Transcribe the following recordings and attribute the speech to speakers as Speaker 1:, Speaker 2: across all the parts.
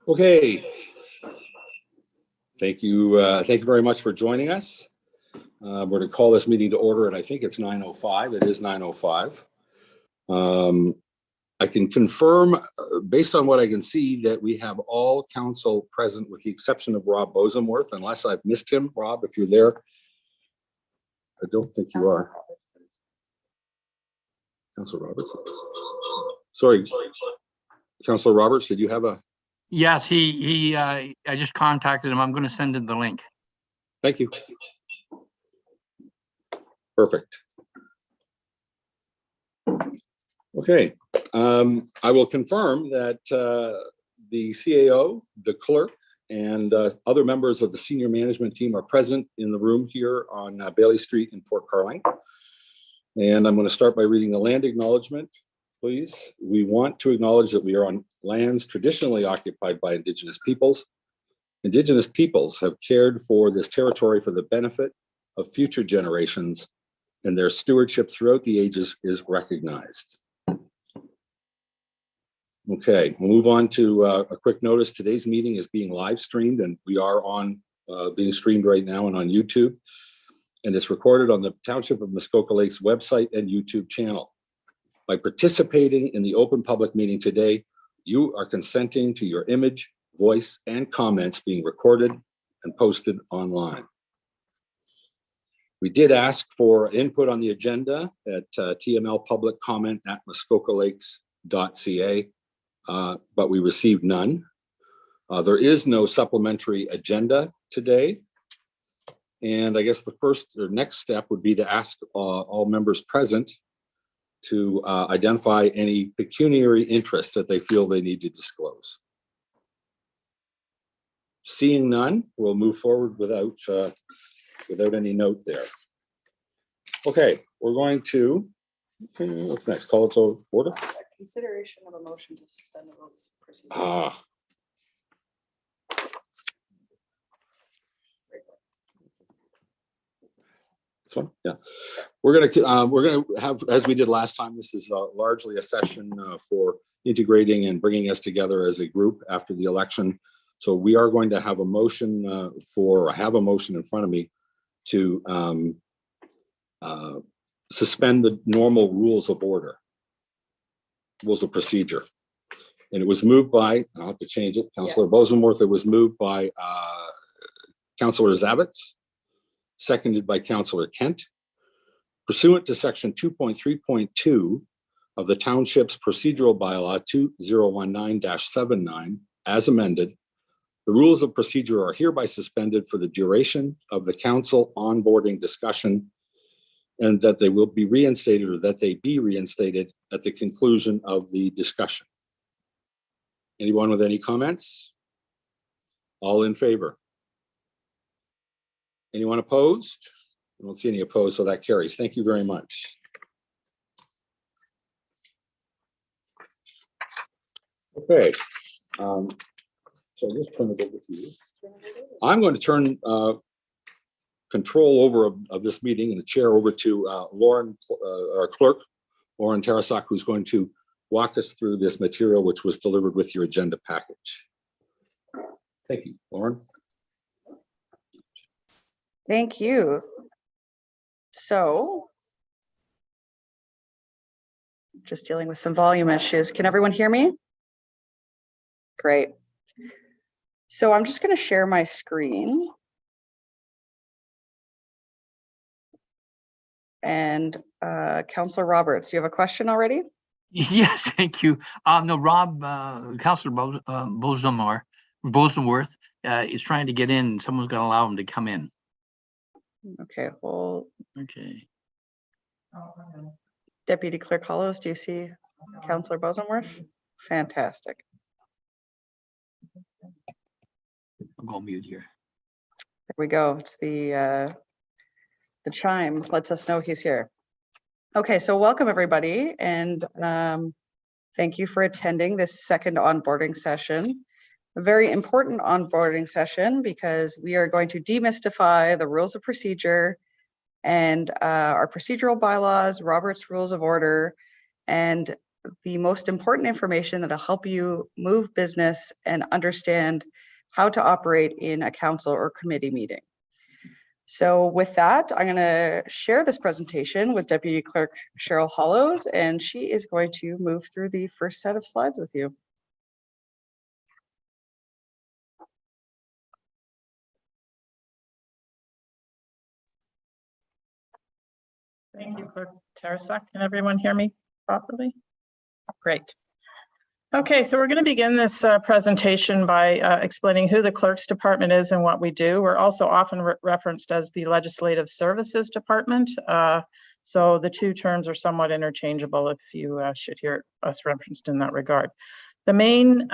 Speaker 1: Okay. Thank you. Thank you very much for joining us. We're going to call this meeting to order, and I think it's 9:05. It is 9:05. I can confirm, based on what I can see, that we have all council present with the exception of Rob Bosenworth, unless I've missed him. Rob, if you're there. I don't think you are. Councillor Roberts. Sorry. Councillor Roberts, did you have a?
Speaker 2: Yes, I just contacted him. I'm going to send him the link.
Speaker 1: Thank you. Perfect. Okay. I will confirm that the CAO, the clerk, and other members of the senior management team are present in the room here on Bailey Street in Port Carling. And I'm going to start by reading the land acknowledgement, please. We want to acknowledge that we are on lands traditionally occupied by Indigenous peoples. Indigenous peoples have cared for this territory for the benefit of future generations, and their stewardship throughout the ages is recognized. Okay, we'll move on to a quick notice. Today's meeting is being live streamed, and we are on being streamed right now and on YouTube. And it's recorded on the Township of Muskoka Lakes website and YouTube channel. By participating in the open public meeting today, you are consenting to your image, voice, and comments being recorded and posted online. We did ask for input on the agenda at TML public comment at muskokalakes.ca, but we received none. There is no supplementary agenda today. And I guess the first or next step would be to ask all members present to identify any pecuniary interests that they feel they need to disclose. Seeing none, we'll move forward without any note there. Okay, we're going to, what's next? Call it to order.
Speaker 3: Consideration of a motion to suspend the rules of procedure.
Speaker 1: One? Yeah, we're gonna have, as we did last time, this is largely a session for integrating and bringing us together as a group after the election. So we are going to have a motion I have a motion in front of me to suspend the normal rules of order, rules of procedure. And it was moved by, I'll have to change it, Councillor Bosenworth. It was moved by Councillor Zavitz, seconded by Councillor Kent. Pursuant to section 2.3.2 of the Township's procedural bylaw 2019-79, as amended, the rules of procedure are hereby suspended for the duration of the council onboarding discussion, and that they will be reinstated, or that they be reinstated at the conclusion of the discussion. Anyone with any comments? All in favor? Anyone opposed? I don't see any opposed, so that carries. Thank you very much. Okay. So I'll just turn it over to you. I'm going to turn control over of this meeting and the chair over to Lauren, our clerk, Lauren Tarasak, who's going to walk us through this material, which was delivered with your agenda package. Thank you, Lauren.
Speaker 3: Thank you. So, just dealing with some volume issues. Can everyone hear me? Great. So I'm just going to share my screen. And Councillor Roberts, you have a question already?
Speaker 2: Yes, thank you. No, Rob, Councillor Bosenworth is trying to get in. Someone's going to allow him to come in.
Speaker 3: Okay, well.
Speaker 2: Okay.
Speaker 3: Deputy Clerk Hollows, do you see Councillor Bosenworth? Fantastic.
Speaker 2: I'll go mute here.
Speaker 3: There we go. It's the chime lets us know he's here. Okay, so welcome everybody, and thank you for attending this second onboarding session. A very important onboarding session because we are going to demystify the rules of procedure and our procedural bylaws, Robert's Rules of Order, and the most important information that'll help you move business and understand how to operate in a council or committee meeting. So with that, I'm going to share this presentation with Deputy Clerk Cheryl Hollows, and she is going to move through the first set of slides with you.
Speaker 4: Thank you, Clerk Tarasak. Can everyone hear me properly? Great. Okay, so we're going to begin this presentation by explaining who the Clerk's Department is and what we do. We're also often referenced as the Legislative Services Department. So the two terms are somewhat interchangeable if you should hear us referenced in that regard. The main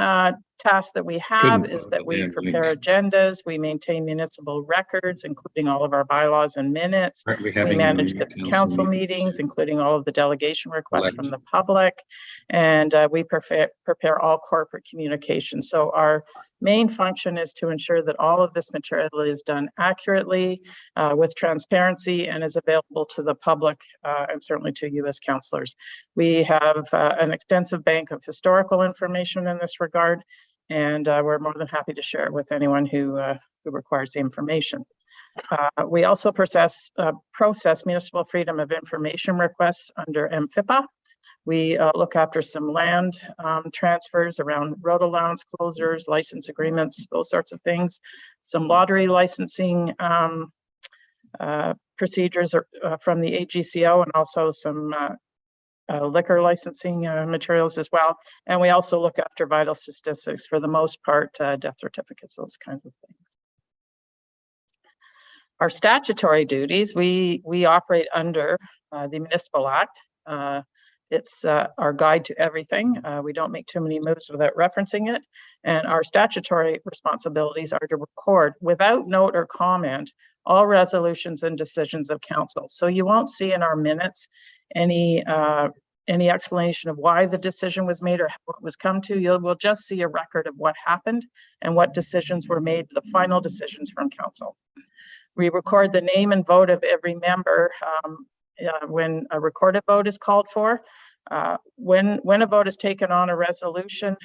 Speaker 4: task that we have is that we prepare agendas, we maintain municipal records, including all of our bylaws and minutes. We manage the council meetings, including all of the delegation requests from the public, and we prepare all corporate communications. So our main function is to ensure that all of this material is done accurately, with transparency, and is available to the public and certainly to you as councillors. We have an extensive bank of historical information in this regard, and we're more than happy to share it with anyone who requires the information. We also process municipal freedom of information requests under MFIPA. We look after some land transfers around road allowance closures, license agreements, those sorts of things. Some lottery licensing procedures from the AGCO, and also some liquor licensing materials as well. And we also look after vital statistics, for the most part, death certificates, those kinds of things. Our statutory duties, we operate under the Municipal Act. It's our guide to everything. We don't make too many moves without referencing it. And our statutory responsibilities are to record, without note or comment, all resolutions and decisions of council. So you won't see in our minutes any explanation of why the decision was made or how it was come to. We'll just see a record of what happened and what decisions were made, the final decisions from council. We record the name and vote of every member when a recorded vote is called for. When a vote is taken on a resolution,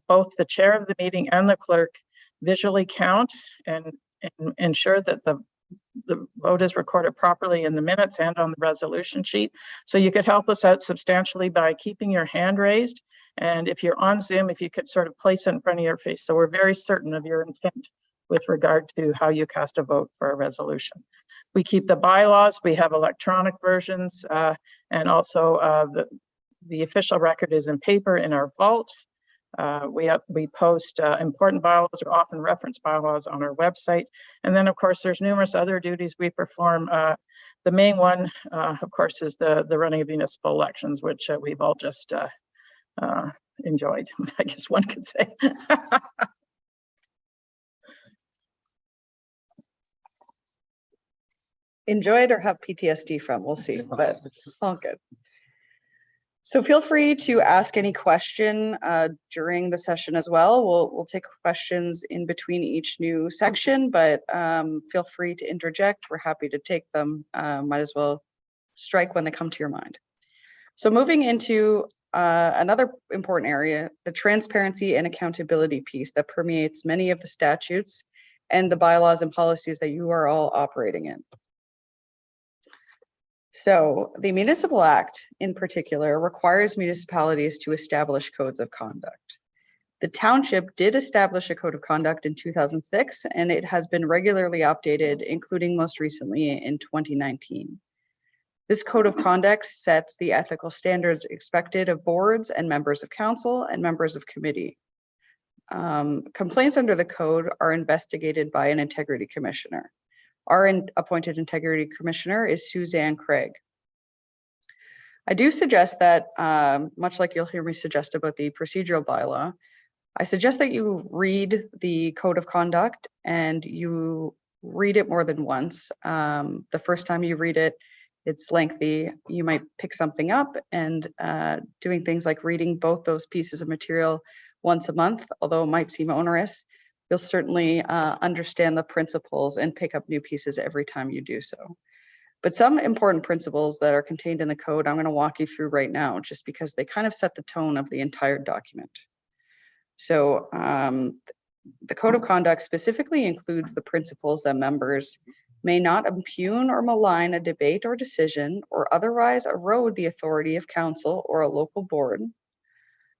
Speaker 4: both the chair of the meeting and the clerk visually count and ensure that the vote is recorded properly in the minutes and on the resolution sheet. So you could help us out substantially by keeping your hand raised. And if you're on Zoom, if you could sort of place it in front of your face. So we're very certain of your intent with regard to how you cast a vote for a resolution. We keep the bylaws, we have electronic versions, and also the official record is in paper in our vault. We post important bylaws or often referenced bylaws on our website. And then of course, there's numerous other duties we perform. The main one, of course, is the running of municipal elections, which we've all just enjoyed, I guess one could say.
Speaker 3: Enjoyed or have PTSD from, we'll see, but all good. So feel free to ask any question during the session as well. We'll take questions in between each new section, but feel free to interject. We're happy to take them. Might as well strike when they come to your mind. So moving into another important area, the transparency and accountability piece that permeates many of the statutes and the bylaws and policies that you are all operating in. So the Municipal Act in particular requires municipalities to establish codes of conduct. The township did establish a code of conduct in 2006, and it has been regularly updated, including most recently in 2019. This code of conduct sets the ethical standards expected of boards and members of council and members of committee. Complaints under the code are investigated by an integrity commissioner. Our appointed integrity commissioner is Suzanne Craig. I do suggest that, much like you'll hear me suggest about the procedural bylaw, I suggest that you read the code of conduct and you read it more than once. The first time you read it, it's lengthy. You might pick something up, and doing things like reading both those pieces of material once a month, although it might seem onerous, you'll certainly understand the principles and pick up new pieces every time you do so. But some important principles that are contained in the code, I'm going to walk you through right now, just because they kind of set the tone of the entire document. So the code of conduct specifically includes the principles that members may not impugn or malign a debate or decision or otherwise erode the authority of council or a local board,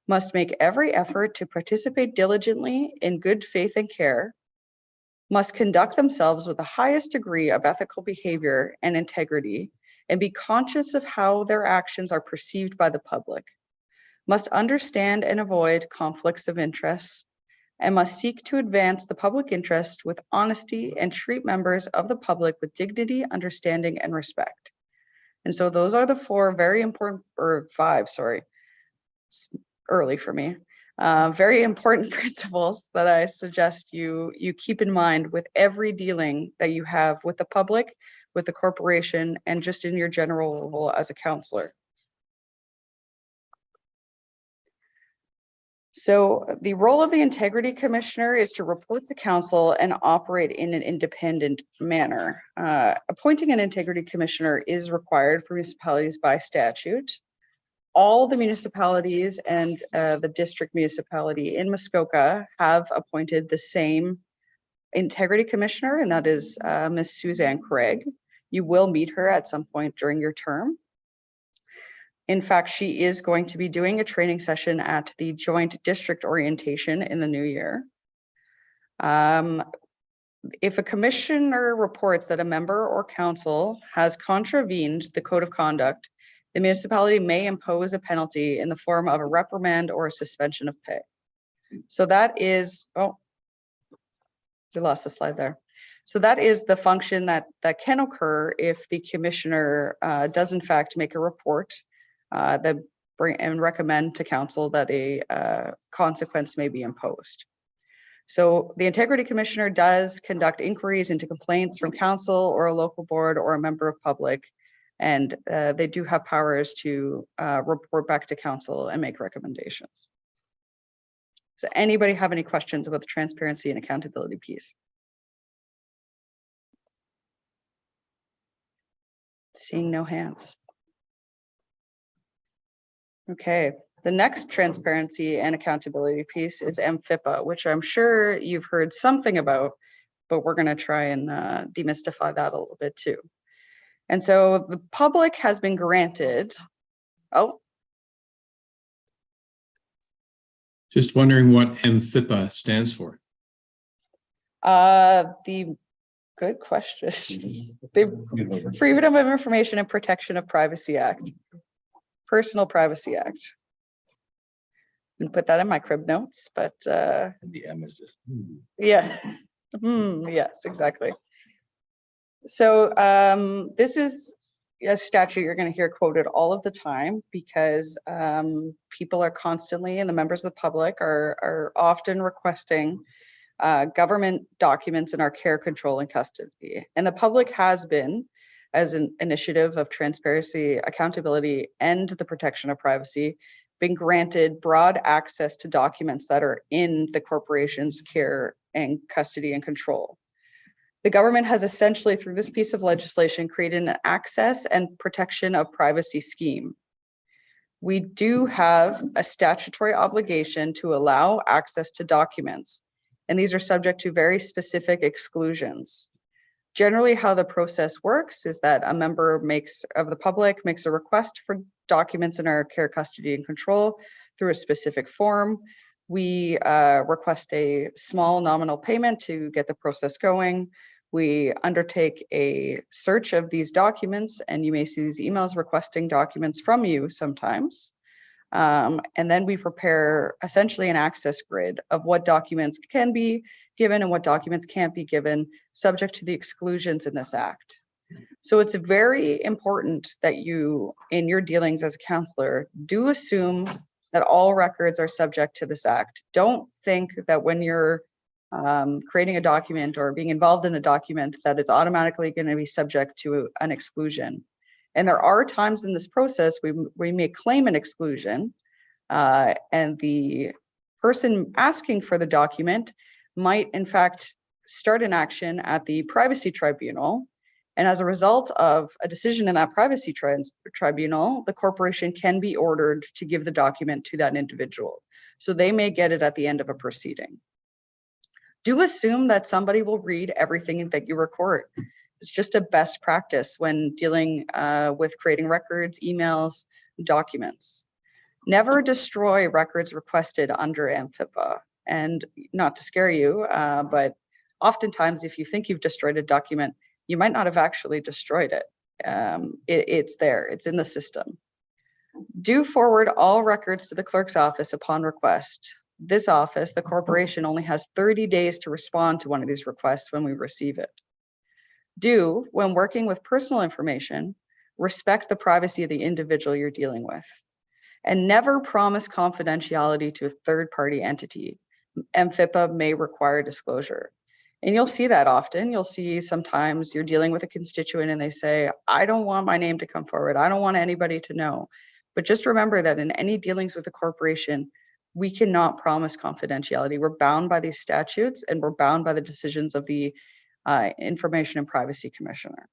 Speaker 3: must make every effort to participate diligently in good faith and care, must conduct themselves with the highest degree of ethical behavior and integrity, and be conscious of how their actions are perceived by the public, must understand and avoid conflicts of interest, and must seek to advance the public interest with honesty and treat members of the public with dignity, understanding, and respect. And so those are the four very important, or five, sorry, it's early for me, very important principles that I suggest you keep in mind with every dealing that you have with the public, with the corporation, and just in your general role as a counselor. So the role of the Integrity Commissioner is to report to council and operate in an independent manner. Appointing an Integrity Commissioner is required for municipalities by statute. All the municipalities and the district municipality in Muskoka have appointed the same Integrity Commissioner, and that is Ms. Suzanne Craig. You will meet her at some point during your term. In fact, she is going to be doing a training session at the joint district orientation in the new year. If a commissioner reports that a member or council has contravened the code of conduct, the municipality may impose a penalty in the form of a reprimand or a suspension of pay. So that is, oh, we lost the slide there. So that is the function that can occur if the commissioner does in fact make a report that bring and recommend to council that a consequence may be imposed. So the Integrity Commissioner does conduct inquiries into complaints from council or a local board or a member of public, and they do have powers to report back to council and make recommendations. Does anybody have any questions about the transparency and accountability piece? Seeing no hands. Okay, the next transparency and accountability piece is MFIPA, which I'm sure you've heard something about, but we're going to try and demystify that a little bit too. And so the public has been granted, oh.
Speaker 5: Just wondering what MFIPA stands for.
Speaker 3: The good question. The Freedom of Information and Protection of Privacy Act. Personal Privacy Act. And put that in my crib notes, but
Speaker 6: The M is just.
Speaker 3: yeah, yes, exactly. So this is a statute you're going to hear quoted all of the time because people are constantly, and the members of the public are often requesting government documents in our care, control, and custody. And the public has been, as an initiative of transparency, accountability, and the protection of privacy, been granted broad access to documents that are in the corporation's care and custody and control. The government has essentially, through this piece of legislation, created an access and protection of privacy scheme. We do have a statutory obligation to allow access to documents, and these are subject to very specific exclusions. Generally, how the process works is that a member of the public makes a request for documents in our care, custody, and control through a specific form. We request a small nominal payment to get the process going. We undertake a search of these documents, and you may see these emails requesting documents from you sometimes. And then we prepare essentially an access grid of what documents can be given and what documents can't be given, subject to the exclusions in this act. So it's very important that you, in your dealings as a counselor, do assume that all records are subject to this act. Don't think that when you're creating a document or being involved in a document that it's automatically going to be subject to an exclusion. And there are times in this process we may claim an exclusion, and the person asking for the document might in fact start an action at the privacy tribunal And as a result of a decision in that privacy tribunal, the corporation can be ordered to give the document to that individual. So they may get it at the end of a proceeding. Do assume that somebody will read everything that you record. It's just a best practice when dealing with creating records, emails, documents. Never destroy records requested under AMFIPA. And not to scare you, but oftentimes if you think you've destroyed a document, you might not have actually destroyed it. It's there, it's in the system. Do forward all records to the clerk's office upon request. This office, the corporation, only has 30 days to respond to one of these requests when we receive it. Do, when working with personal information, respect the privacy of the individual you're dealing with. And never promise confidentiality to a third-party entity. AMFIPA may require disclosure. And you'll see that often. You'll see sometimes you're dealing with a constituent and they say, I don't want my name to come forward. I don't want anybody to know. But just remember that in any dealings with a corporation, we cannot promise confidentiality. We're bound by these statutes and we're bound by the decisions of the Information and Privacy Commissioner.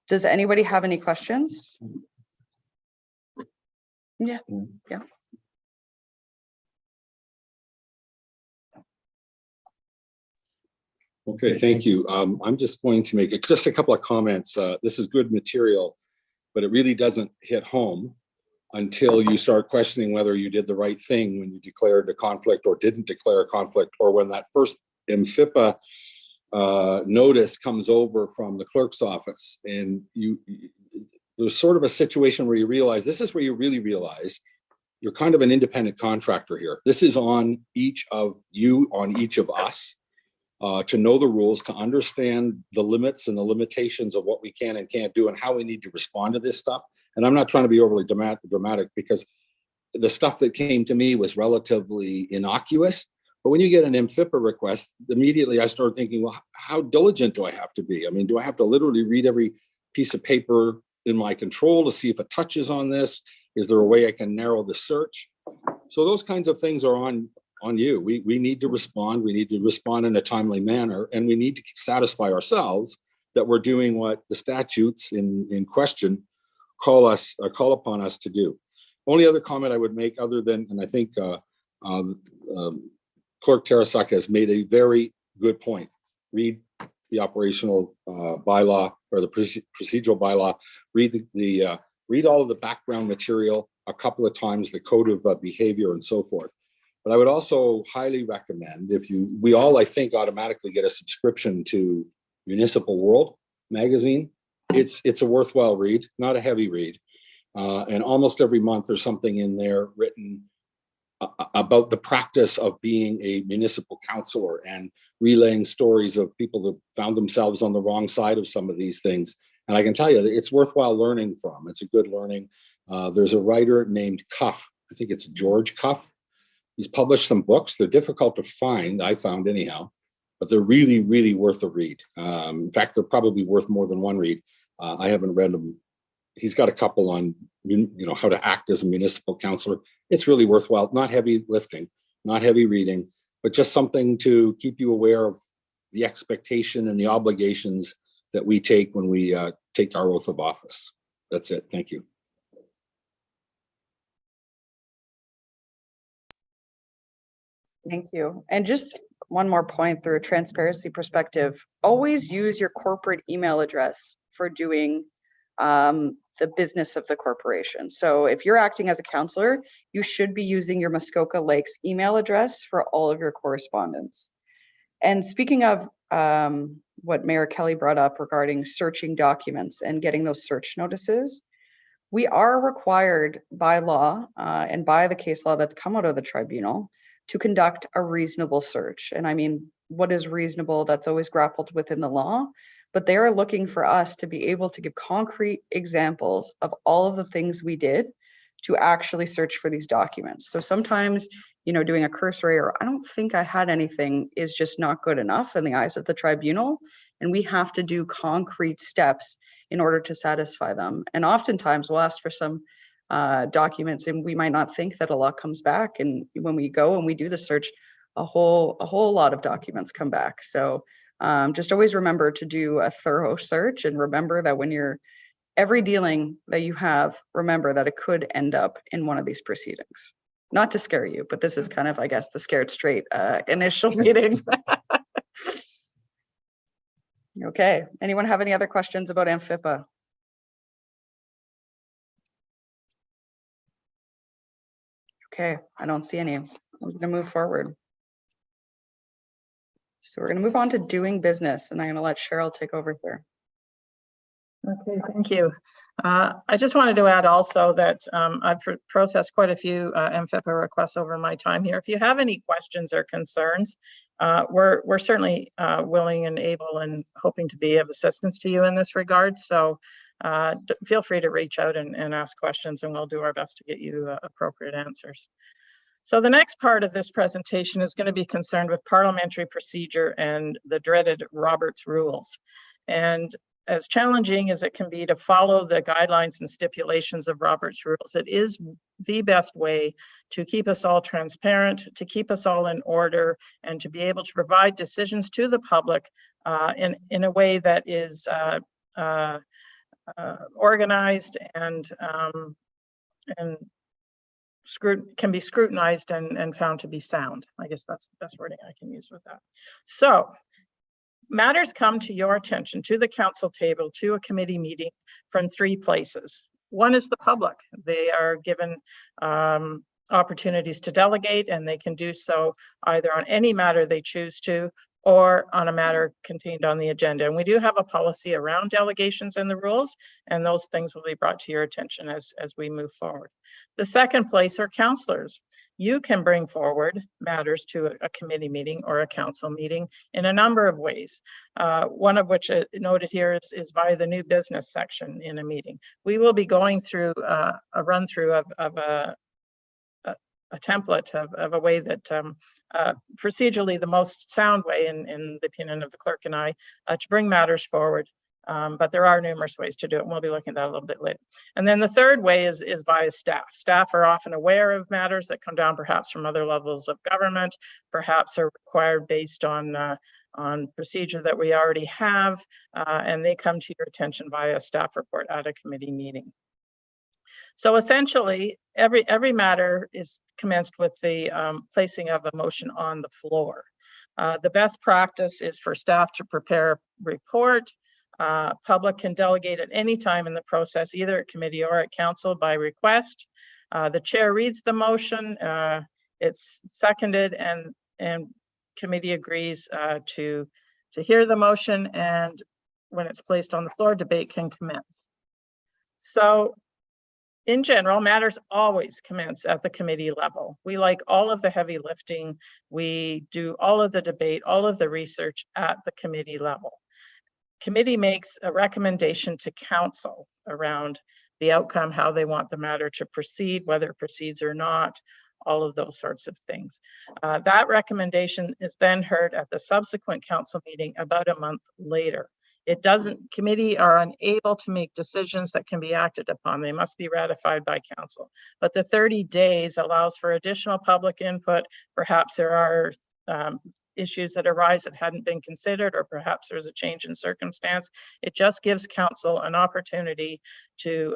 Speaker 3: Does anybody have any questions? Yeah.
Speaker 1: Okay, thank you. I'm just going to make just a couple of comments. This is good material, but it really doesn't hit home until you start questioning whether you did the right thing when you declared a conflict or didn't declare a conflict, or when that first MFIPA notice comes over from the clerk's office and there's sort of a situation where you realize, this is where you really realize you're kind of an independent contractor here. This is on each of you, on each of us. To know the rules, to understand the limits and the limitations of what we can and can't do and how we need to respond to this stuff. And I'm not trying to be overly dramatic because the stuff that came to me was relatively innocuous. But when you get an MFIPA request, immediately I start thinking, well, how diligent do I have to be? I mean, do I have to literally read every piece of paper in my control to see if it touches on this? Is there a way I can narrow the search? So those kinds of things are on you. We need to respond. We need to respond in a timely manner, and we need to satisfy ourselves that we're doing what the statutes in question call upon us to do. Only other comment I would make, other than, and I think Clerk Tarasak has made a very good point. Read the operational bylaw or the procedural bylaw. Read read all of the background material a couple of times, the code of behavior and so forth. But I would also highly recommend, we all, I think, automatically get a subscription to Municipal World magazine. It's a worthwhile read, not a heavy read. And almost every month there's something in there written about the practice of being a municipal councillor and relaying stories of people that found themselves on the wrong side of some of these things. And I can tell you that it's worthwhile learning from. It's a good learning. There's a writer named Cuff. I think it's George Cuff. He's published some books. They're difficult to find, I found anyhow, but they're really, really worth a read. In fact, they're probably worth more than one read. I haven't read them. He's got a couple on, how to act as a municipal councillor. It's really worthwhile, not heavy lifting, not heavy reading, but just something to keep you aware of the expectation and the obligations that we take when we take our oath of office. That's it. Thank you.
Speaker 3: Thank you. And just one more point through a transparency perspective, always use your corporate email address for doing the business of the corporation. So if you're acting as a councillor, you should be using your Muskoka Lakes email address for all of your correspondence. And speaking of what Mayor Kelly brought up regarding searching documents and getting those search notices, we are required by law and by the case law that's come out of the tribunal to conduct a reasonable search. And I mean, what is reasonable? That's always grappled within the law, but they are looking for us to be able to give concrete examples of all of the things we did to actually search for these documents. So sometimes, doing a cursory or I don't think I had anything is just not good enough in the eyes of the tribunal. And we have to do concrete steps in order to satisfy them. And oftentimes we'll ask for some documents and we might not think that a lot comes back. And when we go and we do the search, a whole lot of documents come back. So Just always remember to do a thorough search, and remember that when you're every dealing that you have, remember that it could end up in one of these proceedings. Not to scare you, but this is kind of, I guess, the scared straight initial meeting. Okay, anyone have any other questions about AMFIPA? Okay, I don't see any. I'm going to move forward. So we're going to move on to doing business, and I'm going to let Cheryl take over here.
Speaker 4: Okay, thank you. I just wanted to add also that I've processed quite a few AMFIPA requests over my time here. If you have any questions or concerns, we're certainly willing and able and hoping to be of assistance to you in this regard. So feel free to reach out and ask questions, and we'll do our best to get you appropriate answers. So the next part of this presentation is going to be concerned with parliamentary procedure and the dreaded Roberts rules. And as challenging as it can be to follow the guidelines and stipulations of Roberts rules, it is the best way to keep us all transparent, to keep us all in order, and to be able to provide decisions to the public in a way that is organized and can be scrutinized and found to be sound. I guess that's the best wording I can use with that. So matters come to your attention, to the council table, to a committee meeting from three places. One is the public. They are given opportunities to delegate, and they can do so either on any matter they choose to, or on a matter contained on the agenda. And we do have a policy around delegations and the rules, and those things will be brought to your attention as we move forward. The second place are councillors. You can bring forward matters to a committee meeting or a council meeting in a number of ways. One of which noted here is via the new business section in a meeting. We will be going through a run through of a template of a way that procedurally the most sound way in the opinion of the clerk and I to bring matters forward. But there are numerous ways to do it, and we'll be looking at that a little bit later. And then the third way is via staff. Staff are often aware of matters that come down perhaps from other levels of government, perhaps are required based on procedure that we already have, and they come to your attention via a staff report at a committee meeting. So essentially, every matter is commenced with the placing of a motion on the floor. The best practice is for staff to prepare a report. Public can delegate at any time in the process, either at committee or at council by request. The chair reads the motion, it's seconded, and committee agrees to hear the motion, and when it's placed on the floor, debate can commence. So in general, matters always commence at the committee level. We like all of the heavy lifting. We do all of the debate, all of the research at the committee level. Committee makes a recommendation to council around the outcome, how they want the matter to proceed, whether it proceeds or not, all of those sorts of things. That recommendation is then heard at the subsequent council meeting about a month later. Committee are unable to make decisions that can be acted upon. They must be ratified by council. But the 30 days allows for additional public input. Perhaps there are issues that arise that hadn't been considered, or perhaps there's a change in circumstance. It just gives council an opportunity to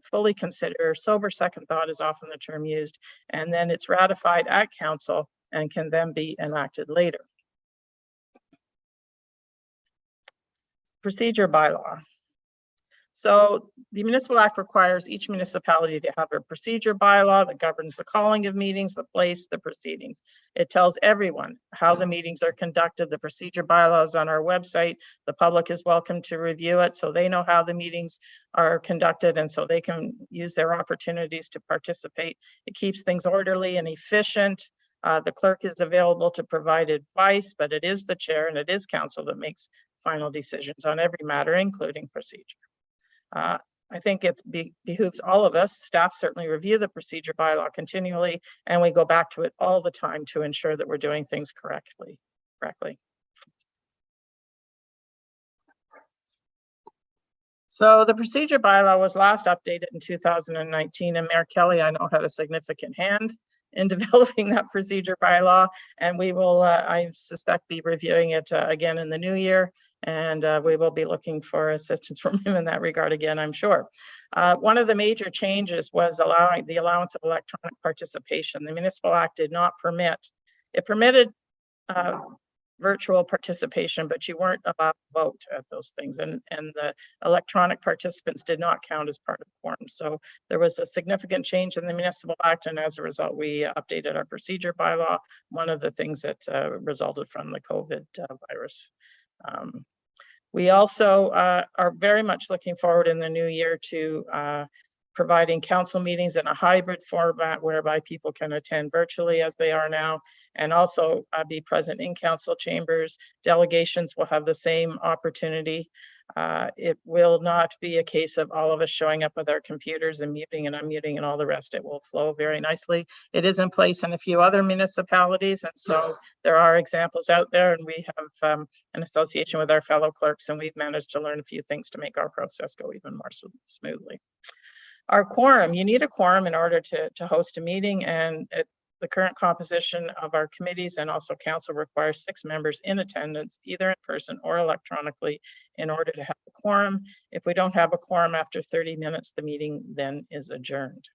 Speaker 4: fully consider. Sober second thought is often the term used, and then it's ratified at council and can then be enacted later. Procedure bylaw. So the Municipal Act requires each municipality to have a procedure bylaw that governs the calling of meetings, the place, the proceedings. It tells everyone how the meetings are conducted. The procedure bylaw is on our website. The public is welcome to review it so they know how the meetings are conducted, and so they can use their opportunities to participate. It keeps things orderly and efficient. The clerk is available to provide advice, but it is the chair and it is council that makes final decisions on every matter, including procedure. I think it behooves all of us. Staff certainly review the procedure bylaw continually, and we go back to it all the time to ensure that we're doing things correctly. So the procedure bylaw was last updated in 2019, and Mayor Kelly, I know, had a significant hand in developing that procedure bylaw, and we will, I suspect, be reviewing it again in the new year, and we will be looking for assistance from him in that regard again, I'm sure. One of the major changes was allowing the allowance of electronic participation. The Municipal Act did not permit, it permitted virtual participation, but you weren't allowed to vote at those things, and the electronic participants did not count as part of quorum. So there was a significant change in the Municipal Act, and as a result, we updated our procedure bylaw, one of the things that resulted from the COVID virus. We also are very much looking forward in the new year to providing council meetings in a hybrid format whereby people can attend virtually as they are now, and also be present in council chambers. Delegations will have the same opportunity. It will not be a case of all of us showing up with our computers and muting and unmuting and all the rest. It will flow very nicely. It is in place in a few other municipalities, and so there are examples out there, and we have an association with our fellow clerks, and we've managed to learn a few things to make our process go even more smoothly. Our quorum, you need a quorum in order to host a meeting, and the current composition of our committees and also council requires 6 members in attendance, either in person or electronically, in order to have a quorum. If we don't have a quorum after 30 minutes, the meeting then is adjourned.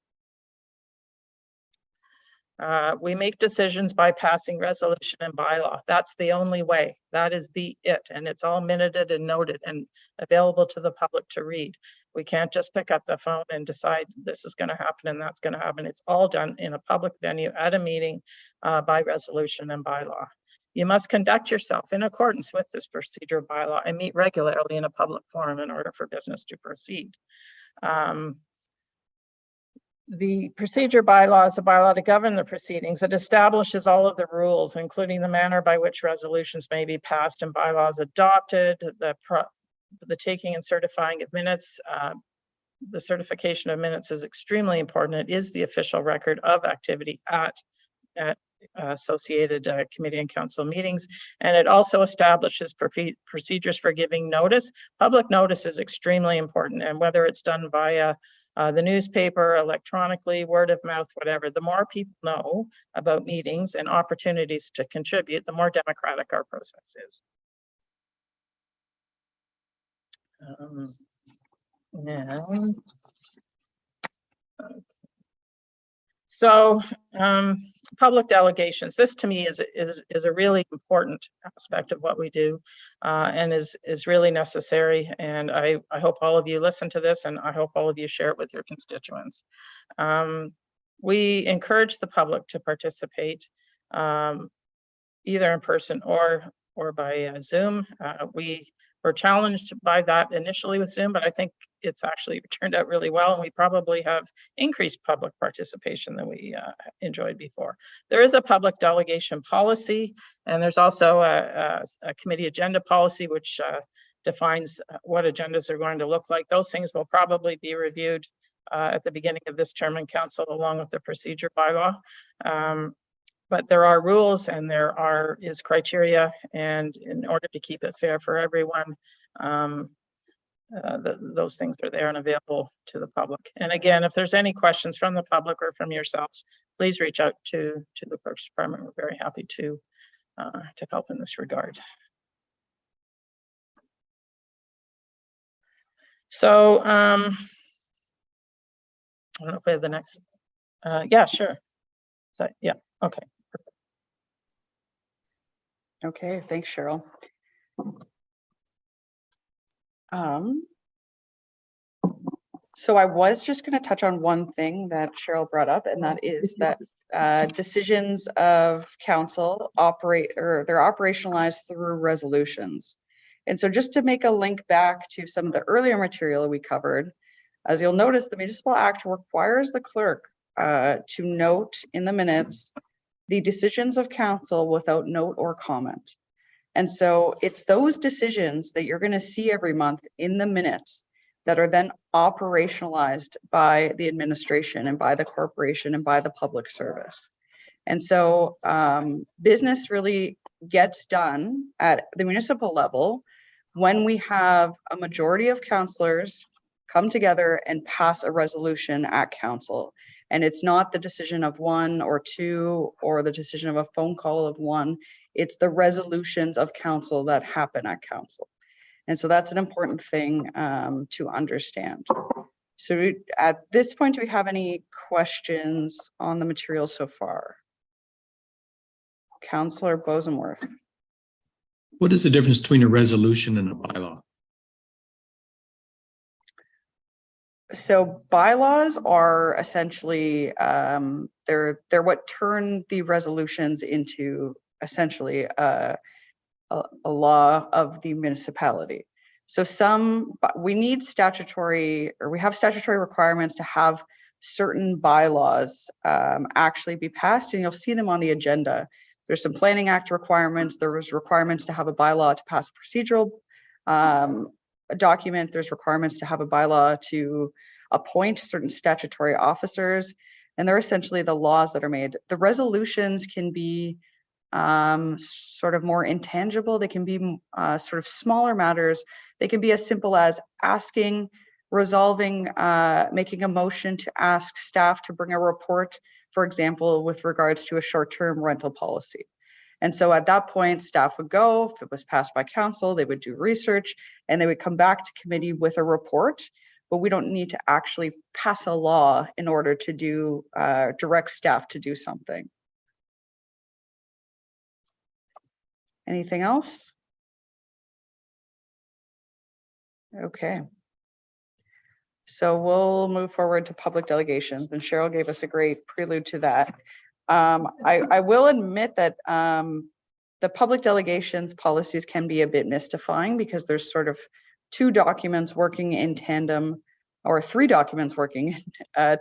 Speaker 4: We make decisions by passing resolution and bylaw. That's the only way. That is it. And it's all minuted and noted and available to the public to read. We can't just pick up the phone and decide this is going to happen and that's going to happen. It's all done in a public venue at a meeting by resolution and bylaw. You must conduct yourself in accordance with this procedure bylaw and meet regularly in a public forum in order for business to proceed. The procedure bylaw is a bylaw to govern the proceedings. It establishes all of the rules, including the manner by which resolutions may be passed and bylaws adopted, the taking and certifying of minutes. The certification of minutes is extremely important. It is the official record of activity at associated committee and council meetings, and it also establishes procedures for giving notice. Public notice is extremely important, and whether it's done via the newspaper, electronically, word of mouth, whatever, the more people know about meetings and opportunities to contribute, the more democratic our process is. Public delegations. This to me is a really important aspect of what we do, and is really necessary. And I hope all of you listen to this, and I hope all of you share it with your constituents. We encourage the public to participate, either in person or by Zoom. We were challenged by that initially with Zoom, but I think it's actually turned out really well, and we probably have increased public participation than we enjoyed before. There is a public delegation policy, and there's also a committee agenda policy, which defines what agendas are going to look like. Those things will probably be reviewed at the beginning of this term in council, along with the procedure bylaw. But there are rules and there is criteria, and in order to keep it fair for everyone, those things are there and available to the public. And again, if there's any questions from the public or from yourselves, please reach out to the clerk's department. We're very happy to help in this regard. So I don't know if we have the next. Yeah, sure. So yeah, okay.
Speaker 3: Okay, thanks, Cheryl. So I was just going to touch on one thing that Cheryl brought up, and that is that decisions of council they're operationalized through resolutions. And so just to make a link back to some of the earlier material we covered, as you'll notice, the Municipal Act requires the clerk to note in the minutes the decisions of council without note or comment. And so it's those decisions that you're going to see every month in the minutes that are then operationalized by the administration and by the corporation and by the public service. And so business really gets done at the municipal level when we have a majority of councillors come together and pass a resolution at council. And it's not the decision of one or two or the decision of a phone call of one. It's the resolutions of council that happen at council. And so that's an important thing to understand. So at this point, do we have any questions on the material so far? Councillor Bosenworth.
Speaker 5: What is the difference between a resolution and a bylaw?
Speaker 3: So bylaws are essentially, they're what turn the resolutions into essentially a law of the municipality. So we need statutory, or we have statutory requirements to have certain bylaws actually be passed, and you'll see them on the agenda. There's some Planning Act requirements. There was requirements to have a bylaw to pass procedural document. There's requirements to have a bylaw to appoint certain statutory officers, and they're essentially the laws that are made. The resolutions can be sort of more intangible. They can be sort of smaller matters. They can be as simple as asking, resolving, making a motion to ask staff to bring a report, for example, with regards to a short-term rental policy. And so at that point, staff would go, if it was passed by council, they would do research and they would come back to committee with a report, but we don't need to actually pass a law in order to do, direct staff to do something. Anything else? Okay. So we'll move forward to public delegations, and Cheryl gave us a great prelude to that. I will admit that the public delegations policies can be a bit mystifying because there's sort of two documents working in tandem, or three documents working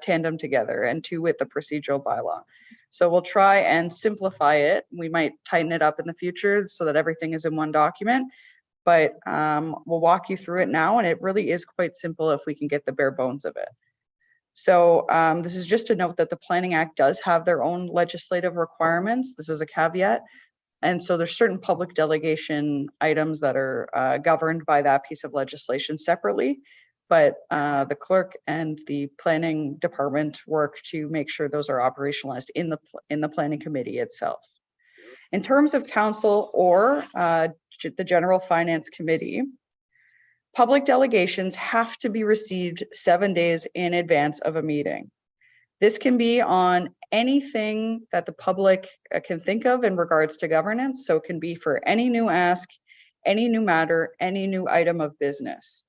Speaker 3: tandem together, and two with the procedural bylaw. So we'll try and simplify it. We might tighten it up in the future so that everything is in one document, but we'll walk you through it now, and it really is quite simple if we can get the bare bones of it. So this is just a note that the Planning Act does have their own legislative requirements. This is a caveat. And so there's certain public delegation items that are governed by that piece of legislation separately, but the clerk and the planning department work to make sure those are operationalized in the planning committee itself. In terms of council or the general finance committee, public delegations have to be received 7 days in advance of a meeting. This can be on anything that the public can think of in regards to governance. So it can be for any new ask, any new matter, any new item of business.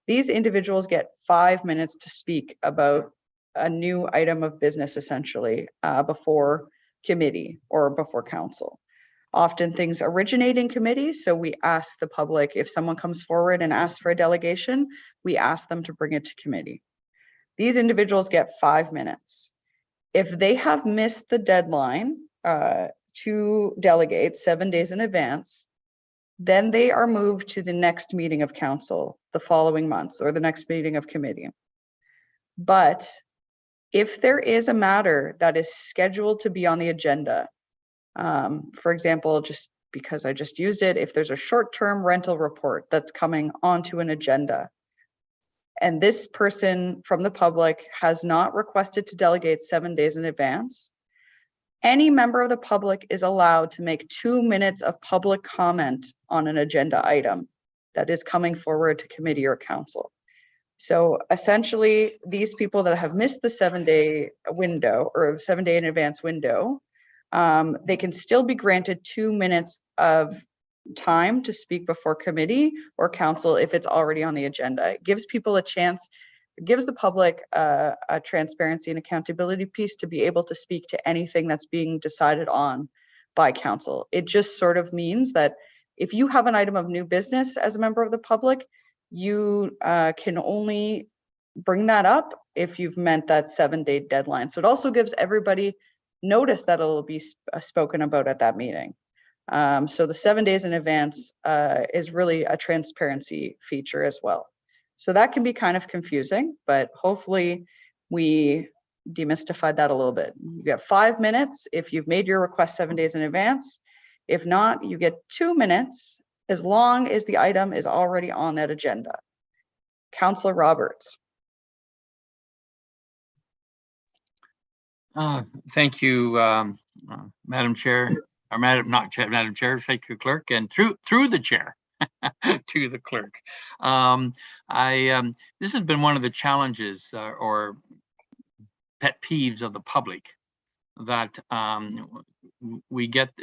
Speaker 3: These individuals get 5 minutes to speak about a new item of business, essentially, before committee or before council. Often things originate in committees, so we ask the public, if someone comes forward and asks for a delegation, we ask them to bring it to committee. These individuals get 5 minutes. If they have missed the deadline to delegate 7 days in advance, then they are moved to the next meeting of council the following months, or the next meeting of committee. But if there is a matter that is scheduled to be on the agenda, for example, just because I just used it, if there's a short-term rental report that's coming onto an agenda, and this person from the public has not requested to delegate 7 days in advance, any member of the public is allowed to make 2 minutes of public comment on an agenda item that is coming forward to committee or council. So essentially, these people that have missed the 7 day window, or the 7 day in advance window, they can still be granted 2 minutes of time to speak before committee or council if it's already on the agenda. It gives people a chance, it gives the public a transparency and accountability piece to be able to speak to anything that's being decided on by council. It just sort of means that if you have an item of new business as a member of the public, you can only bring that up if you've met that 7 day deadline. So it also gives everybody notice that it'll be spoken about at that meeting. So the 7 days in advance is really a transparency feature as well. So that can be kind of confusing, but hopefully we demystified that a little bit. You get 5 minutes if you've made your request 7 days in advance. If not, you get 2 minutes as long as the item is already on that agenda. Councillor Roberts.
Speaker 2: Thank you, Madam Chair, or not Chair, Madam Chair, thank you, Clerk, and through the chair to the clerk. This has been one of the challenges or pet peeves of the public, that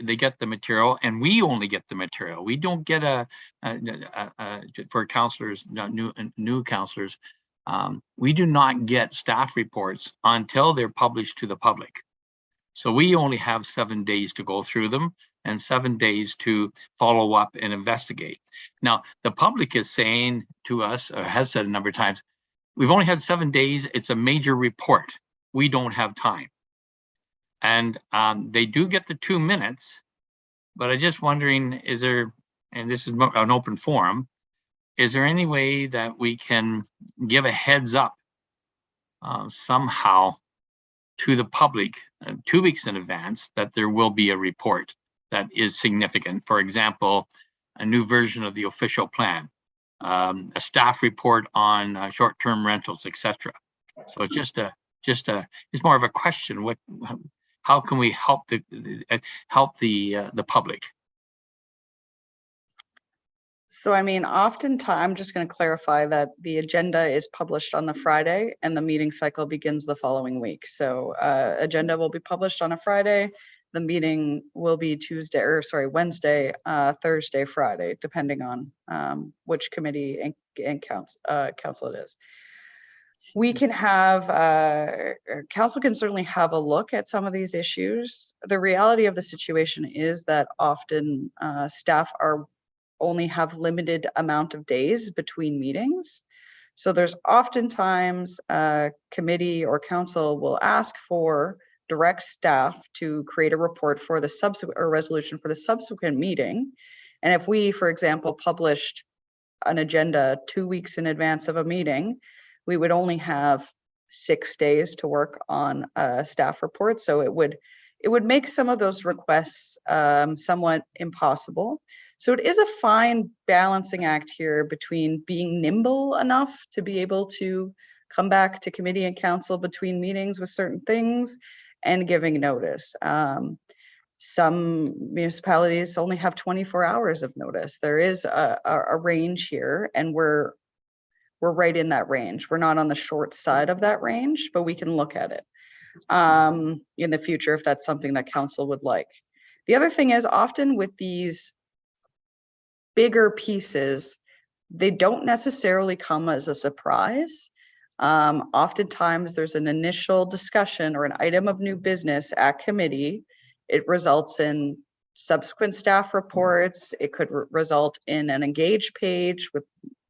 Speaker 2: they get the material and we only get the material. We don't get for counselors, new counselors, we do not get staff reports until they're published to the public. So we only have 7 days to go through them and 7 days to follow up and investigate. Now, the public is saying to us, or has said a number of times, we've only had 7 days. It's a major report. We don't have time. And they do get the 2 minutes, but I'm just wondering, is there, and this is an open forum, is there any way that we can give a heads up somehow to the public 2 weeks in advance that there will be a report that is significant? For example, a new version of the official plan, a staff report on short-term rentals, etc. So it's it's more of a question. How can we help the public?
Speaker 3: So, I mean, oftentimes, I'm just going to clarify that the agenda is published on the Friday and the meeting cycle begins the following week. So agenda will be published on a Friday. The meeting will be Wednesday, Thursday, Friday, depending on which committee and council it is. We can have, council can certainly have a look at some of these issues. The reality of the situation is that often staff only have limited amount of days between meetings. So there's oftentimes a committee or council will ask for direct staff to create a report for the subsequent or resolution for the subsequent meeting. And if we, for example, published an agenda 2 weeks in advance of a meeting, we would only have 6 days to work on a staff report. So it would make some of those requests somewhat impossible. So it is a fine balancing act here between being nimble enough to be able to come back to committee and council between meetings with certain things and giving notice. Some municipalities only have 24 hours of notice. There is a range here, and we're right in that range. We're not on the short side of that range, but we can look at it in the future if that's something that council would like. The other thing is, often with these bigger pieces, they don't necessarily come as a surprise. Oftentimes there's an initial discussion or an item of new business at committee. It results in subsequent staff reports. It could result in an engage page with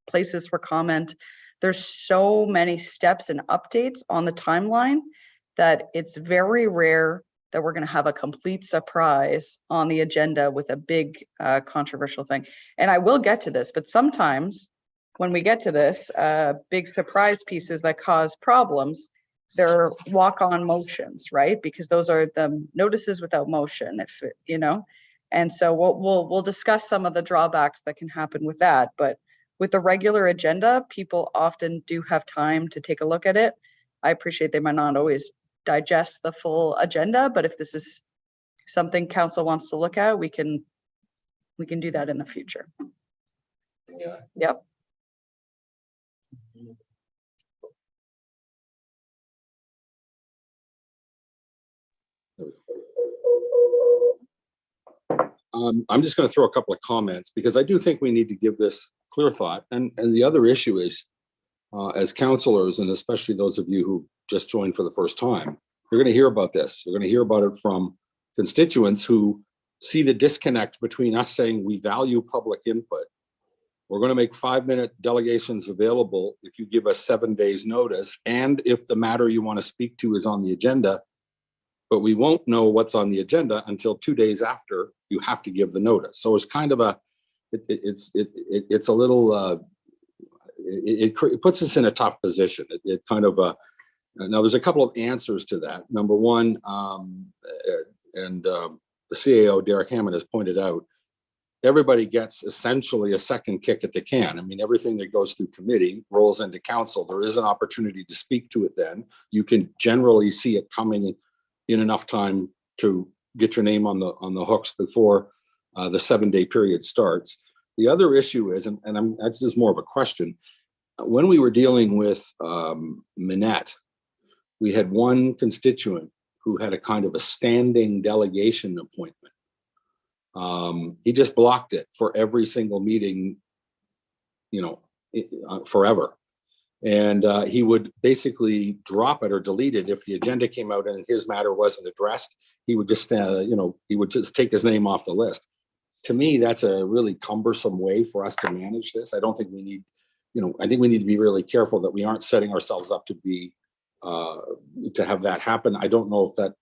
Speaker 3: places for comment. There's so many steps and updates on the timeline that it's very rare that we're going to have a complete surprise on the agenda with a big controversial thing. And I will get to this, but sometimes when we get to this, big surprise pieces that cause problems, they're walk-on motions, right? Because those are the notices without motion, if you know. And so we'll discuss some of the drawbacks that can happen with that. But with the regular agenda, people often do have time to take a look at it. I appreciate they might not always digest the full agenda, but if this is something council wants to look at, we can do that in the future.
Speaker 6: Yeah.
Speaker 3: Yep.
Speaker 1: I'm just going to throw a couple of comments because I do think we need to give this clear thought. And the other issue is, as counselors, and especially those of you who just joined for the first time, you're going to hear about this. You're going to hear about it from constituents who see the disconnect between us saying we value public input. We're going to make 5-minute delegations available if you give us 7 days notice, and if the matter you want to speak to is on the agenda, but we won't know what's on the agenda until 2 days after you have to give the notice. So it's kind of a, it's a little, it puts us in a tough position. It kind of, now there's a couple of answers to that. Number one, the CAO, Derek Hammond, has pointed out, everybody gets essentially a second kick at the can. I mean, everything that goes through committee rolls into council. There is an opportunity to speak to it then. You can generally see it coming in enough time to get your name on the hooks before the 7-day period starts. The other issue is, and that's just more of a question, when we were dealing with Minette, we had one constituent who had a kind of a standing delegation appointment. He just blocked it for every single meeting, forever. And he would basically drop it or delete it if the agenda came out and his matter wasn't addressed. He would just, he would just take his name off the list. To me, that's a really cumbersome way for us to manage this. I don't think we need, I think we need to be really careful that we aren't setting ourselves up to be, to have that happen. I don't know if that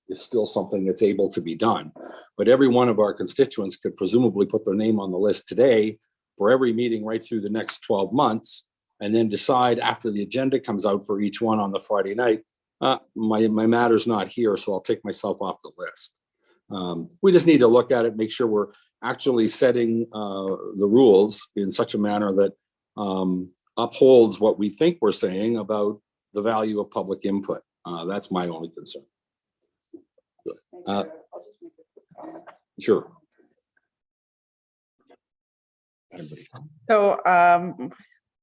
Speaker 1: is still something that's able to be done, but every one of our constituents could presumably put their name on the list today for every meeting right through the next 12 months, and then decide after the agenda comes out for each one on the Friday night, my matter's not here, so I'll take myself off the list. We just need to look at it, make sure we're actually setting the rules in such a manner that upholds what we think we're saying about the value of public input. That's my only concern.
Speaker 3: I'll just make a quick comment.
Speaker 1: Sure.
Speaker 3: So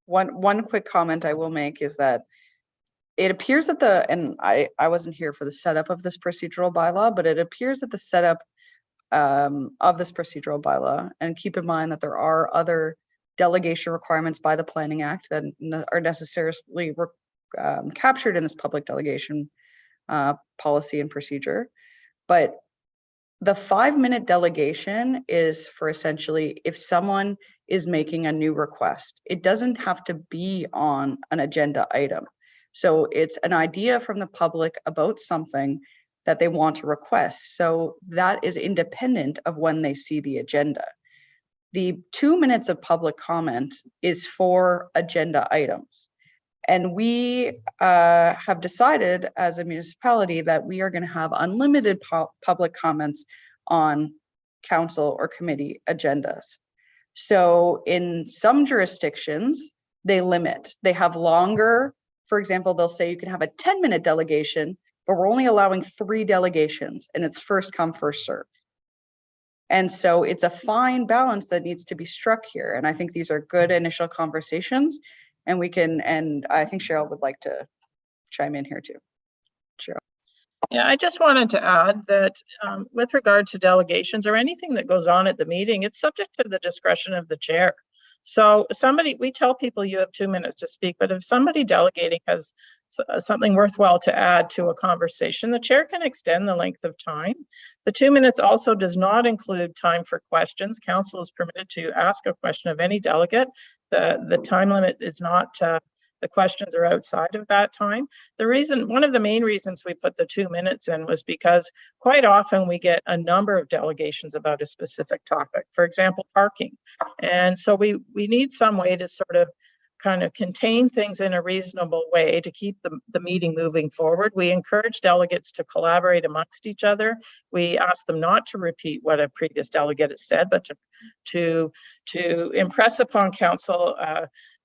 Speaker 3: one quick comment I will make is that it appears that and I wasn't here for the setup of this procedural bylaw, but it appears that the setup of this procedural bylaw, and keep in mind that there are other delegation requirements by the Planning Act that are necessarily captured in this public delegation policy and procedure. But the 5-minute delegation is for essentially if someone is making a new request. It doesn't have to be on an agenda item. So it's an idea from the public about something that they want to request. So that is independent of when they see the agenda. The 2 minutes of public comment is for agenda items. And we have decided as a municipality that we are going to have unlimited public comments on council or committee agendas. So in some jurisdictions, they limit. They have longer, for example, they'll say you can have a 10-minute delegation, but we're only allowing 3 delegations and it's first come, first served. And so it's a fine balance that needs to be struck here. And I think these are good initial conversations. And we can, and I think Cheryl would like to chime in here too. Cheryl.
Speaker 4: Yeah, I just wanted to add that with regard to delegations or anything that goes on at the meeting, it's subject to the discretion of the chair. So we tell people you have 2 minutes to speak, but if somebody delegating has something worthwhile to add to a conversation, the chair can extend the length of time. The 2 minutes also does not include time for questions. Council is permitted to ask a question of any delegate. The time limit is not, the questions are outside of that time. One of the main reasons we put the 2 minutes in was because quite often we get a number of delegations about a specific topic, for example, parking. And so we need some way to sort of kind of contain things in a reasonable way to keep the meeting moving forward. We encourage delegates to collaborate amongst each other. We ask them not to repeat what a previous delegate has said, but to impress upon council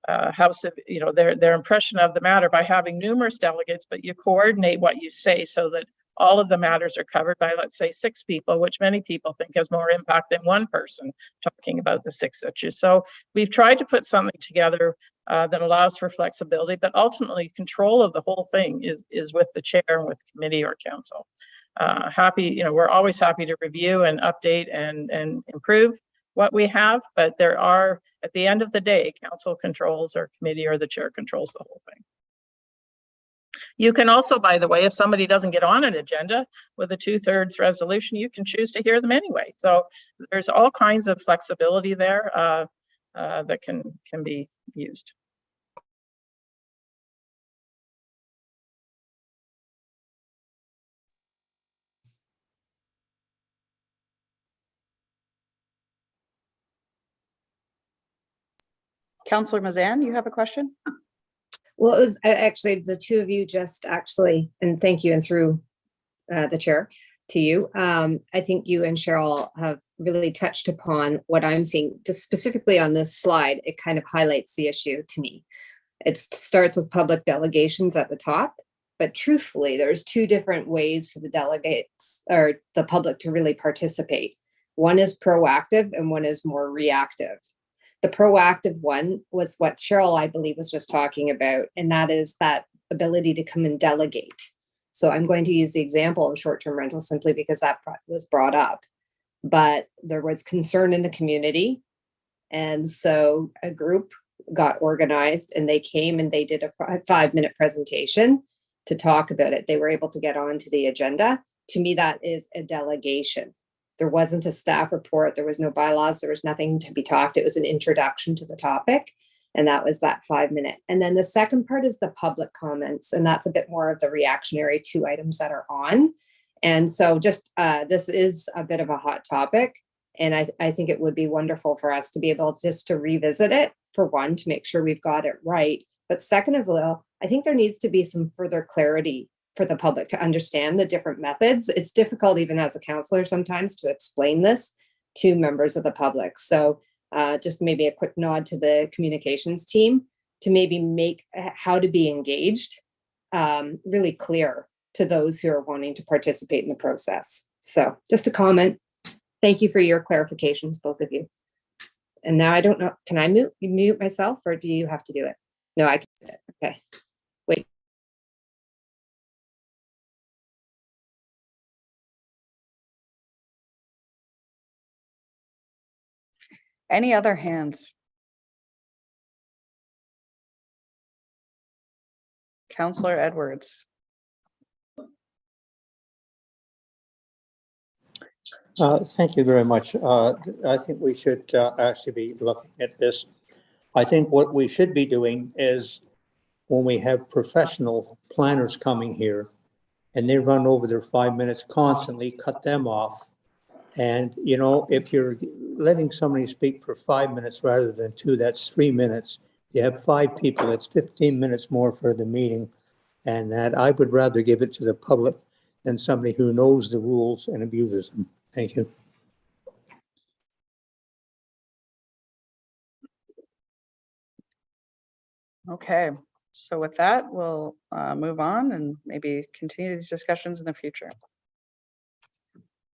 Speaker 4: their impression of the matter by having numerous delegates, but you coordinate what you say so that all of the matters are covered by, let's say, 6 people, which many people think has more impact than one person talking about the 6 issues. So we've tried to put something together that allows for flexibility, but ultimately control of the whole thing is with the chair and with committee or council. We're always happy to review and update and improve what we have, but there are, at the end of the day, council controls or committee or the chair controls the whole thing. You can also, by the way, if somebody doesn't get on an agenda with a 2/3 resolution, you can choose to hear them anyway. So there's all kinds of flexibility there that can be used.
Speaker 3: Councillor Mazan, you have a question?
Speaker 7: Well, it was actually the two of you and thank you, and through the chair to you. I think you and Cheryl have really touched upon what I'm seeing, just specifically on this slide. It kind of highlights the issue to me. It starts with public delegations at the top, But truthfully, there's two different ways for the delegates or the public to really participate. One is proactive and one is more reactive. The proactive one was what Cheryl, I believe, was just talking about, and that is that ability to come and delegate. So I'm going to use the example of short-term rental simply because that was brought up. But there was concern in the community. And so a group got organized and they came and they did a 5-minute presentation to talk about it. They were able to get onto the agenda. To me, that is a delegation. There wasn't a staff report. There was no bylaws. There was nothing to be talked. It was an introduction to the topic. And that was that 5-minute. And then the second part is the public comments. And that's a bit more of the reactionary 2 items that are on. And so just this is a bit of a hot topic. And I think it would be wonderful for us to be able just to revisit it, for one, to make sure we've got it right. But second of all, I think there needs to be some further clarity for the public to understand the different methods. It's difficult even as a counselor sometimes to explain this to members of the public. So just maybe a quick nod to the communications team to maybe make how to be engaged really clear to those who are wanting to participate in the process. So just a comment. Thank you for your clarifications, both of you. And now I don't know, can I mute myself or do you have to do it? No, I can do it. Okay. Wait.
Speaker 3: Any other hands? Councillor Edwards.
Speaker 8: Thank you very much. I think we should actually be looking at this. I think what we should be doing is when we have professional planners coming here and they run over their 5 minutes constantly, cut them off. And, you know, if you're letting somebody speak for 5 minutes rather than 2, that's 3 minutes. You have 5 people, that's 15 minutes more for the meeting. And that I would rather give it to the public than somebody who knows the rules and abuses them. Thank you.
Speaker 3: Okay, so with that, we'll move on and maybe continue these discussions in the future.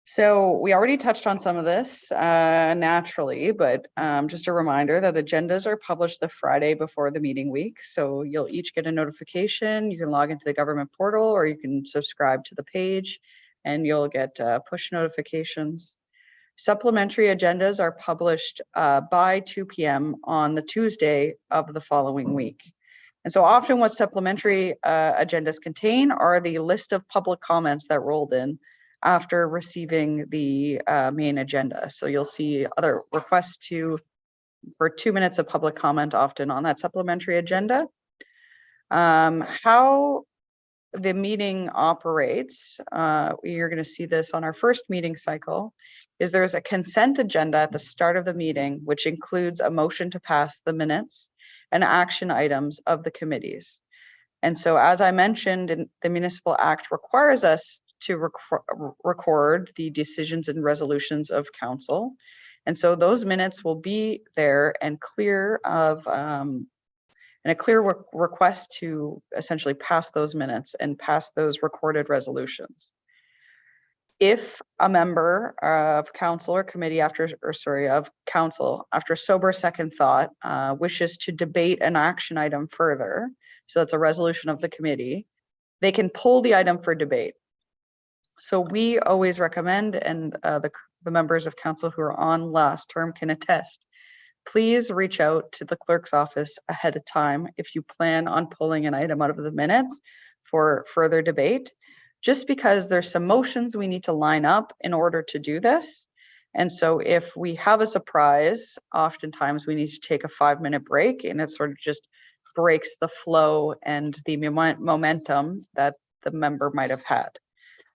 Speaker 3: So we already touched on some of this naturally, but just a reminder that agendas are published the Friday before the meeting week. So you'll each get a notification. You can log into the government portal or you can subscribe to the page and you'll get push notifications. Supplementary agendas are published by 2 p.m. on the Tuesday of the following week. And so often what supplementary agendas contain are the list of public comments that rolled in after receiving the main agenda. So you'll see other requests for 2 minutes of public comment often on that supplementary agenda. How the meeting operates, you're going to see this on our first meeting cycle, is there's a consent agenda at the start of the meeting, which includes a motion to pass the minutes and action items of the committees. And so as I mentioned, the Municipal Act requires us to record the decisions and resolutions of council. And so those minutes will be there and clear of and a clear request to essentially pass those minutes and pass those recorded resolutions. If a member of council or committee of council after sober second thought wishes to debate an action item further, so that's a resolution of the committee, they can pull the item for debate. So we always recommend, and the members of council who are on last term can attest, please reach out to the clerk's office ahead of time if you plan on pulling an item out of the minutes for further debate, just because there's some motions we need to line up in order to do this. And so if we have a surprise, oftentimes we need to take a 5-minute break, and it sort of just breaks the flow and the momentum that the member might have had.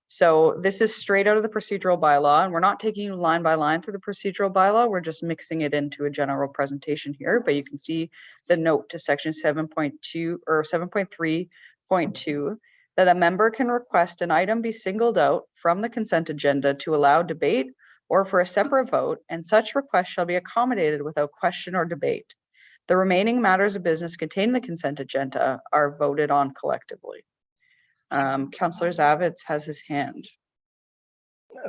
Speaker 3: So this is straight out of the procedural bylaw, and we're not taking you line by line through the procedural bylaw. We're just mixing it into a general presentation here, but you can see the note to section 7.2 or 7.3.2 that a member can request an item be singled out from the consent agenda to allow debate or for a separate vote, and such request shall be accommodated without question or debate. The remaining matters of business contained in the consent agenda are voted on collectively. Councillor Zavitz has his hand.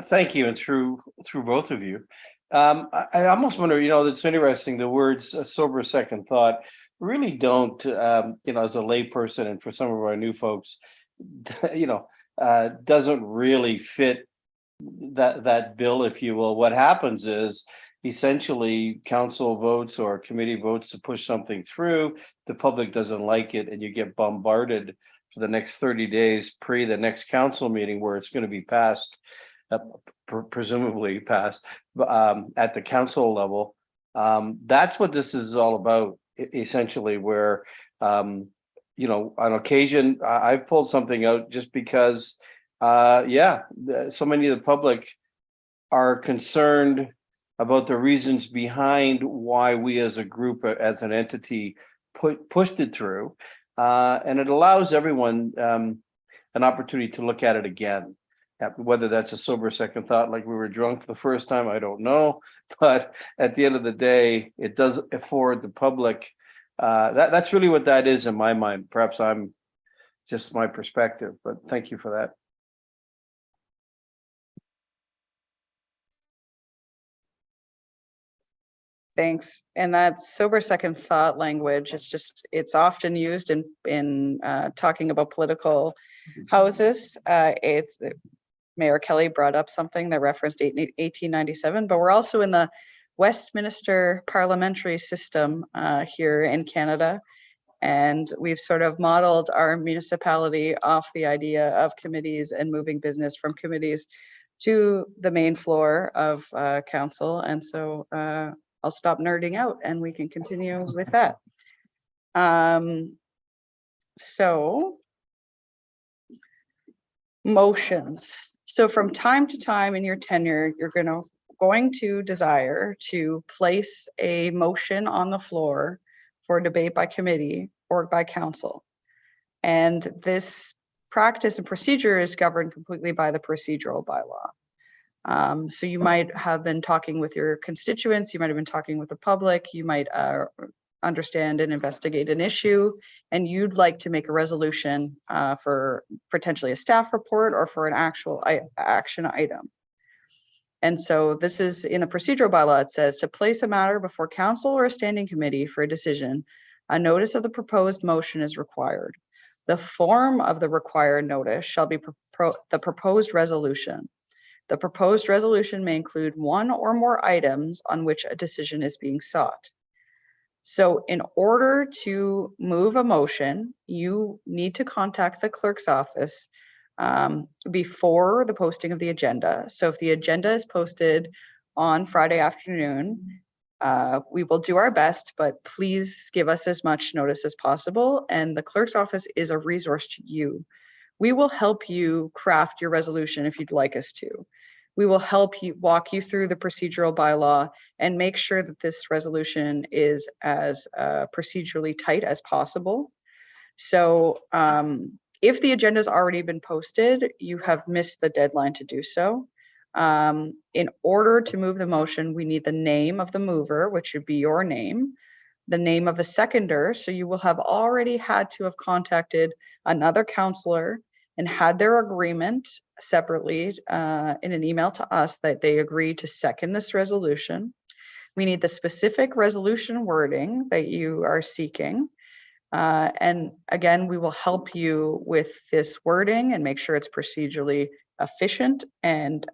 Speaker 9: Thank you, and through both of you. I almost wonder, it's interesting, the words sober second thought really don't, as a layperson and for some of our new folks, doesn't really fit that bill, if you will. What happens is essentially council votes or committee votes to push something through, the public doesn't like it, and you get bombarded for the next 30 days pre the next council meeting where it's going to be passed, presumably passed at the council level. That's what this is all about, essentially, where on occasion I've pulled something out just because so many of the public are concerned about the reasons behind why we as a group, as an entity, pushed it through, and it allows everyone an opportunity to look at it again. Whether that's a sober second thought, like we were drunk the first time, I don't know. But at the end of the day, it does afford the public. That's really what that is in my mind. Perhaps I'm just my perspective, but thank you for that.
Speaker 3: Thanks. And that sober second thought language, it's often used in talking about political houses. Mayor Kelly brought up something that referenced 1897, but we're also in the Westminster parliamentary system here in Canada. And we've sort of modeled our municipality off the idea of committees and moving business from committees to the main floor of council. And so I'll stop nerding out and we can continue with that. So motions. So from time to time in your tenure, you're going to desire to place a motion on the floor for debate by committee or by council. And this practice and procedure is governed completely by the procedural bylaw. So you might have been talking with your constituents, you might have been talking with the public, you might understand and investigate an issue, and you'd like to make a resolution for potentially a staff report or for an actual action item. And so this is in the procedural bylaw. It says to place a matter before council or a standing committee for a decision, a notice of the proposed motion is required. The form of the required notice shall be the proposed resolution. The proposed resolution may include one or more items on which a decision is being sought. So in order to move a motion, you need to contact the clerk's office before the posting of the agenda. So if the agenda is posted on Friday afternoon, we will do our best, but please give us as much notice as possible. And the clerk's office is a resource to you. We will help you craft your resolution if you'd like us to. We will help you walk you through the procedural bylaw and make sure that this resolution is as procedurally tight as possible. So if the agenda has already been posted, you have missed the deadline to do so. In order to move the motion, we need the name of the mover, which would be your name, the name of the seconder. So you will have already had to have contacted another councillor and had their agreement separately in an email to us that they agree to second this resolution. We need the specific resolution wording that you are seeking. And again, we will help you with this wording and make sure it's procedurally efficient. And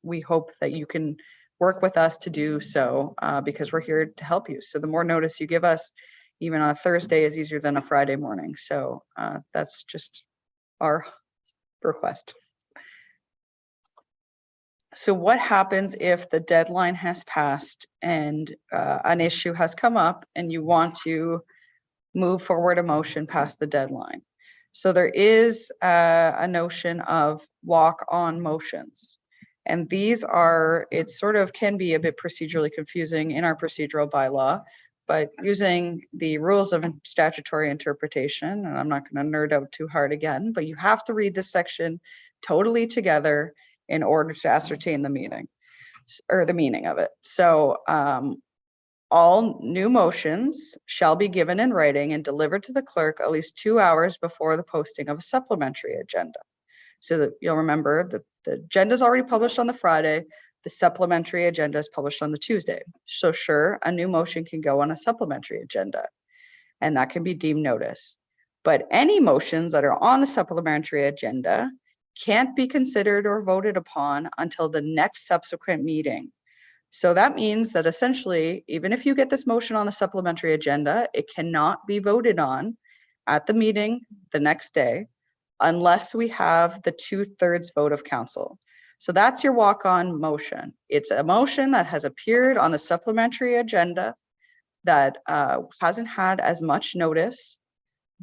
Speaker 3: we hope that you can work with us to do so because we're here to help you. So the more notice you give us, even on a Thursday, is easier than a Friday morning. So that's just our request. So what happens if the deadline has passed and an issue has come up and you want to move forward a motion past the deadline? So there is a notion of walk-on motions. And these are, it sort of can be a bit procedurally confusing in our procedural bylaw, but using the rules of statutory interpretation, and I'm not going to nerd out too hard again, but you have to read this section totally together in order to ascertain the meaning or the meaning of it. So all new motions shall be given in writing and delivered to the clerk at least 2 hours before the posting of a supplementary agenda. So that you'll remember that the agenda is already published on the Friday, the supplementary agenda is published on the Tuesday. So sure, a new motion can go on a supplementary agenda, and that can be deemed notice. But any motions that are on a supplementary agenda can't be considered or voted upon until the next subsequent meeting. So that means that essentially, even if you get this motion on the supplementary agenda, it cannot be voted on at the meeting the next day unless we have the 2/3 vote of council. So that's your walk-on motion. It's a motion that has appeared on the supplementary agenda that hasn't had as much notice,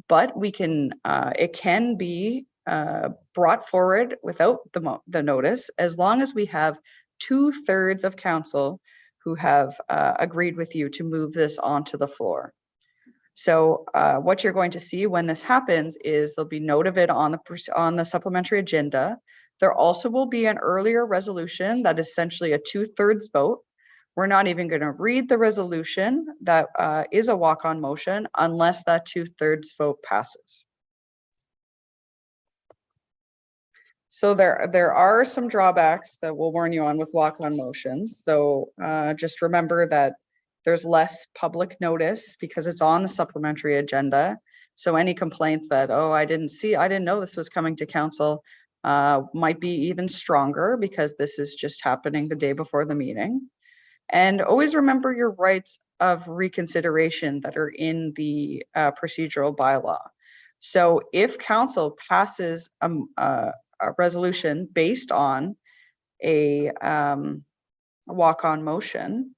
Speaker 3: but we can, it can be brought forward without the notice, as long as we have 2/3 of council who have agreed with you to move this onto the floor. So what you're going to see when this happens is there'll be note of it on the supplementary agenda. There also will be an earlier resolution that is essentially a 2/3 vote. We're not even going to read the resolution that is a walk-on motion unless that 2/3 vote passes. So there are some drawbacks that we'll warn you on with walk-on motions. So just remember that there's less public notice because it's on the supplementary agenda. So any complaints that, oh, I didn't know this was coming to council might be even stronger because this is just happening the day before the meeting. And always remember your rights of reconsideration that are in the procedural bylaw. So if council passes a resolution based on a walk-on motion,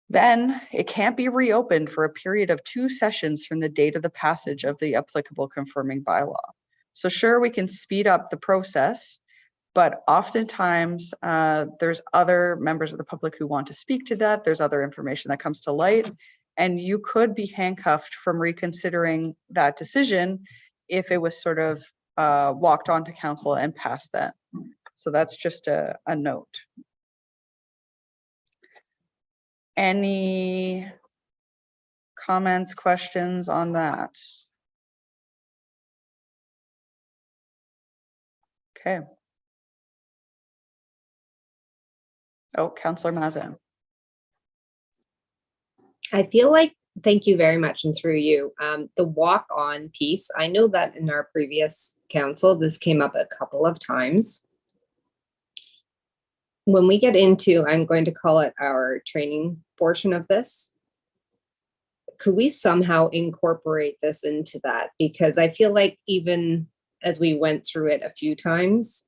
Speaker 3: then it can't be reopened for a period of 2 sessions from the date of the passage of the applicable confirming bylaw. So sure, we can speed up the process, but oftentimes there's other members of the public who want to speak to that. There's other information that comes to light, and you could be handcuffed from reconsidering that decision if it was sort of walked onto council and passed that. So that's just a note. Any comments, questions on that? Okay. Oh, Councillor Mazin.
Speaker 7: I feel like, thank you very much, and through you, the walk-on piece, I know that in our previous council, this came up a couple of times. When we get into, I'm going to call it our training portion of this, could we somehow incorporate this into that? Because I feel like even as we went through it a few times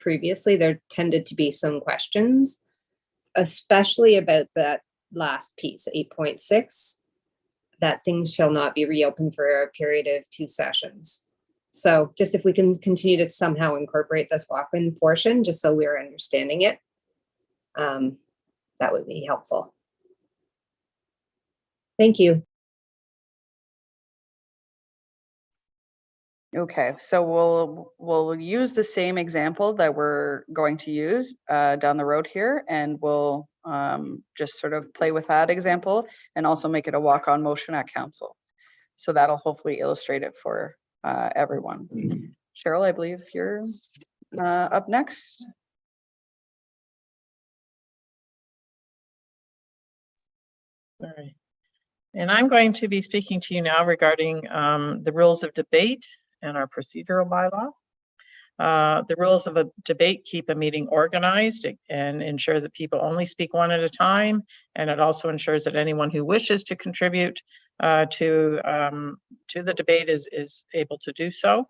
Speaker 7: previously, there tended to be some questions, especially about that last piece, 8.6, that things shall not be reopened for a period of 2 sessions. So just if we can continue to somehow incorporate this walk-in portion, just so we're understanding it, that would be helpful. Thank you.
Speaker 3: Okay, so we'll use the same example that we're going to use down the road here, and we'll just sort of play with that example and also make it a walk-on motion at council. So that'll hopefully illustrate it for everyone. Cheryl, I believe you're up next.
Speaker 4: All right. And I'm going to be speaking to you now regarding the rules of debate and our procedural bylaw. The rules of a debate keep a meeting organized and ensure that people only speak one at a time. And it also ensures that anyone who wishes to contribute to the debate is able to do so.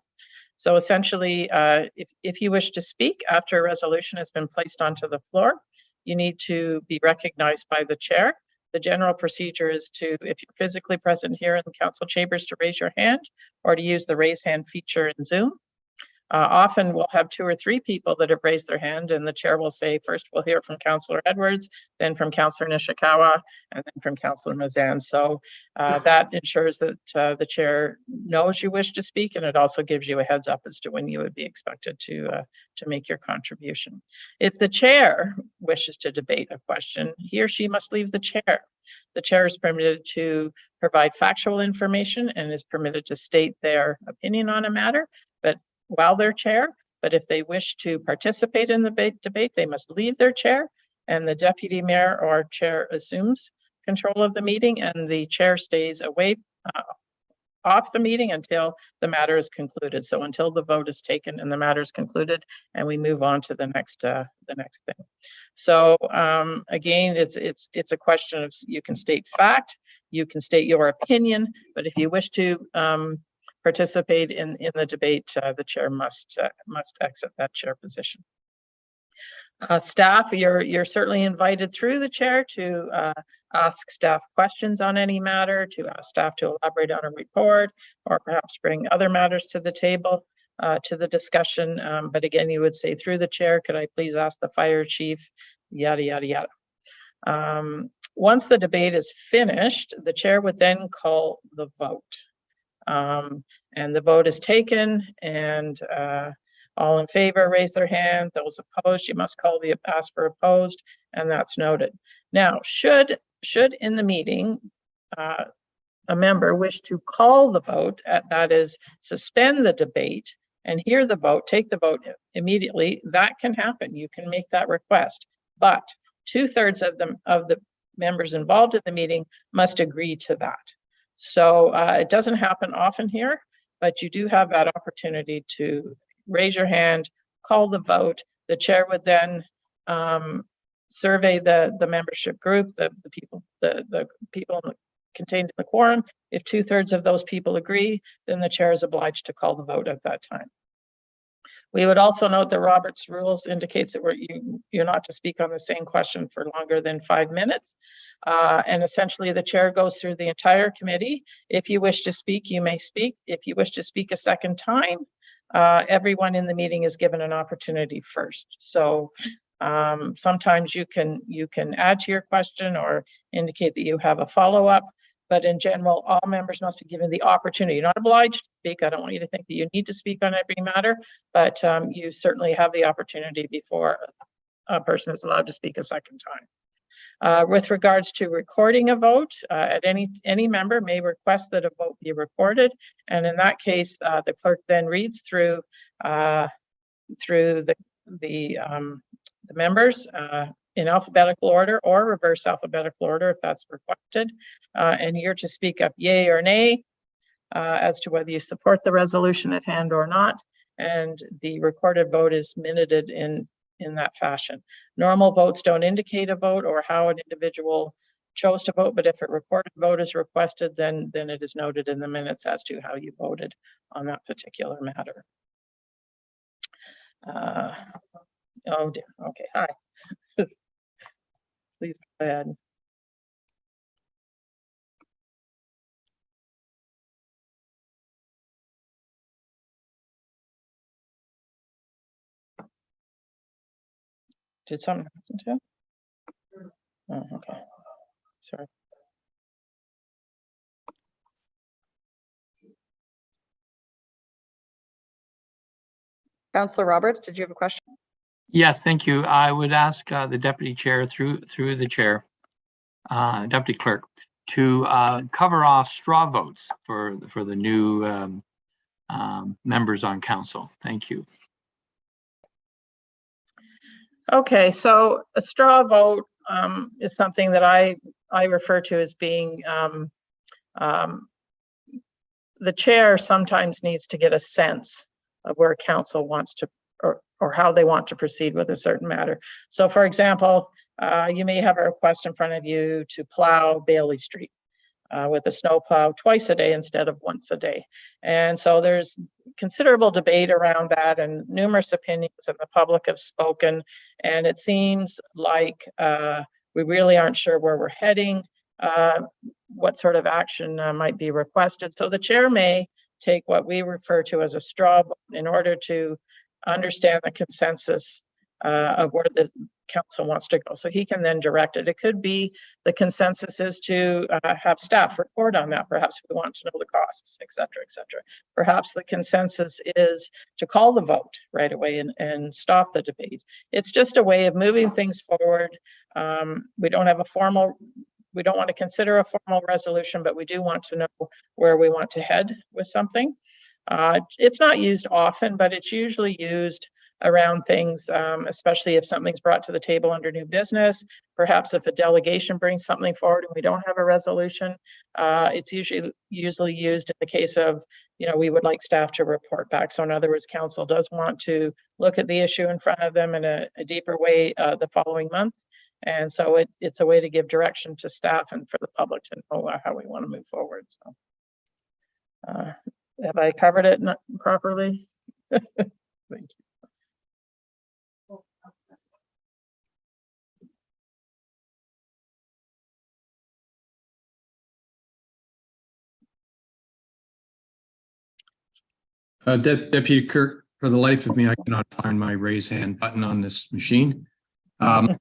Speaker 4: So essentially, if you wish to speak after a resolution has been placed onto the floor, you need to be recognized by the chair. The general procedure is to, if you're physically present here in the council chambers, to raise your hand or to use the raise hand feature in Zoom. Often we'll have 2 or 3 people that have raised their hand, and the chair will say, first we'll hear from Councillor Edwards, then from Councillor Nishikawa, and then from Councillor Mazan. So that ensures that the chair knows you wish to speak, and it also gives you a heads up as to when you would be expected to make your contribution. If the chair wishes to debate a question, he or she must leave the chair. The chair is permitted to provide factual information and is permitted to state their opinion on a matter, but while they're chair. But if they wish to participate in the debate, they must leave their chair, and the deputy mayor or chair assumes control of the meeting, and the chair stays away off the meeting until the matter is concluded. So until the vote is taken and the matter is concluded, and we move on to the next thing. So again, it's a question of, you can state fact, you can state your opinion, but if you wish to participate in the debate, the chair must exit that chair position. Staff, you're certainly invited through the chair to ask staff questions on any matter, to ask staff to elaborate on a report, or perhaps bring other matters to the table to the discussion. But again, you would say through the chair, could I please ask the fire chief, yada, yada, yada. Once the debate is finished, the chair would then call the vote. And the vote is taken, and all in favor raise their hand. Those opposed, you must ask for opposed, and that's noted. Now, should in the meeting a member wish to call the vote, that is, suspend the debate and hear the vote, take the vote immediately, that can happen. You can make that request, but 2/3 of the members involved in the meeting must agree to that. So it doesn't happen often here, but you do have that opportunity to raise your hand, call the vote. The chair would then survey the membership group, the people contained in the quorum. If 2/3 of those people agree, then the chair is obliged to call the vote at that time. We would also note that Robert's rules indicates that you're not to speak on the same question for longer than 5 minutes. And essentially the chair goes through the entire committee. If you wish to speak, you may speak. If you wish to speak a second time, everyone in the meeting is given an opportunity first. So sometimes you can add to your question or indicate that you have a follow-up. But in general, all members must be given the opportunity. You're not obliged to speak. I don't want you to think that you need to speak on every matter, but you certainly have the opportunity before a person is allowed to speak a second time. With regards to recording a vote, at any member may request that a vote be recorded. And in that case, the clerk then reads through the members in alphabetical order or reverse alphabetical order if that's requested. And you're to speak up yay or nay as to whether you support the resolution at hand or not. And the recorded vote is minuted in that fashion. Normal votes don't indicate a vote or how an individual chose to vote, but if a recorded vote is requested, then it is noted in the minutes as to how you voted on that particular matter. Oh dear, okay, hi. Please go ahead. Did something happen to him? Oh, okay. Sorry.
Speaker 3: Councillor Roberts, did you have a question?
Speaker 2: Yes, thank you. I would ask the deputy chair through the chair, deputy clerk, to cover off straw votes for the new members on council. Thank you.
Speaker 4: Okay, so a straw vote is something that I refer to as being the chair sometimes needs to get a sense of where council wants to or how they want to proceed with a certain matter. So for example, you may have a request in front of you to plow Bailey Street with a snow plow twice a day instead of once a day. And so there's considerable debate around that and numerous opinions of the public have spoken. And it seems like we really aren't sure where we're heading, what sort of action might be requested. So the chair may take what we refer to as a straw vote in order to understand the consensus of where the council wants to go. So he can then direct it. It could be the consensus is to have staff report on that. Perhaps we want to know the costs, et cetera, et cetera. Perhaps the consensus is to call the vote right away and stop the debate. It's just a way of moving things forward. We don't have a formal, we don't want to consider a formal resolution, but we do want to know where we want to head with something. It's not used often, but it's usually used around things, especially if something's brought to the table under new business. Perhaps if a delegation brings something forward and we don't have a resolution, it's usually used in the case of, you know, we would like staff to report back. So in other words, council does want to look at the issue in front of them in a deeper way the following month. And so it's a way to give direction to staff and for the public to know how we want to move forward. So have I covered it properly? Thank you.
Speaker 5: Deputy Kirk, for the life of me, I cannot find my raise hand button on this machine. Ask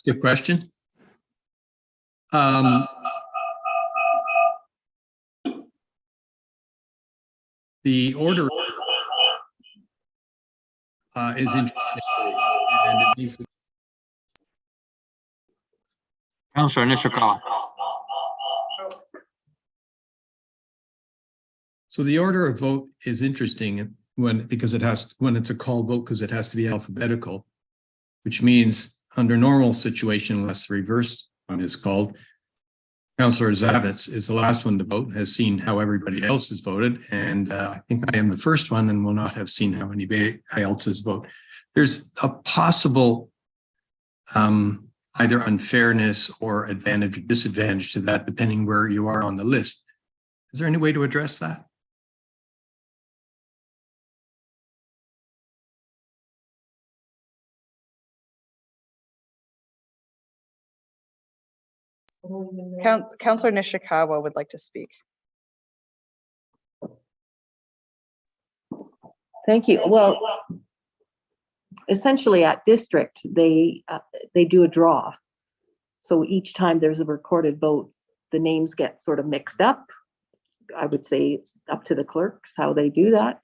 Speaker 5: a question. The order is interesting.
Speaker 2: Councillor Nishikawa.
Speaker 5: So the order of vote is interesting when it's a called vote, because it has to be alphabetical, which means under normal situation, unless the reverse one is called, Councillor Zavitz is the last one to vote, has seen how everybody else has voted. And I think I am the first one and will not have seen how anybody else has voted. There's a possible either unfairness or advantage or disadvantage to that, depending where you are on the list. Is there any way to address that?
Speaker 3: Councillor Nishikawa would like to speak.
Speaker 10: Thank you. Well, essentially at district, they do a draw. So each time there's a recorded vote, the names get sort of mixed up. I would say it's up to the clerks how they do that,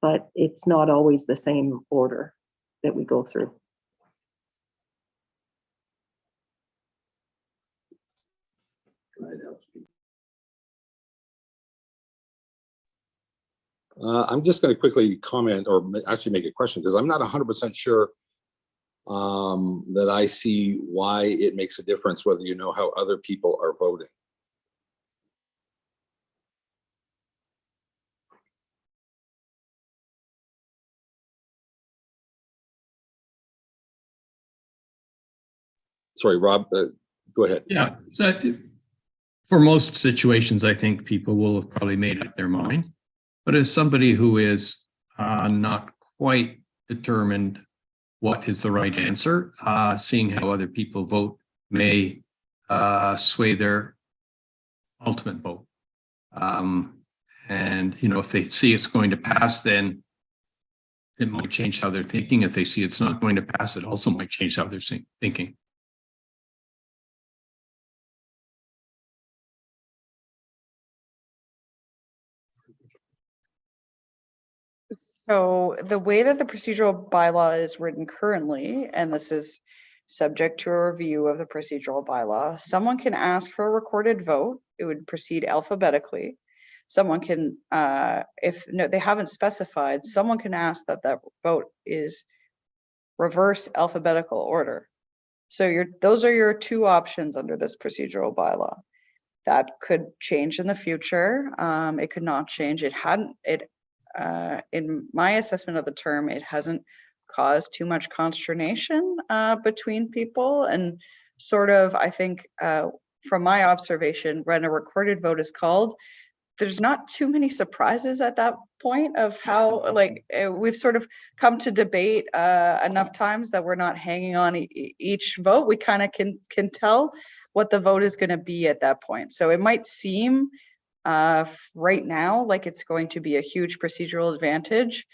Speaker 10: but it's not always the same order that we go through.
Speaker 1: I'm just going to quickly comment or actually make a question, because I'm not 100% sure that I see why it makes a difference whether you know how other people are voting. Sorry, Rob, go ahead.
Speaker 5: Yeah, so for most situations, I think people will have probably made up their mind. But as somebody who is not quite determined what is the right answer, seeing how other people vote may sway their ultimate vote. And, you know, if they see it's going to pass, then it might change how they're thinking. If they see it's not going to pass, it also might change how they're thinking.
Speaker 3: So the way that the procedural bylaw is written currently, and this is subject to a review of the procedural bylaw, someone can ask for a recorded vote. It would proceed alphabetically. Someone can, if no, they haven't specified, someone can ask that that vote is reverse alphabetical order. So those are your two options under this procedural bylaw. That could change in the future. It could not change. In my assessment of the term, it hasn't caused too much consternation between people, and sort of, I think, from my observation, when a recorded vote is called, there's not too many surprises at that point of how, like, we've sort of come to debate enough times that we're not hanging on each vote. We kind of can tell what the vote is going to be at that point. So it might seem right now like it's going to be a huge procedural advantage.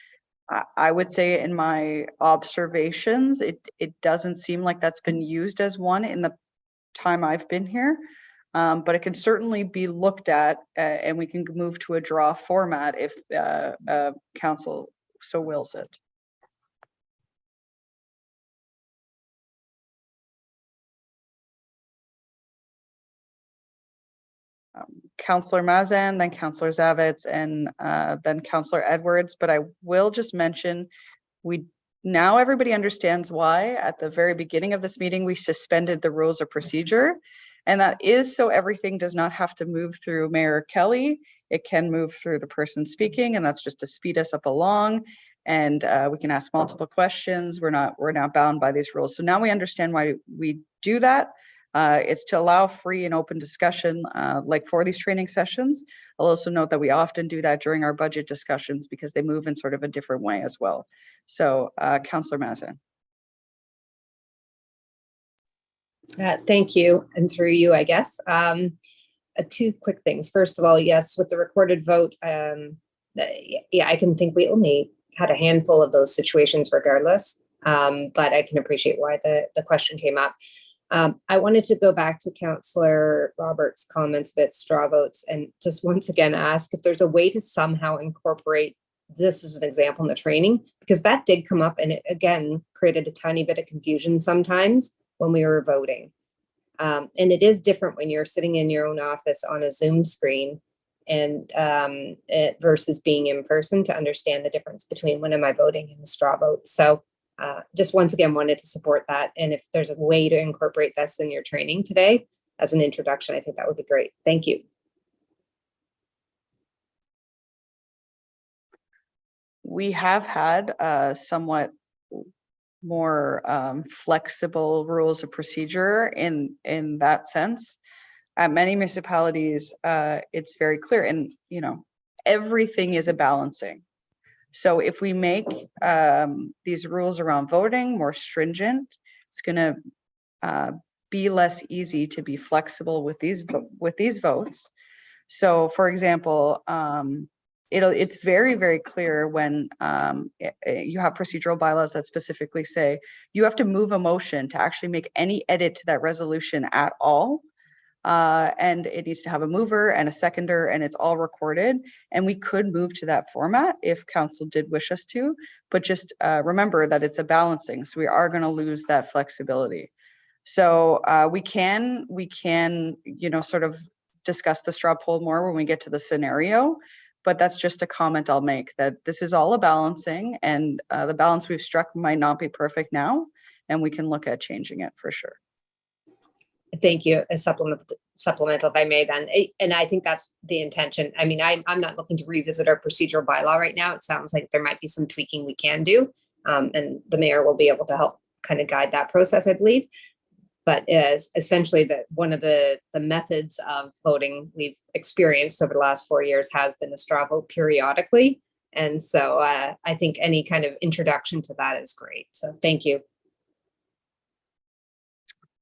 Speaker 3: I would say in my observations, it doesn't seem like that's been used as one in the time I've been here. But it can certainly be looked at and we can move to a draw format if council so wills it. Councillor Mazan, then Councillor Zavitz, and then Councillor Edwards. But I will just mention, now everybody understands why at the very beginning of this meeting, we suspended the rules of procedure. And that is so everything does not have to move through Mayor Kelly. It can move through the person speaking, and that's just to speed us up along. And we can ask multiple questions. We're not bound by these rules. So now we understand why we do that. It's to allow free and open discussion, like for these training sessions. I'll also note that we often do that during our budget discussions because they move in sort of a different way as well. So, Councillor Mazan.
Speaker 7: Thank you, and through you, I guess. Two quick things. First of all, yes, with the recorded vote, yeah, I can think we only had a handful of those situations regardless, but I can appreciate why the question came up. I wanted to go back to Councillor Roberts' comments about straw votes and just once again ask if there's a way to somehow incorporate this as an example in the training, because that did come up and it again created a tiny bit of confusion sometimes when we were voting. And it is different when you're sitting in your own office on a Zoom screen and versus being in person to understand the difference between when am I voting and the straw vote. So just once again wanted to support that. And if there's a way to incorporate this in your training today as an introduction, I think that would be great. Thank you.
Speaker 3: We have had somewhat more flexible rules of procedure in that sense. At many municipalities, it's very clear, and everything is a balancing. So if we make these rules around voting more stringent, it's going to be less easy to be flexible with these votes. So, for example, it's very, very clear when you have procedural bylaws that specifically say you have to move a motion to actually make any edit to that resolution at all. And it needs to have a mover and a seconder, and it's all recorded. And we could move to that format if council did wish us to, but just remember that it's a balancing. So we are going to lose that flexibility. So we can, sort of discuss the straw poll more when we get to the scenario. But that's just a comment I'll make, that this is all a balancing, and the balance we've struck might not be perfect now, and we can look at changing it for sure.
Speaker 7: Thank you. A supplemental, if I may then. And I think that's the intention. I mean, I'm not looking to revisit our procedural bylaw right now. It sounds like there might be some tweaking we can do. And the mayor will be able to help kind of guide that process, I believe. But as essentially one of the methods of voting we've experienced over the last 4 years has been the straw vote periodically. And so I think any kind of introduction to that is great. So thank you.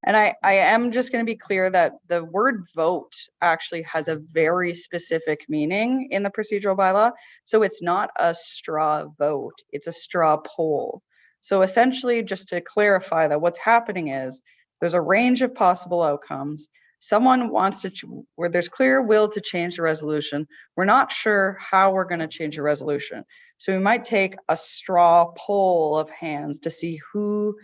Speaker 3: And I am just going to be clear that the word vote actually has a very specific meaning in the procedural bylaw. So it's not a straw vote, it's a straw poll. So essentially, just to clarify that what's happening is there's a range of possible outcomes. Someone wants to, where there's clear will to change the resolution. We're not sure how we're going to change the resolution. So we might take a straw poll of hands to see who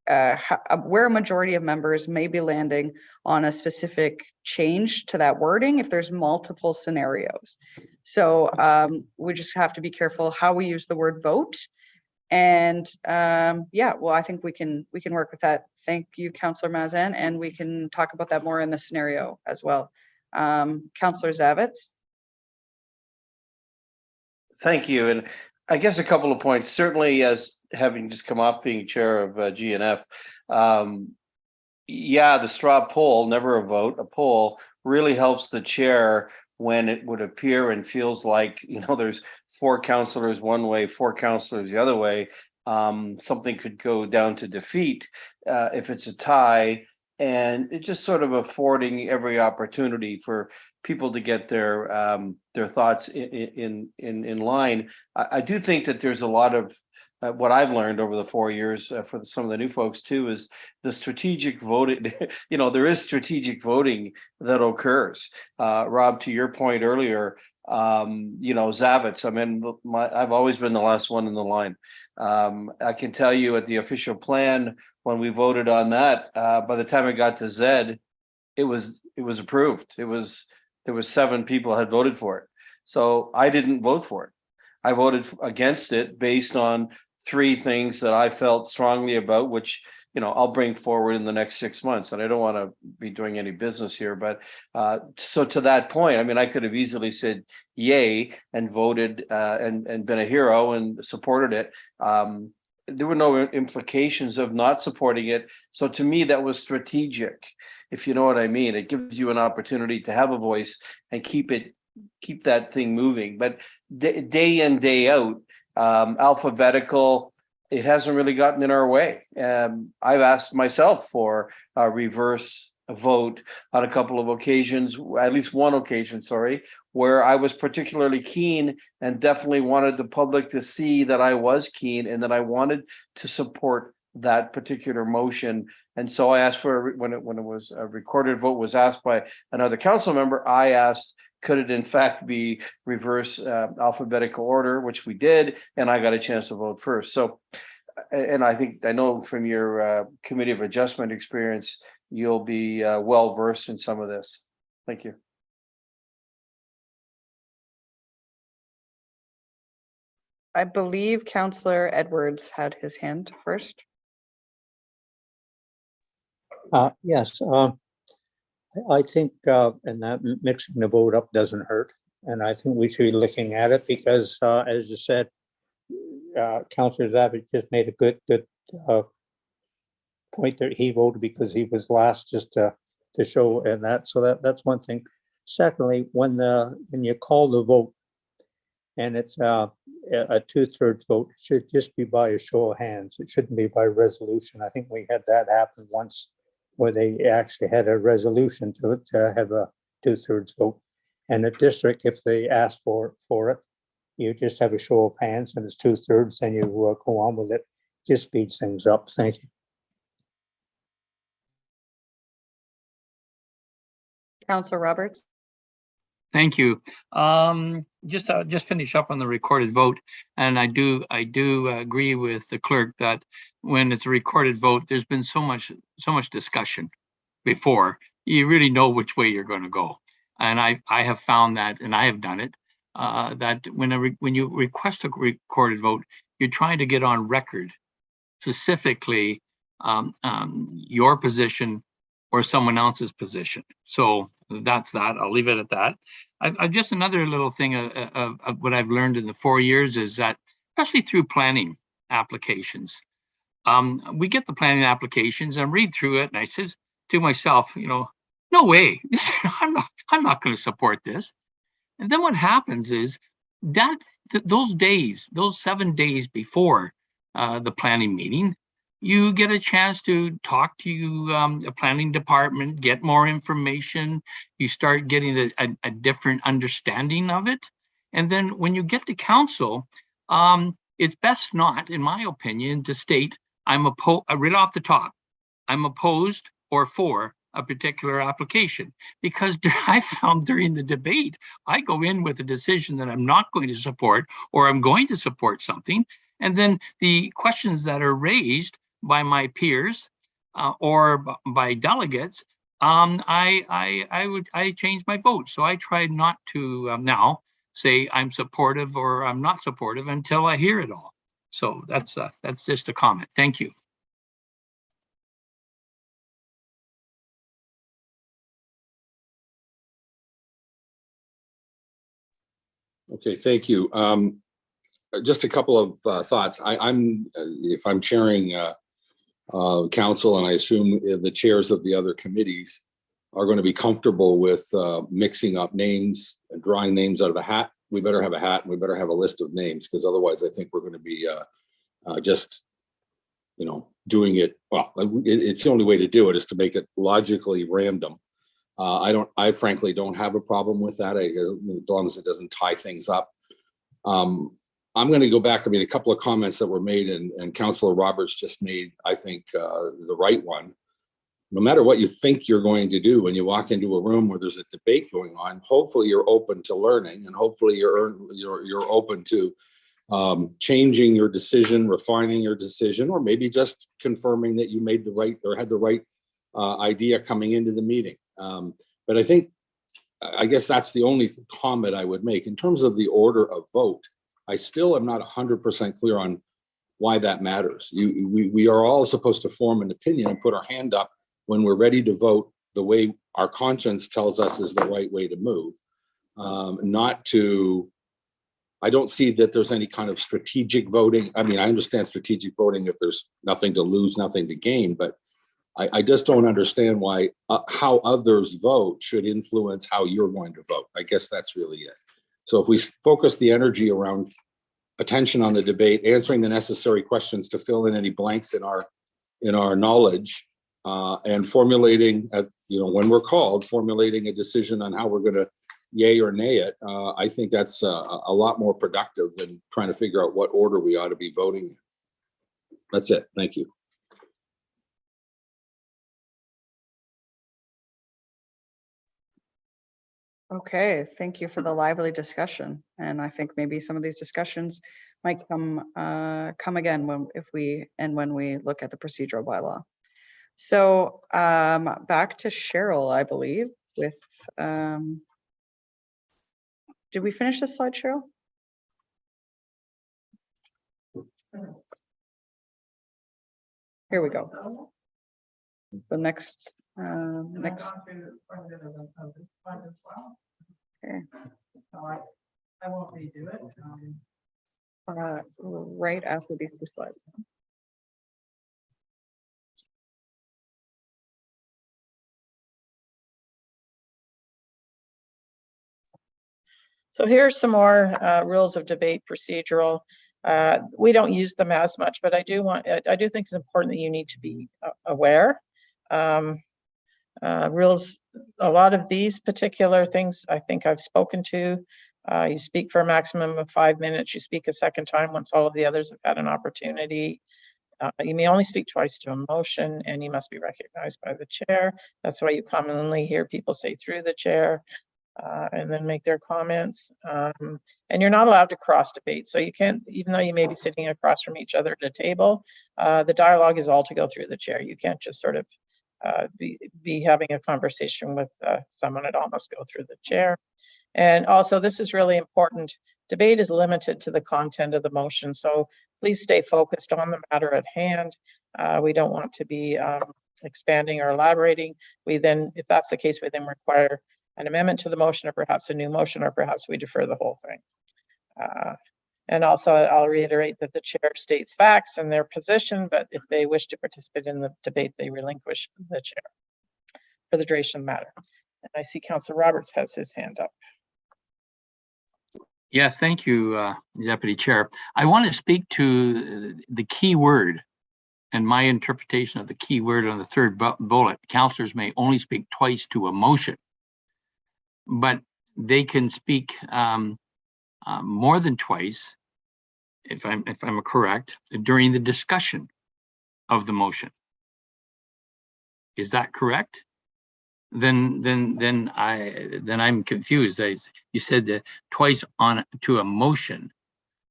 Speaker 3: where a majority of members may be landing on a specific change to that wording if there's multiple scenarios. So we just have to be careful how we use the word vote. And yeah, well, I think we can work with that. Thank you, Councillor Mazan, and we can talk about that more in the scenario as well. Councillor Zavitz.
Speaker 9: Thank you. And I guess a couple of points, certainly as having just come off being chair of GNF, yeah, the straw poll, never a vote, a poll really helps the chair when it would appear and feels like, there's 4 councillors one way, 4 councillors the other way. Something could go down to defeat if it's a tie, and it's just sort of affording every opportunity for people to get their thoughts in line. I do think that there's a lot of what I've learned over the 4 years for some of the new folks too is the strategic voting. You know, there is strategic voting that occurs. Rob, to your point earlier, you know, Zavitz, I mean, I've always been the last one in the line. I can tell you at the official plan, when we voted on that, by the time it got to Zed, it was approved. There was 7 people had voted for it. So I didn't vote for it. I voted against it based on 3 things that I felt strongly about, which, you know, I'll bring forward in the next 6 months. And I don't want to be doing any business here, but so to that point, I mean, I could have easily said yay and voted and been a hero and supported it. There were no implications of not supporting it. So to me, that was strategic, if you know what I mean. It gives you an opportunity to have a voice and keep that thing moving. But day in, day out, alphabetical, it hasn't really gotten in our way. I've asked myself for a reverse vote on a couple of occasions, at least one occasion, sorry, where I was particularly keen and definitely wanted the public to see that I was keen and that I wanted to support that particular motion. And so I asked for, when it was a recorded vote was asked by another council member, I asked, could it in fact be reverse alphabetical order, which we did, and I got a chance to vote first. So, and I know from your committee of adjustment experience, you'll be well versed in some of this. Thank you.
Speaker 3: I believe Councillor Edwards had his hand first.
Speaker 8: Yes, I think, and that mixing the vote up doesn't hurt. And I think we should be looking at it because, as you said, Councillor Zavitz just made a good point that he voted because he was last, just to show, and that, so that's one thing. Secondly, when you call the vote and it's a 2/3 vote, it should just be by a show of hands. It shouldn't be by resolution. I think we had that happen once, where they actually had a resolution to have a 2/3 vote. And the district, if they ask for it, you just have a show of hands and it's 2/3, then you go on with it. Just speeds things up. Thank you.
Speaker 3: Councillor Roberts.
Speaker 2: Thank you. Just finish up on the recorded vote, and I do agree with the clerk that when it's a recorded vote, there's been so much discussion before you really know which way you're going to go. And I have found that, and I have done it, that when you request a recorded vote, you're trying to get on record specifically your position or someone else's position. So that's that. I'll leave it at that. I just another little thing of what I've learned in the 4 years is that, especially through planning applications, we get the planning applications and read through it, and I says to myself, you know, no way, I'm not going to support this. And then what happens is that those 7 days before the planning meeting, you get a chance to talk to a planning department, get more information. You start getting a different understanding of it. And then when you get to council, it's best not, in my opinion, to state, right off the top, I'm opposed or for a particular application. Because I found during the debate, I go in with a decision that I'm not going to support, or I'm going to support something. And then the questions that are raised by my peers or by delegates, I change my vote. So I try not to now say I'm supportive or I'm not supportive until I hear it all. So that's just a comment. Thank you.
Speaker 1: Okay, thank you. Just a couple of thoughts. If I'm chairing council, and I assume the chairs of the other committees are going to be comfortable with mixing up names and drawing names out of a hat, we better have a hat and we better have a list of names, because otherwise I think we're going to be just, you know, doing it. Well, it's the only way to do it is to make it logically random. I frankly don't have a problem with that, as long as it doesn't tie things up. I'm going to go back. I mean, a couple of comments that were made, and Councillor Roberts just made, I think, the right one. No matter what you think you're going to do, when you walk into a room where there's a debate going on, hopefully you're open to learning, and hopefully you're open to changing your decision, refining your decision, or maybe just confirming that you made the right or had the right idea coming into the meeting. But I guess that's the only comment I would make. In terms of the order of vote, I still am not 100% clear on why that matters. We are all supposed to form an opinion and put our hand up when we're ready to vote the way our conscience tells us is the right way to move. I don't see that there's any kind of strategic voting. I mean, I understand strategic voting if there's nothing to lose, nothing to gain, but I just don't understand why how others vote should influence how you're going to vote. I guess that's really it. So if we focus the energy around attention on the debate, answering the necessary questions to fill in any blanks in our knowledge, and formulating, when we're called, formulating a decision on how we're going to yay or nay it, I think that's a lot more productive than trying to figure out what order we ought to be voting in. That's it. Thank you.
Speaker 3: Okay, thank you for the lively discussion. And I think maybe some of these discussions might come again when we look at the procedural bylaw. So back to Cheryl, I believe, with, did we finish this slide, Cheryl? Here we go. The next. Okay. I won't redo it. Right after these two slides.
Speaker 4: So here's some more rules of debate procedural. We don't use them as much, but I do think it's important that you need to be aware. Rules, a lot of these particular things I think I've spoken to. You speak for a maximum of 5 minutes. You speak a second time once all of the others have had an opportunity. You may only speak twice to a motion, and you must be recognized by the chair. That's why you commonly hear people say through the chair. And then make their comments. And you're not allowed to cross debate. So you can't, even though you may be sitting across from each other at a table, the dialogue is all to go through the chair. You can't just sort of be having a conversation with someone. It all must go through the chair. And also, this is really important. Debate is limited to the content of the motion. So please stay focused on the matter at hand. We don't want to be expanding or elaborating. If that's the case, we then require an amendment to the motion, or perhaps a new motion, or perhaps we defer the whole thing. And also, I'll reiterate that the chair states facts and their position, but if they wish to participate in the debate, they relinquish the chair for the duration of the matter. And I see Councillor Roberts has his hand up.
Speaker 2: Yes, thank you, Deputy Chair. I want to speak to the key word and my interpretation of the key word on the third bullet. Councillors may only speak twice to a motion, but they can speak more than twice, if I'm correct, during the discussion of the motion. Is that correct? Then I'm confused. You said that twice on to a motion,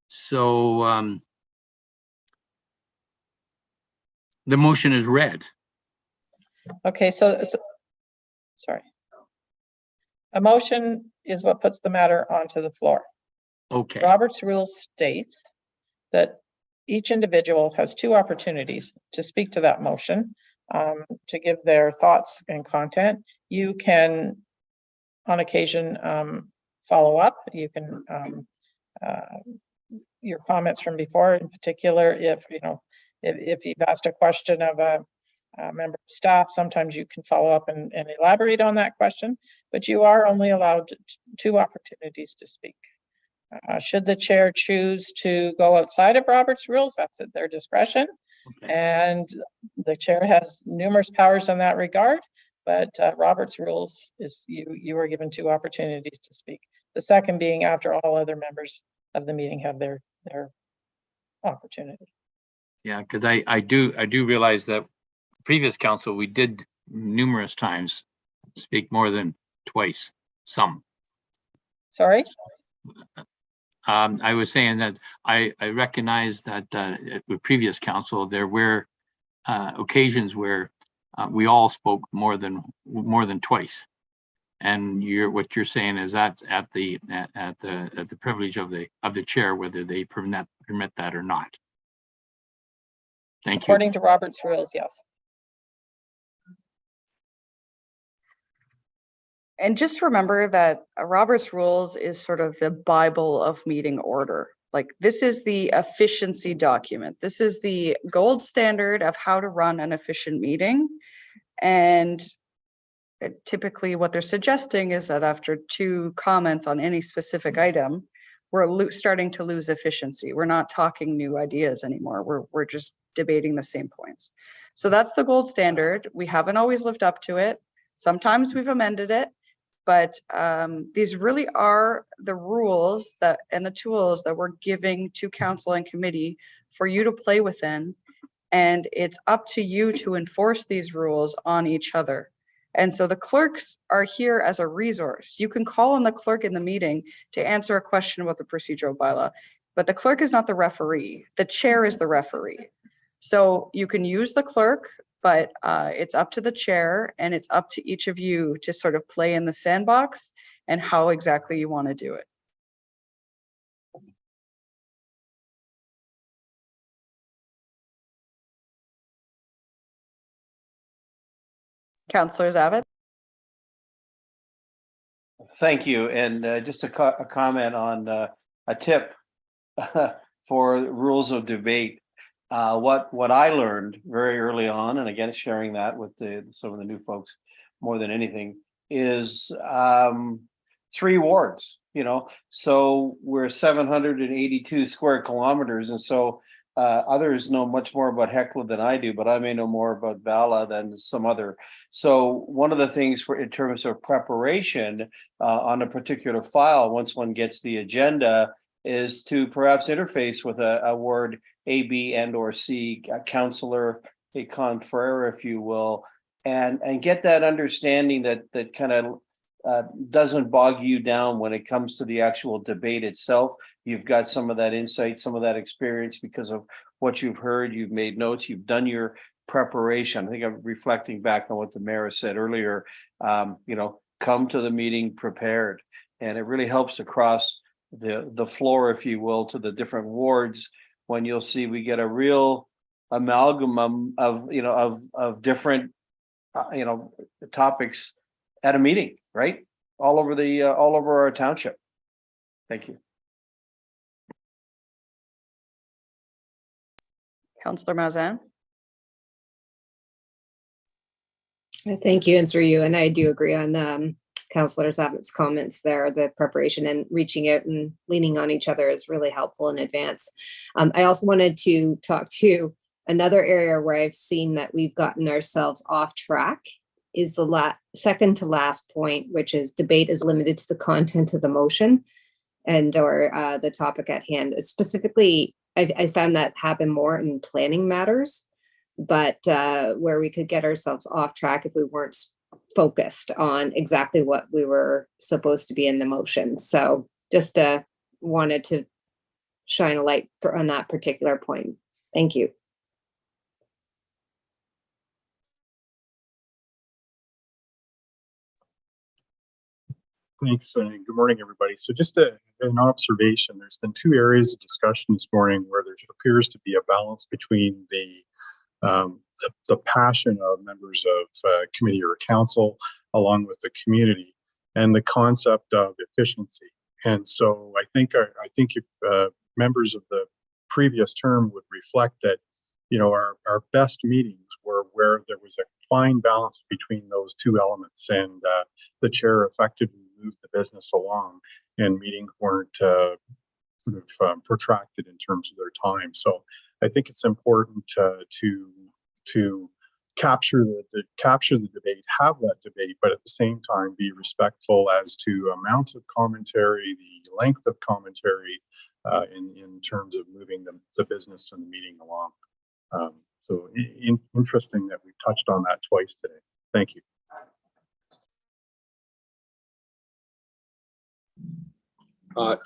Speaker 2: so the motion is read.
Speaker 4: Okay, so sorry. A motion is what puts the matter onto the floor.
Speaker 2: Okay.
Speaker 4: Robert's rule states that each individual has 2 opportunities to speak to that motion, to give their thoughts and content. You can, on occasion, follow up. You can, your comments from before, in particular, if you've asked a question of a member of staff, sometimes you can follow up and elaborate on that question, but you are only allowed 2 opportunities to speak. Should the chair choose to go outside of Robert's rules, that's at their discretion. Okay. And the chair has numerous powers in that regard. but Robert's rules is you are given 2 opportunities to speak. The second being after all other members of the meeting have their opportunity.
Speaker 2: Yeah, because I do realize that previous council, we did numerous times speak more than twice, some.
Speaker 4: Sorry?
Speaker 2: I was saying that I recognize that with previous council, there were occasions where we all spoke more than twice. And what you're saying is that at the privilege of the chair, whether they permit that or not. Thank you.
Speaker 4: According to Robert's rules, yes.
Speaker 3: And just remember that Robert's rules is sort of the Bible of meeting order. Like, this is the efficiency document. This is the gold standard of how to run an efficient meeting. And typically what they're suggesting is that after 2 comments on any specific item, we're starting to lose efficiency. We're not talking new ideas anymore. We're just debating the same points. So that's the gold standard. We haven't always lived up to it. Sometimes we've amended it, but these really are the rules and the tools that we're giving to council and committee for you to play within. And it's up to you to enforce these rules on each other. And so the clerks are here as a resource. You can call on the clerk in the meeting to answer a question about the procedural bylaw, but the clerk is not the referee. The chair is the referee. So you can use the clerk, but it's up to the chair, and it's up to each of you to sort of play in the sandbox and how exactly you want to do it. Councillor Zabit?
Speaker 9: Thank you. And just a comment on a tip for rules of debate. What I learned very early on, and again, sharing that with some of the new folks more than anything, is 3 wards, so we're 782 square kilometers. And so others know much more about Hecla than I do, but I may know more about Bala than some other. So one of the things in terms of preparation on a particular file, once one gets the agenda, is to perhaps interface with a word A, B, and or C, a counselor, a confrere, if you will, and get that understanding that kind of doesn't bog you down when it comes to the actual debate itself. You've got some of that insight, some of that experience because of what you've heard. You've made notes, you've done your preparation. I think I'm reflecting back on what the mayor said earlier. Come to the meeting prepared, and it really helps across the floor, if you will, to the different wards, when you'll see we get a real amalgam of different topics at a meeting, right? All over our township. Thank you.
Speaker 3: Councillor Mazan?
Speaker 7: Thank you, and through you. And I do agree on Councillor Zabit's comments there. The preparation and reaching out and leaning on each other is really helpful in advance. I also wanted to talk to another area where I've seen that we've gotten ourselves off track is the second to last point, which is debate is limited to the content of the motion and or the topic at hand. Specifically, I found that happen more in planning matters, but where we could get ourselves off track if we weren't focused on exactly what we were supposed to be in the motion. So just wanted to shine a light on that particular point. Thank you.
Speaker 11: Thanks, and good morning, everybody. So just an observation, there's been 2 areas of discussion this morning where there appears to be a balance between the passion of members of committee or council, along with the community, and the concept of efficiency. And so I think if members of the previous term would reflect that, our best meetings were where there was a fine balance between those 2 elements, and the chair effectively moved the business along, and meetings weren't protracted in terms of their time. So I think it's important to capture the debate, have that debate, but at the same time be respectful as to amount of commentary, the length of commentary, in terms of moving the business and the meeting along. So interesting that we touched on that twice today. Thank you.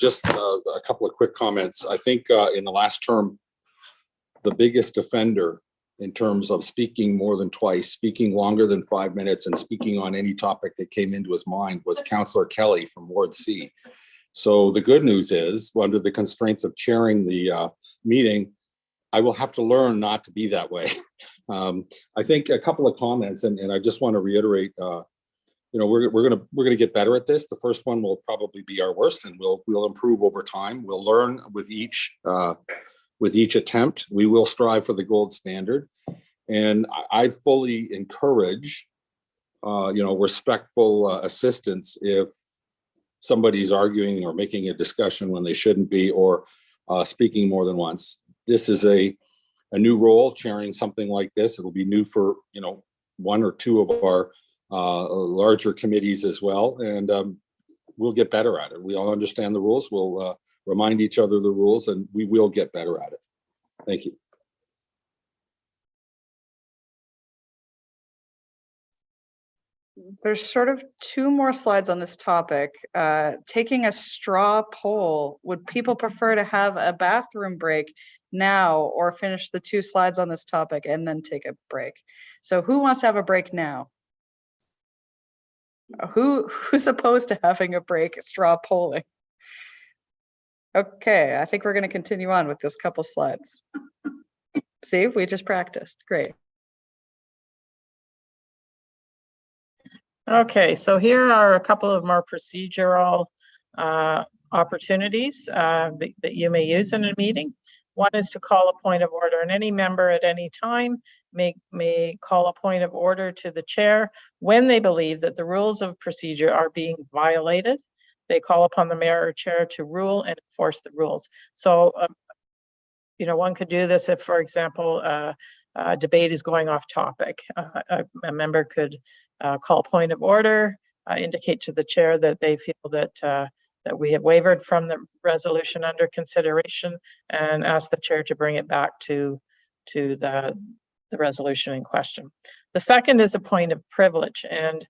Speaker 1: Just a couple of quick comments. I think in the last term, the biggest offender in terms of speaking more than twice, speaking longer than 5 minutes, and speaking on any topic that came into his mind was Councillor Kelly from Ward C. So the good news is, under the constraints of chairing the meeting, I will have to learn not to be that way. I think a couple of comments, and I just want to reiterate, we're gonna get better at this. The first one will probably be our worst, and we'll improve over time. We'll learn with each attempt. We will strive for the gold standard, and I fully encourage, respectful assistance if somebody's arguing or making a discussion when they shouldn't be, or speaking more than once. This is a new role, chairing something like this. It'll be new for one or two of our larger committees as well, and we'll get better at it. We all understand the rules. We'll remind each other the rules, and we will get better at it. Thank you.
Speaker 3: There's sort of two more slides on this topic. Taking a straw poll, would people prefer to have a bathroom break now or finish the 2 slides on this topic and then take a break? So who wants to have a break now? Who's opposed to having a break, straw polling? Okay, I think we're going to continue on with this couple slides. See, we just practiced. Great.
Speaker 4: Okay, so here are a couple of more procedural opportunities that you may use in a meeting. One is to call a point of order, and any member at any time may call a point of order to the chair when they believe that the rules of procedure are being violated. They call upon the mayor or chair to rule and enforce the rules. So, one could do this if, for example, a debate is going off topic. A member could call point of order, indicate to the chair that they feel that we have wavered from the resolution under consideration, and ask the chair to bring it back to the resolution in question. The second is a point of privilege, and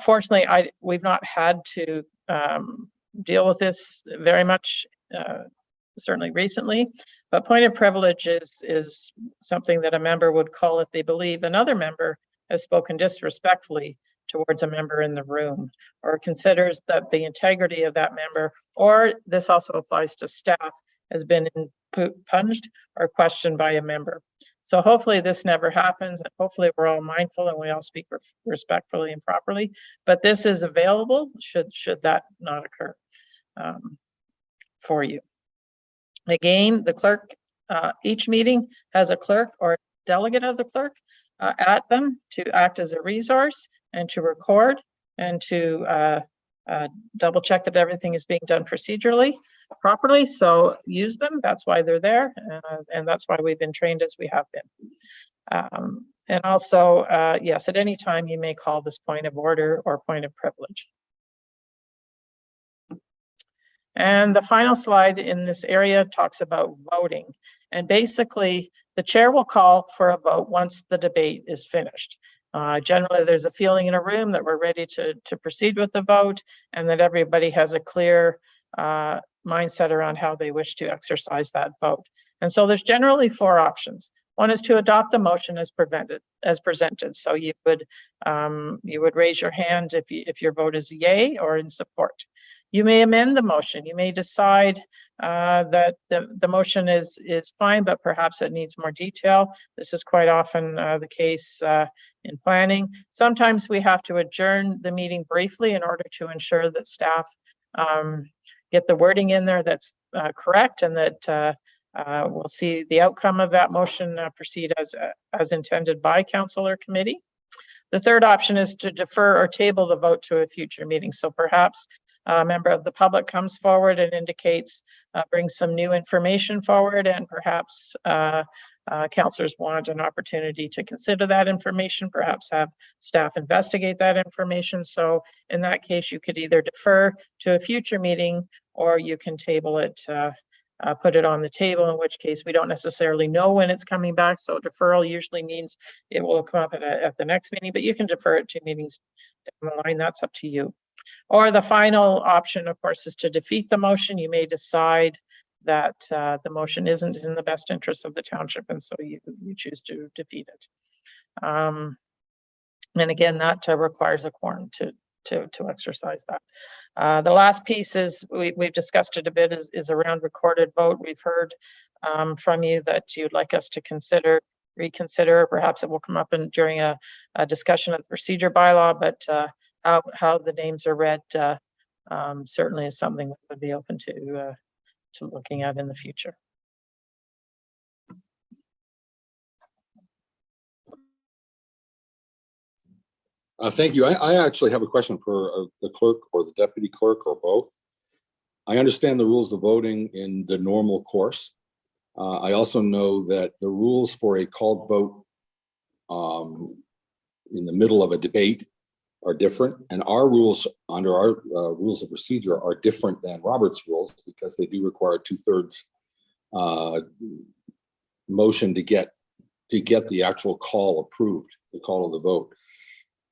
Speaker 4: fortunately, we've not had to deal with this very much, certainly recently, but point of privilege is something that a member would call if they believe another member has spoken disrespectfully towards a member in the room, or considers that the integrity of that member, or this also applies to staff, has been impunged or questioned by a member. So hopefully this never happens, and hopefully we're all mindful and we all speak respectfully and properly, but this is available should that not occur for you. Again, the clerk, each meeting has a clerk or a delegate of the clerk at them to act as a resource and to record and to double check that everything is being done procedurally properly. So use them. That's why they're there, and that's why we've been trained as we have been. And also, yes, at any time you may call this point of order or point of privilege. And the final slide in this area talks about voting. And basically, the chair will call for a vote once the debate is finished. Generally, there's a feeling in a room that we're ready to proceed with the vote, and that everybody has a clear mindset around how they wish to exercise that vote. And so there's generally 4 options. One is to adopt the motion as presented. So you would raise your hand if your vote is yay or in support. You may amend the motion. You may decide that the motion is fine, but perhaps it needs more detail. This is quite often the case in planning. Sometimes we have to adjourn the meeting briefly in order to ensure that staff get the wording in there that's correct, and that we'll see the outcome of that motion proceed as intended by council or committee. The third option is to defer or table the vote to a future meeting. So perhaps a member of the public comes forward and indicates, brings some new information forward, and perhaps Councillors want an opportunity to consider that information, perhaps have staff investigate that information. So in that case, you could either defer to a future meeting or you can table it, put it on the table, in which case we don't necessarily know when it's coming back. So deferral usually means it will come up at the next meeting, but you can defer it 2 meetings down the line. That's up to you. Or the final option, of course, is to defeat the motion. You may decide that the motion isn't in the best interest of the township, and so you choose to defeat it. And again, that requires a quorum to exercise that. The last piece is we've discussed it a bit is around recorded vote. We've heard from you that you'd like us to reconsider. Perhaps it will come up during a discussion of the procedure bylaw, but how the names are read certainly is something we would be open to looking at in the future.
Speaker 1: Thank you. I actually have a question for the clerk or the deputy clerk or both. I understand the rules of voting in the normal course. I also know that the rules for a called vote in the middle of a debate are different, and our rules under our rules of procedure are different than Robert's rules because they do require 2/3 motion to get the actual call approved, the call of the vote.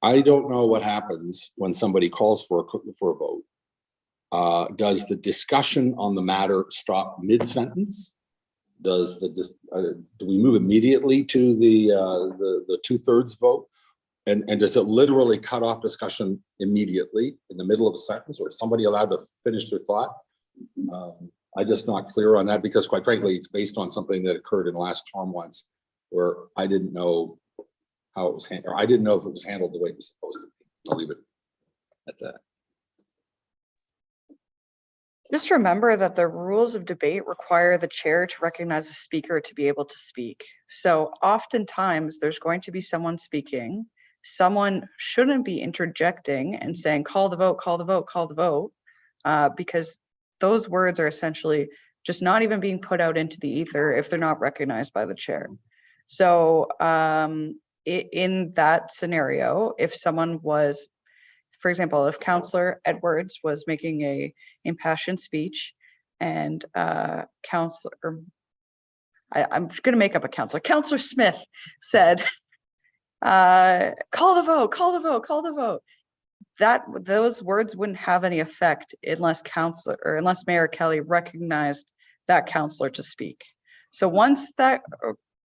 Speaker 1: I don't know what happens when somebody calls for a vote. Does the discussion on the matter stop mid-sentence? Do we move immediately to the 2/3 vote? And does it literally cut off discussion immediately in the middle of a sentence, or is somebody allowed to finish their thought? I'm just not clear on that because, quite frankly, it's based on something that occurred in the last term once, where I didn't know how it was handled, or I didn't know if it was handled the way it was supposed to be. I'll leave it at that.
Speaker 3: Just remember that the rules of debate require the chair to recognize the speaker to be able to speak. So oftentimes there's going to be someone speaking. Someone shouldn't be interjecting and saying, call the vote, call the vote, call the vote, because those words are essentially just not even being put out into the ether if they're not recognized by the chair. So in that scenario, if someone was, for example, if Councillor Edwards was making a impassioned speech and I'm going to make up a councillor. Councillor Smith said, call the vote, call the vote, call the vote. Those words wouldn't have any effect unless Mayor Kelly recognized that councillor to speak. So once that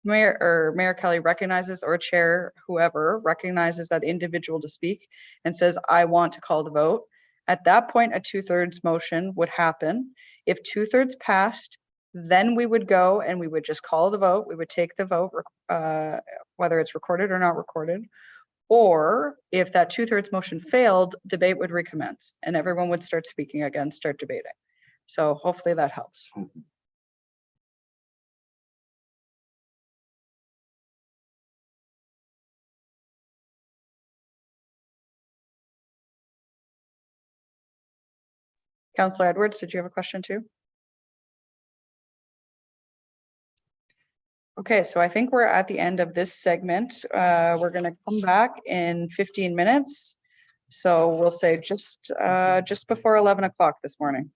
Speaker 3: Mayor Kelly recognizes, or chair, whoever recognizes that individual to speak and says, I want to call the vote, at that point, a 2/3 motion would happen. If 2/3 passed, then we would go and we would just call the vote. We would take the vote, whether it's recorded or not recorded. Or if that 2/3 motion failed, debate would recommence and everyone would start speaking again, start debating. So hopefully that helps. Councillor Edwards, did you have a question too? Okay, so I think we're at the end of this segment. We're going to come back in 15 minutes. So we'll say just before 11 o'clock this morning.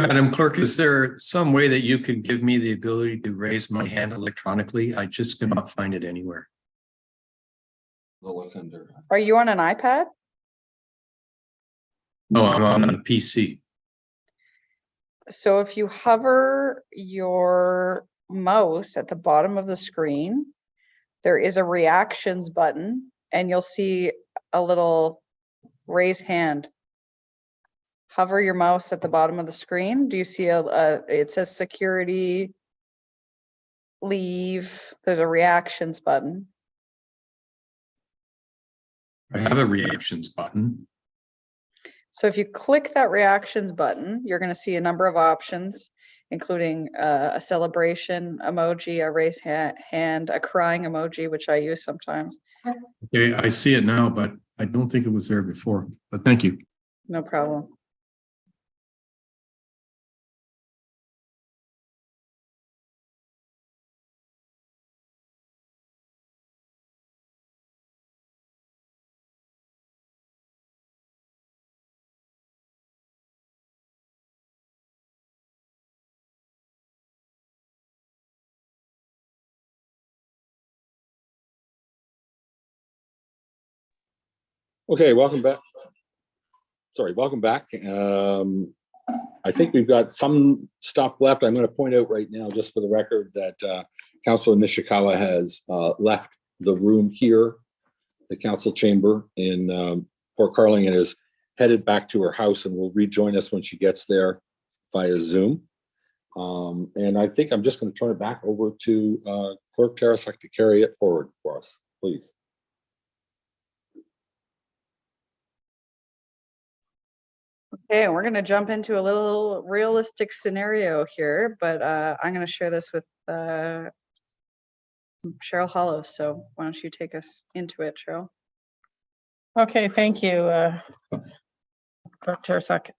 Speaker 5: Madam Clerk, is there some way that you could give me the ability to raise my hand electronically? I just cannot find it anywhere.
Speaker 1: We'll look under.
Speaker 3: Are you on an iPad?
Speaker 5: No, I'm on a PC.
Speaker 3: So if you hover your mouse at the bottom of the screen, there is a reactions button and you'll see a little raise hand. Hover your mouse at the bottom of the screen. Do you see it says security, leave, there's a reactions button.
Speaker 5: I have a reactions button.
Speaker 3: So if you click that reactions button, you're going to see a number of options, including a celebration emoji, a raise hand, a crying emoji, which I use sometimes.
Speaker 5: Okay, I see it now, but I don't think it was there before, but thank you.
Speaker 3: No problem.
Speaker 1: Okay, welcome back. Sorry, welcome back. I think we've got some stuff left. I'm going to point out right now, just for the record, that Councilor Nishikawa has left the room here, the council chamber in Port Carling, and is headed back to her house and will rejoin us when she gets there via Zoom. And I think I'm just going to turn it back over to Clerk Tarasuk to carry it forward for us, please.
Speaker 3: Okay, we're going to jump into a little realistic scenario here, but I'm going to share this with Cheryl Hollows. So why don't you take us into it, Cheryl?
Speaker 4: Okay, thank you, Clerk Tarasuk.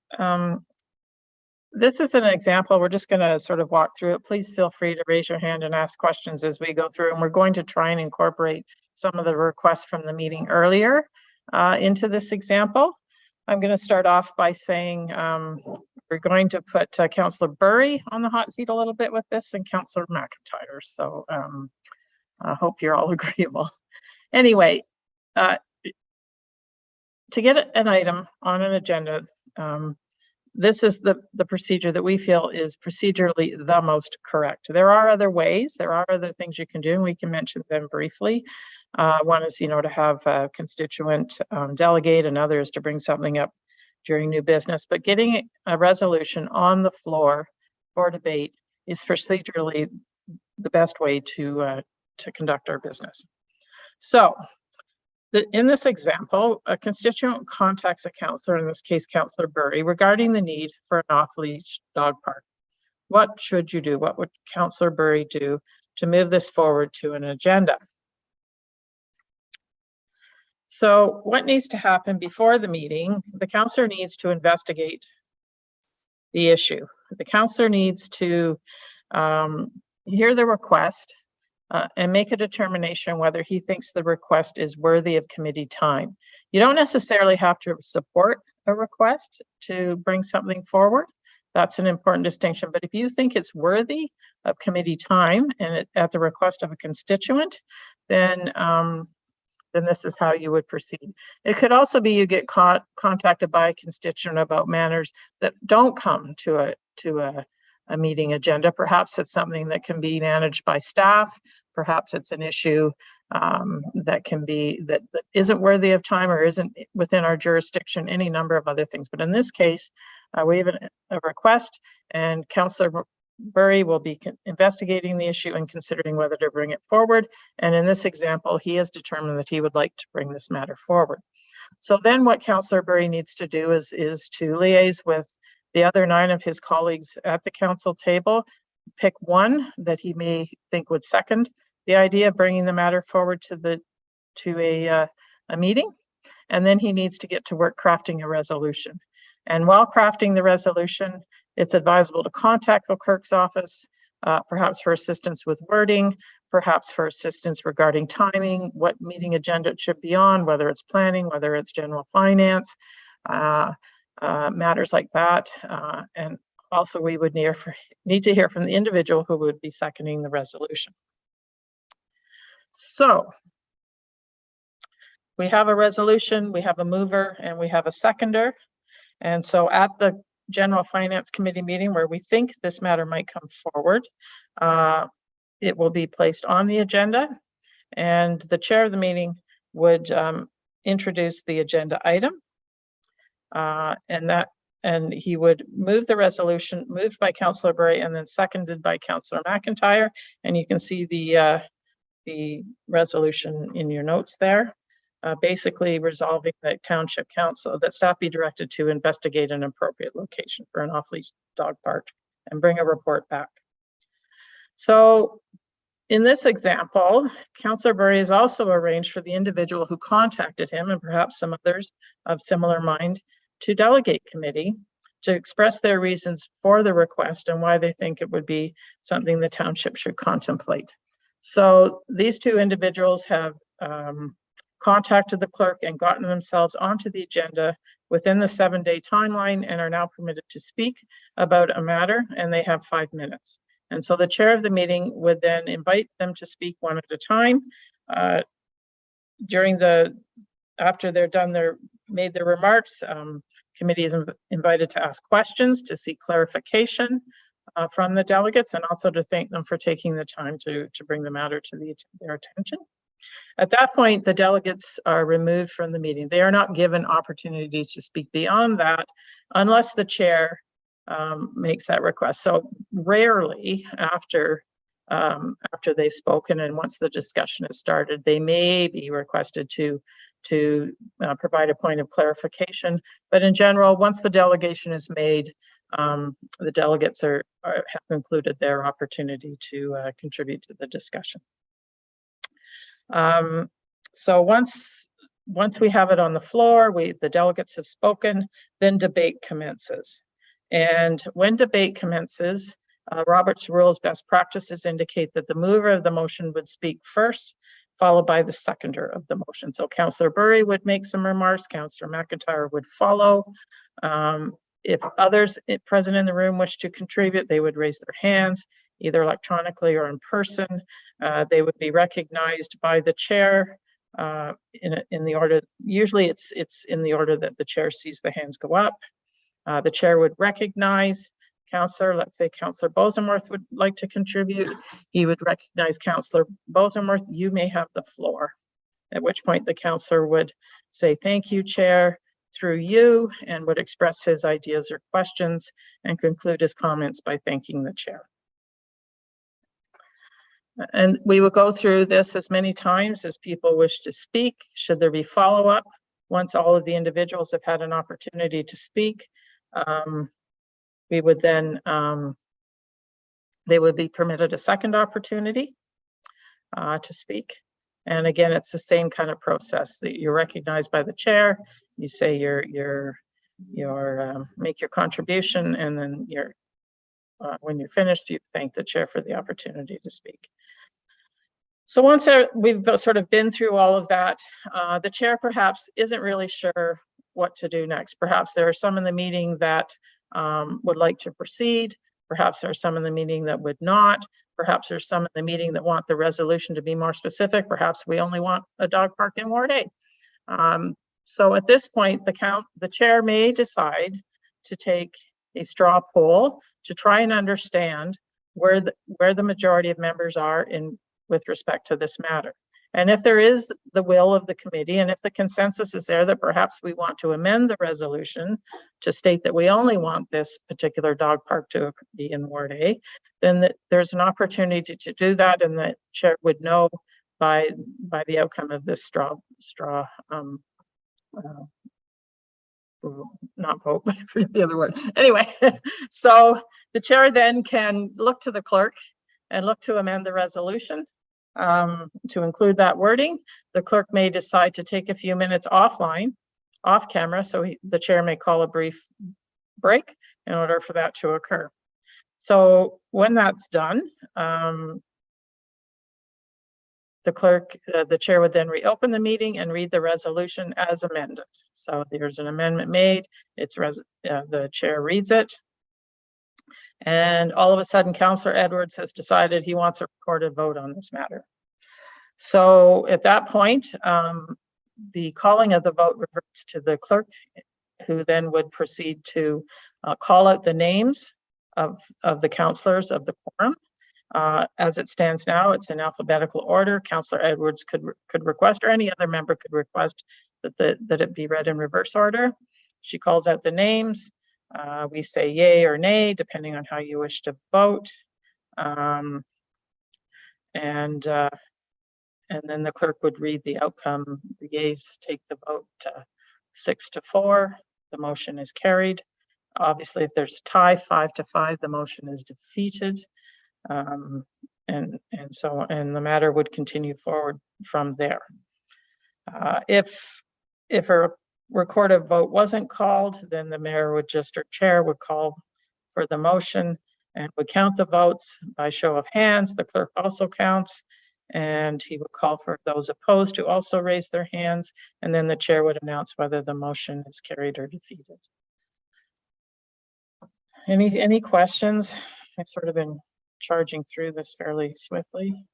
Speaker 4: This is an example. We're just going to sort of walk through it. Please feel free to raise your hand and ask questions as we go through. And we're going to try and incorporate some of the requests from the meeting earlier into this example. I'm going to start off by saying we're going to put Councillor Burry on the hot seat a little bit with this, and Councillor McIntyre. So I hope you're all agreeable. Anyway, to get an item on an agenda, this is the procedure that we feel is procedurally the most correct. There are other ways, there are other things you can do, and we can mention them briefly. One is, to have a constituent delegate, and others to bring something up during new business. But getting a resolution on the floor for debate is procedurally the best way to conduct our business. So, in this example, a constituent contacts a councillor, in this case, Councillor Burry, regarding the need for an off-leash dog park. What should you do? What would Councillor Burry do to move this forward to an agenda? So what needs to happen before the meeting? The councillor needs to investigate the issue. The councillor needs to hear the request and make a determination whether he thinks the request is worthy of committee time. You don't necessarily have to support a request to bring something forward. That's an important distinction. But if you think it's worthy of committee time and at the request of a constituent, then this is how you would proceed. It could also be you get contacted by a constituent about matters that don't come to a meeting agenda. Perhaps it's something that can be managed by staff. Perhaps it's an issue that isn't worthy of time or isn't within our jurisdiction, any number of other things. But in this case, we have a request, and Councillor Burry will be investigating the issue and considering whether to bring it forward. And in this example, he has determined that he would like to bring this matter forward. So then what Councillor Burry needs to do is to liaise with the other 9 of his colleagues at the council table, pick one that he may think would second the idea of bringing the matter forward to a meeting. And then he needs to get to work crafting a resolution. And while crafting the resolution, it's advisable to contact the clerk's office, perhaps for assistance with wording, perhaps for assistance regarding timing, what meeting agenda it should be on, whether it's planning, whether it's general finance, matters like that. And also we would need to hear from the individual who would be seconding the resolution. So we have a resolution, we have a mover, and we have a seconder. And so at the General Finance Committee meeting where we think this matter might come forward, it will be placed on the agenda, and the chair of the meeting would introduce the agenda item. And he would move the resolution, moved by Councillor Burry and then seconded by Councillor McIntyre. And you can see the resolution in your notes there. Basically resolving that Township Council, that staff be directed to investigate an appropriate location for an off-leash dog park and bring a report back. So in this example, Councillor Burry has also arranged for the individual who contacted him, and perhaps some others of similar mind, to delegate committee to express their reasons for the request and why they think it would be something the township should contemplate. So these two individuals have contacted the clerk and gotten themselves onto the agenda within the 7-day timeline and are now permitted to speak about a matter, and they have 5 minutes. And so the chair of the meeting would then invite them to speak one at a time. After they're done, made their remarks, committee is invited to ask questions, to seek clarification from the delegates, and also to thank them for taking the time to bring the matter to their attention. At that point, the delegates are removed from the meeting. They are not given opportunities to speak beyond that unless the chair makes that request. So rarely after they've spoken and once the discussion has started, they may be requested to provide a point of clarification. But in general, once the delegation is made, the delegates have concluded their opportunity to contribute to the discussion. So once we have it on the floor, the delegates have spoken, then debate commences. And when debate commences, Robert's Rules best practices indicate that the mover of the motion would speak first, followed by the seconder of the motion. So Councillor Burry would make some remarks, Councillor McIntyre would follow. If others present in the room wish to contribute, they would raise their hands, either electronically or in person. They would be recognized by the chair in the order. Usually it's in the order that the chair sees the hands go up. The chair would recognize Councillor, let's say Councillor Bosenworth would like to contribute. He would recognize Councillor Bosenworth, you may have the floor. At which point the councillor would say, thank you, Chair, through you, and would express his ideas or questions and conclude his comments by thanking the chair. And we will go through this as many times as people wish to speak. Should there be follow-up, once all of the individuals have had an opportunity to speak, we would then, they would be permitted a second opportunity to speak. And again, it's the same kind of process that you're recognized by the chair. You say make your contribution, and then when you're finished, you thank the chair for the opportunity to speak. So once we've sort of been through all of that, the chair perhaps isn't really sure what to do next. Perhaps there are some in the meeting that would like to proceed. Perhaps there are some in the meeting that would not. Perhaps there's some in the meeting that want the resolution to be more specific. Perhaps we only want a dog park in Ward A. So at this point, the chair may decide to take a straw poll to try and understand where the majority of members are with respect to this matter. And if there is the will of the committee, and if the consensus is there that perhaps we want to amend the resolution to state that we only want this particular dog park to be in Ward A, then there's an opportunity to do that, and the chair would know by the outcome of this straw not vote, but I forget the other word. Anyway, so the chair then can look to the clerk and look to amend the resolution to include that wording. The clerk may decide to take a few minutes offline, off camera, so the chair may call a brief break in order for that to occur. So when that's done, the chair would then reopen the meeting and read the resolution as amended. So there's an amendment made. The chair reads it. And all of a sudden, Councillor Edwards has decided he wants a recorded vote on this matter. So at that point, the calling of the vote reverts to the clerk, who then would proceed to call out the names of the councillors of the quorum. As it stands now, it's in alphabetical order. Councillor Edwards could request, or any other member could request that it be read in reverse order. She calls out the names. We say yay or nay, depending on how you wish to vote. And then the clerk would read the outcome. The yeas take the vote 6-4. The motion is carried. Obviously, if there's a tie, 5-5, the motion is defeated. And the matter would continue forward from there. If a recorded vote wasn't called, then the mayor would just, or chair would call for the motion and would count the votes by show of hands. The clerk also counts, and he would call for those opposed to also raise their hands, and then the chair would announce whether the motion is carried or defeated. Any questions? I've sort of been charging through this fairly swiftly.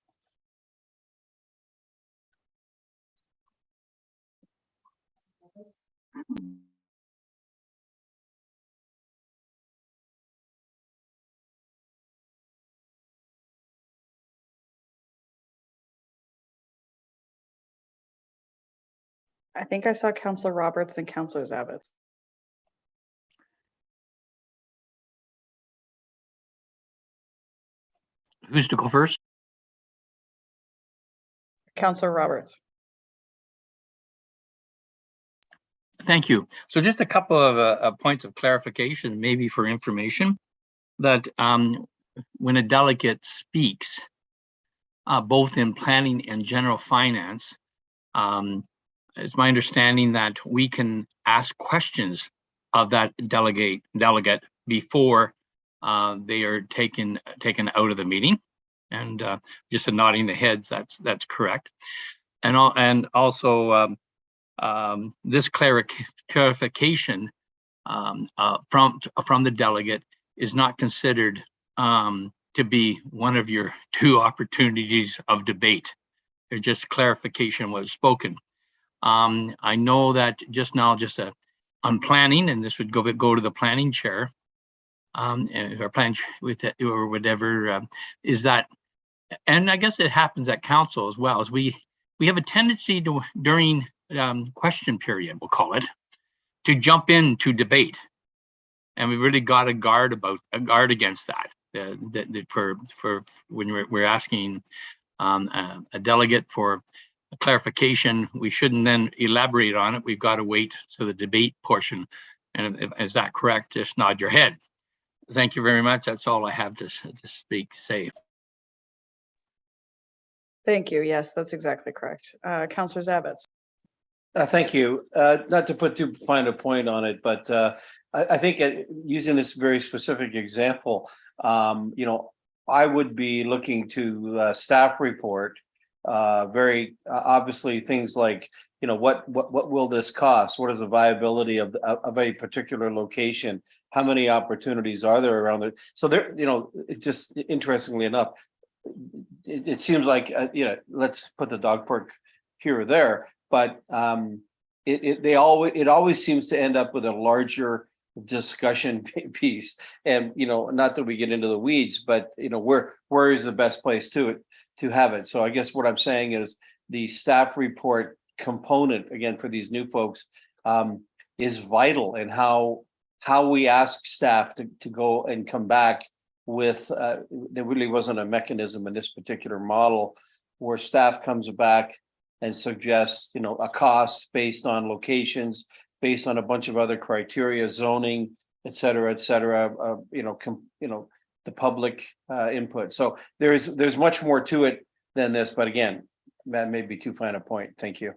Speaker 3: I think I saw Councillor Roberts and Councillor Zabitz.
Speaker 2: Who's to go first?
Speaker 3: Councillor Roberts.
Speaker 2: Thank you. So just a couple of points of clarification, maybe for information, that when a delegate speaks, both in planning and general finance, it's my understanding that we can ask questions of that delegate before they are taken out of the meeting. And just nodding the heads, that's correct. And also this clarification from the delegate is not considered to be one of your two opportunities of debate. It's just clarification was spoken. I know that just now, on planning, and this would go to the planning chair, or plan with it, or whatever, is that, and I guess it happens at council as well, as we have a tendency to, during question period, we'll call it, to jump into debate, and we've really got a guard against that. For when we're asking a delegate for a clarification, we shouldn't then elaborate on it. We've got to wait to the debate portion. And is that correct? Just nod your head. Thank you very much. That's all I have to say.
Speaker 3: Thank you. Yes, that's exactly correct. Councillor Zabitz.
Speaker 9: Thank you. Not to put too fine a point on it, but I think using this very specific example, I would be looking to staff report, very obviously things like, what will this cost? What is the viability of a particular location? How many opportunities are there around it? So there, it just interestingly enough, it seems like, let's put the dog park here or there, but it always seems to end up with a larger discussion piece. And not that we get into the weeds, but where is the best place to have it? So I guess what I'm saying is the staff report component, again, for these new folks, is vital, and how we ask staff to go and come back with there really wasn't a mechanism in this particular model where staff comes back and suggests a cost based on locations, based on a bunch of other criteria, zoning, et cetera, the public input. So there's much more to it than this, but again, that may be too fine a point. Thank you.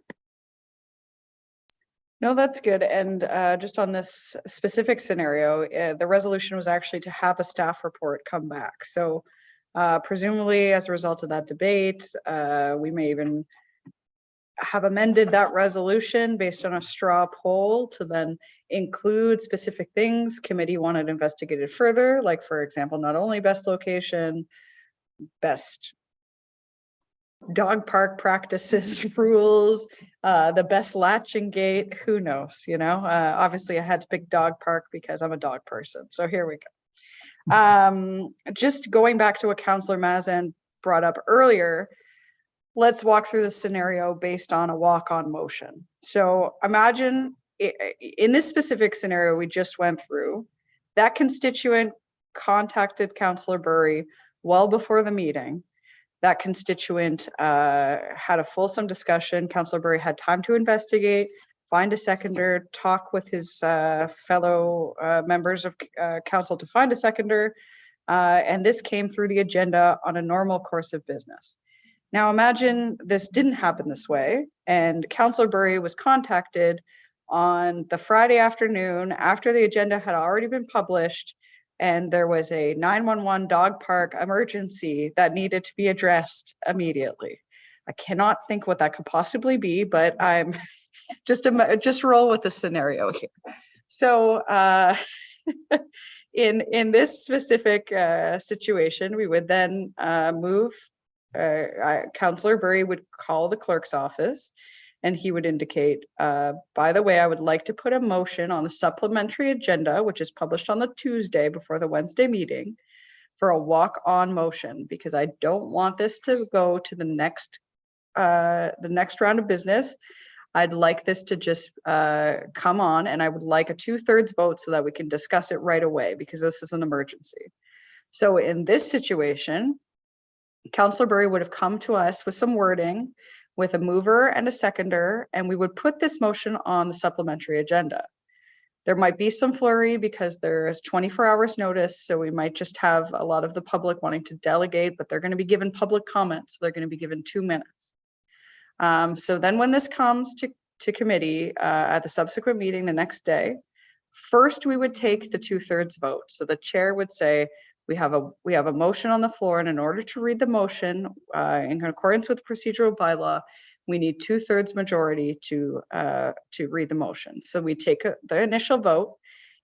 Speaker 3: No, that's good. And just on this specific scenario, the resolution was actually to have a staff report come back. So presumably as a result of that debate, we may even have amended that resolution based on a straw poll to then include specific things committee wanted investigated further, like for example, not only best location, best dog park practices, rules, the best latching gate, who knows, you know? Obviously I had to pick dog park because I'm a dog person, so here we go. Just going back to what Councillor Mazan brought up earlier, let's walk through the scenario based on a walk-on motion. So imagine in this specific scenario we just went through, that constituent contacted Councillor Burry well before the meeting. That constituent had a fulsome discussion. Councillor Burry had time to investigate, find a seconder, talk with his fellow members of council to find a seconder, and this came through the agenda on a normal course of business. Now imagine this didn't happen this way, and Councillor Burry was contacted on the Friday afternoon after the agenda had already been published, and there was a 911 dog park emergency that needed to be addressed immediately. I cannot think what that could possibly be, but I'm just roll with the scenario here. So in this specific situation, we would then move. Councillor Burry would call the clerk's office and he would indicate, by the way, I would like to put a motion on the supplementary agenda, which is published on the Tuesday before the Wednesday meeting, for a walk-on motion, because I don't want this to go to the next round of business. I'd like this to just come on, and I would like a 2/3 vote so that we can discuss it right away, because this is an emergency. So in this situation, Councillor Burry would have come to us with some wording, with a mover and a seconder, and we would put this motion on the supplementary agenda. There might be some flurry because there is 24 hours notice, so we might just have a lot of the public wanting to delegate, but they're going to be given public comments. So they're going to be given 2 minutes. So then when this comes to committee at the subsequent meeting the next day, first we would take the 2/3 vote. So the chair would say, we have a motion on the floor, and in order to read the motion in accordance with procedural bylaw, we need 2/3 majority to read the motion. So we take the initial vote.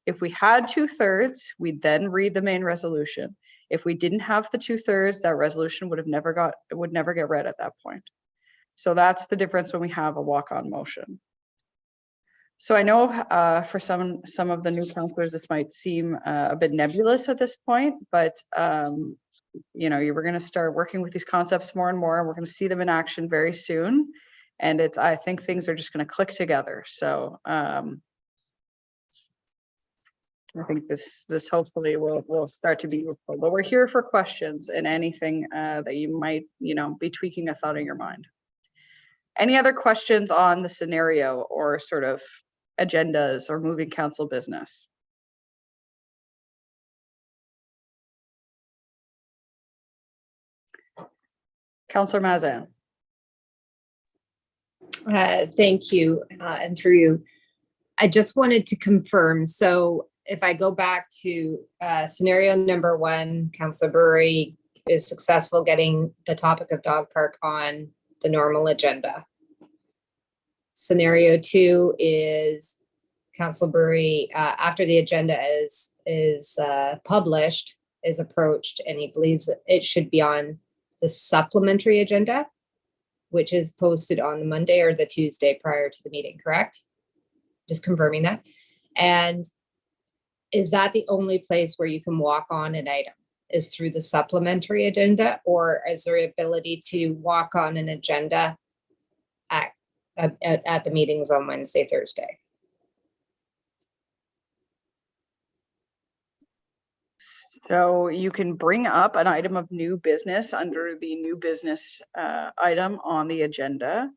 Speaker 3: If we had 2/3, we'd then read the main resolution. If we didn't have the 2/3, that resolution would never get read at that point. So that's the difference when we have a walk-on motion. So I know for some of the new councillors, this might seem a bit nebulous at this point, but you know, we're going to start working with these concepts more and more, and we're going to see them in action very soon. And I think things are just going to click together. So I think this hopefully will start to be useful. But we're here for questions and anything that you might, you know, be tweaking a thought in your mind. Any other questions on the scenario or sort of agendas or moving council business? Councillor Mazan.
Speaker 7: Thank you, and through you. I just wanted to confirm, so if I go back to scenario number 1, Councillor Burry is successful getting the topic of dog park on the normal agenda. Scenario 2 is Councillor Burry, after the agenda is published, is approached, and he believes that it should be on the supplementary agenda, which is posted on the Monday or the Tuesday prior to the meeting, correct? Just confirming that. And is that the only place where you can walk on an item, is through the supplementary agenda, or is there ability to walk on an agenda at the meetings on Wednesday, Thursday?
Speaker 3: So you can bring up an item of new business under the new business item on the agenda,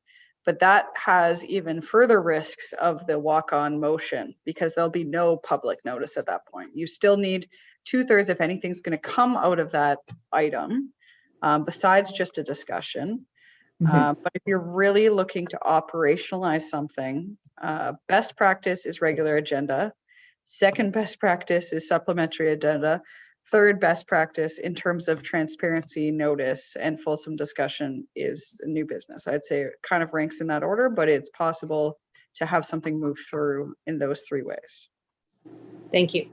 Speaker 3: but that has even further risks of the walk-on motion because there'll be no public notice at that point. You still need 2/3 if anything's going to come out of that item, besides just a discussion. But if you're really looking to operationalize something, best practice is regular agenda. Second best practice is supplementary agenda. third best practice in terms of transparency, notice, and fulsome discussion is new business. I'd say it kind of ranks in that order, but it's possible to have something move through in those three ways.
Speaker 7: Thank you.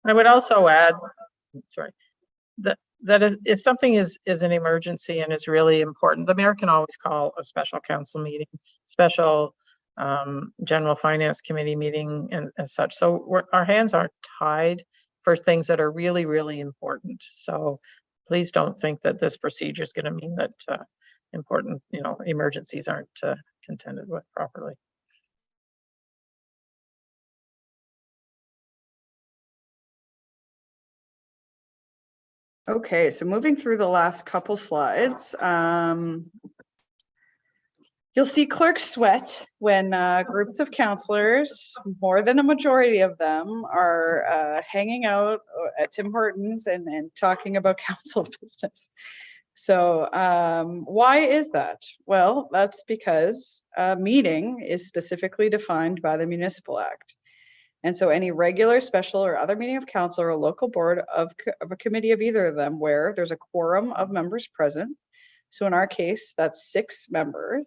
Speaker 4: I would also add, sorry, that if something is an emergency and is really important, the mayor can always call a special council meeting, special general finance committee meeting and such. So our hands aren't tied for things that are really, really important. So please don't think that this procedure is going to mean that important, emergencies aren't contended with properly.
Speaker 3: Okay, so moving through the last couple slides, you'll see clerks sweat when groups of councillors, more than a majority of them, are hanging out at Tim Hortons and talking about council business. So why is that? Well, that's because a meeting is specifically defined by the Municipal Act. And so any regular, special, or other meeting of council or a local board of a committee of either of them where there's a quorum of members present. So in our case, that's 6 members.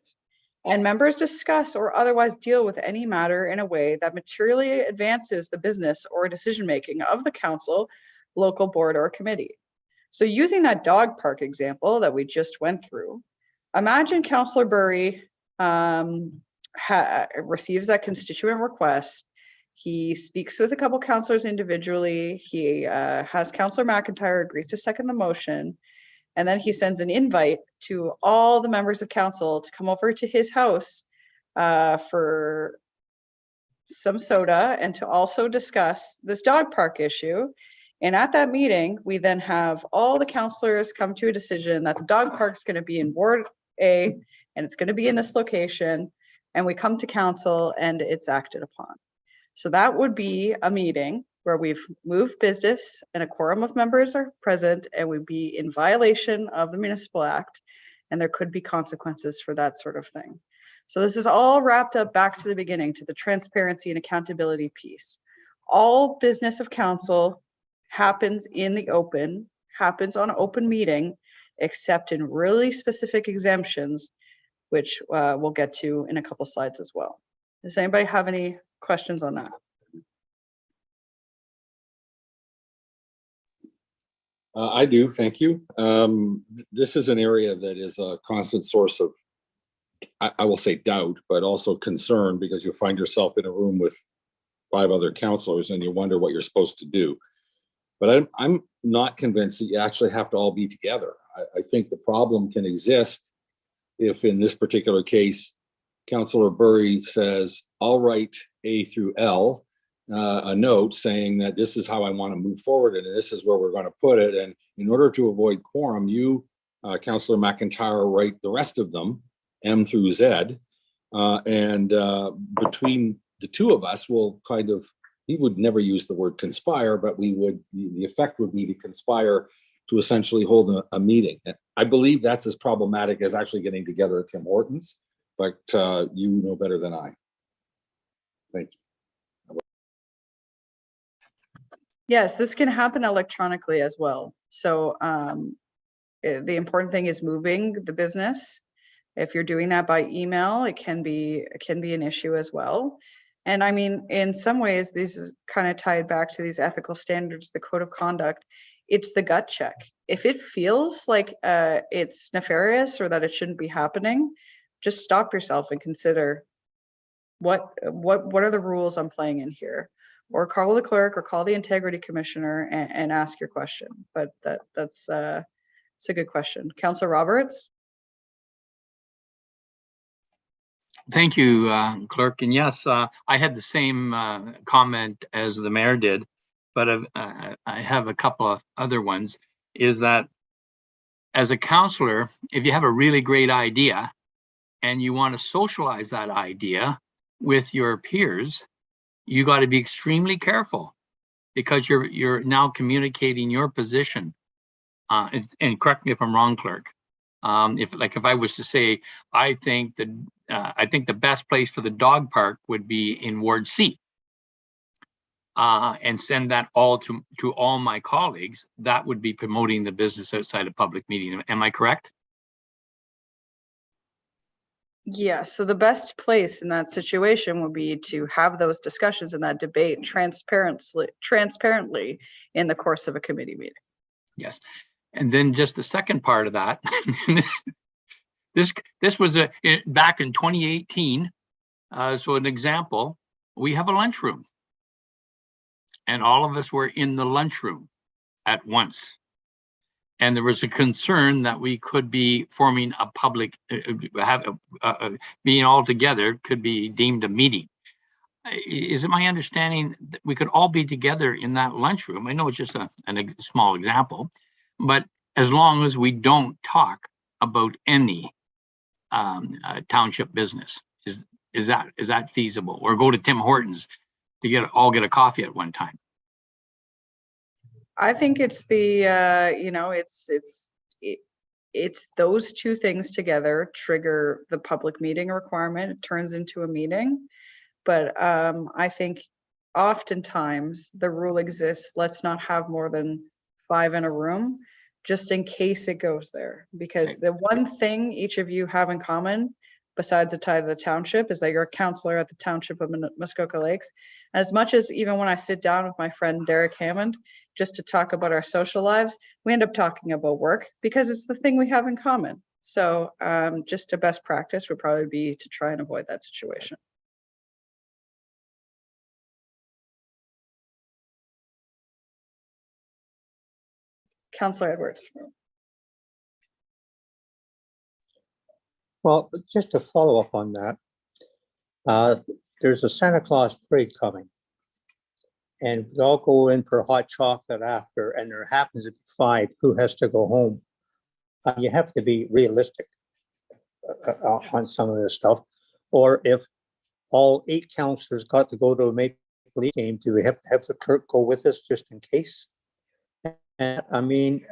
Speaker 3: And members discuss or otherwise deal with any matter in a way that materially advances the business or decision-making of the council, local board, or committee. So using that dog park example that we just went through, imagine Councillor Burry receives that constituent request. He speaks with a couple councillors individually. He has Councillor McIntyre agrees to second the motion. And then he sends an invite to all the members of council to come over to his house for some soda and to also discuss this dog park issue. And at that meeting, we then have all the councillors come to a decision that the dog park is going to be in Ward A and it's going to be in this location. And we come to council and it's acted upon. So that would be a meeting where we've moved business and a quorum of members are present and would be in violation of the Municipal Act. And there could be consequences for that sort of thing. So this is all wrapped up back to the beginning, to the transparency and accountability piece. All business of council happens in the open, happens on an open meeting, except in really specific exemptions, which we'll get to in a couple slides as well. Does anybody have any questions on that?
Speaker 1: I do, thank you. This is an area that is a constant source of, I will say doubt, but also concern, because you find yourself in a room with 5 other councillors and you wonder what you're supposed to do. But I'm not convinced that you actually have to all be together. I think the problem can exist if, in this particular case, Councillor Burry says, I'll write A through L, a note saying that this is how I want to move forward and this is where we're going to put it. And in order to avoid quorum, you, Councillor McIntyre, write the rest of them, M through Z. And between the 2 of us, we'll kind of, he would never use the word conspire, but we would, the effect would be to conspire to essentially hold a meeting. I believe that's as problematic as actually getting together at Tim Hortons, but you know better than I. Thank you.
Speaker 3: Yes, this can happen electronically as well. So the important thing is moving the business. If you're doing that by email, it can be an issue as well. And I mean, in some ways, this is kind of tied back to these ethical standards, the code of conduct. It's the gut check. If it feels like it's nefarious or that it shouldn't be happening, just stop yourself and consider what are the rules I'm playing in here, or call the clerk or call the integrity commissioner and ask your question. But that's it's a good question. Councillor Roberts.
Speaker 2: Thank you, Clerk. And yes, I had the same comment as the mayor did, but I have a couple of other ones. Is that as a councillor, if you have a really great idea and you want to socialize that idea with your peers, you got to be extremely careful, because you're now communicating your position. And correct me if I'm wrong, Clerk. If I was to say, I think the best place for the dog park would be in Ward C. and send that all to all my colleagues, that would be promoting the business outside a public meeting. Am I correct?
Speaker 3: Yeah, so the best place in that situation would be to have those discussions and that debate transparently in the course of a committee meeting.
Speaker 2: Yes. And then just the second part of that, this was back in 2018. So an example, we have a lunchroom. And all of us were in the lunchroom at once. And there was a concern that we could be forming a public, being all together could be deemed a meeting. Is it my understanding that we could all be together in that lunchroom? I know it's just a small example, but as long as we don't talk about any township business, is that feasible? Or go to Tim Hortons to all get a coffee at one time?
Speaker 3: I think it's the, you know, it's those two things together trigger the public meeting requirement. It turns into a meeting. But I think oftentimes the rule exists, let's not have more than 5 in a room, just in case it goes there. Because the one thing each of you have in common, besides a tie to the township, is that you're a counselor at the township of Muskoka Lakes. As much as even when I sit down with my friend Derek Hammond, just to talk about our social lives, we end up talking about work because it's the thing we have in common. So just a best practice would probably be to try and avoid that situation. Councillor Edwards.
Speaker 8: Well, just to follow up on that, there's a Santa Claus parade coming. And we all go in for hot chocolate after, and there happens to be 5 who has to go home. You have to be realistic on some of this stuff. Or if all 8 councillors got to go to a Maple Leaf game, do we have to have the clerk go with us just in case? And I mean,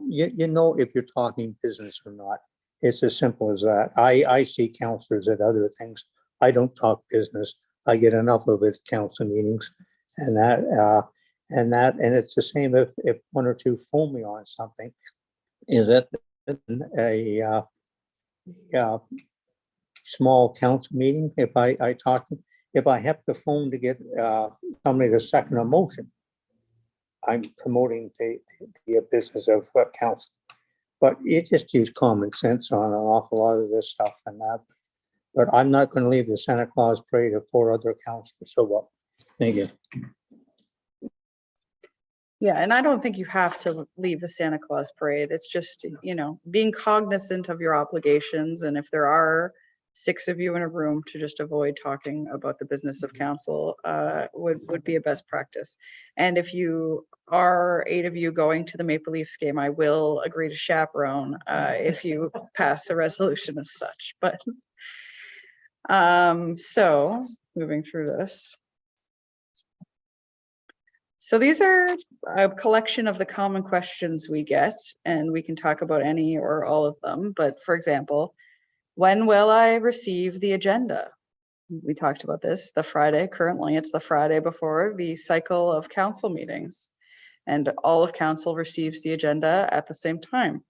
Speaker 8: you know if you're talking business or not. It's as simple as that. I see councillors at other things. I don't talk business. I get enough of it at council meetings, and it's the same if 1 or 2 phone me on something. Is it a small council meeting? If I have to phone to get somebody to second a motion, I'm promoting the business of council. But you just use common sense on an awful lot of this stuff and that. But I'm not going to leave the Santa Claus parade if 4 other councillors show up. Thank you.
Speaker 3: Yeah, and I don't think you have to leave the Santa Claus parade. It's just, you know, being cognizant of your obligations. And if there are 6 of you in a room, to just avoid talking about the business of council would be a best practice. And if you are 8 of you going to the Maple Leafs game, I will agree to chaperone if you pass the resolution as such. But so moving through this. So these are a collection of the common questions we get, and we can talk about any or all of them. But for example, when will I receive the agenda? We talked about this, the Friday, currently it's the Friday before the cycle of council meetings, and all of council receives the agenda at the same time.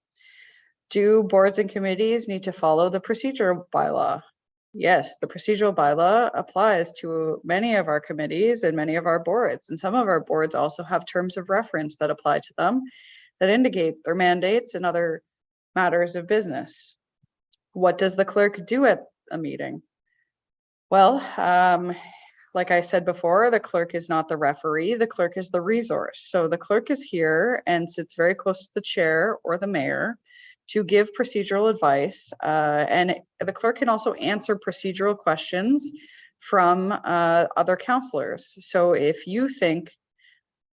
Speaker 3: Do boards and committees need to follow the procedural bylaw? Yes, the procedural bylaw applies to many of our committees and many of our boards, and some of our boards also have terms of reference that apply to them that indicate their mandates and other matters of business. What does the clerk do at a meeting? Well, like I said before, the clerk is not the referee, the clerk is the resource. So the clerk is here and sits very close to the chair or the mayor to give procedural advice. And the clerk can also answer procedural questions from other councillors. So if you think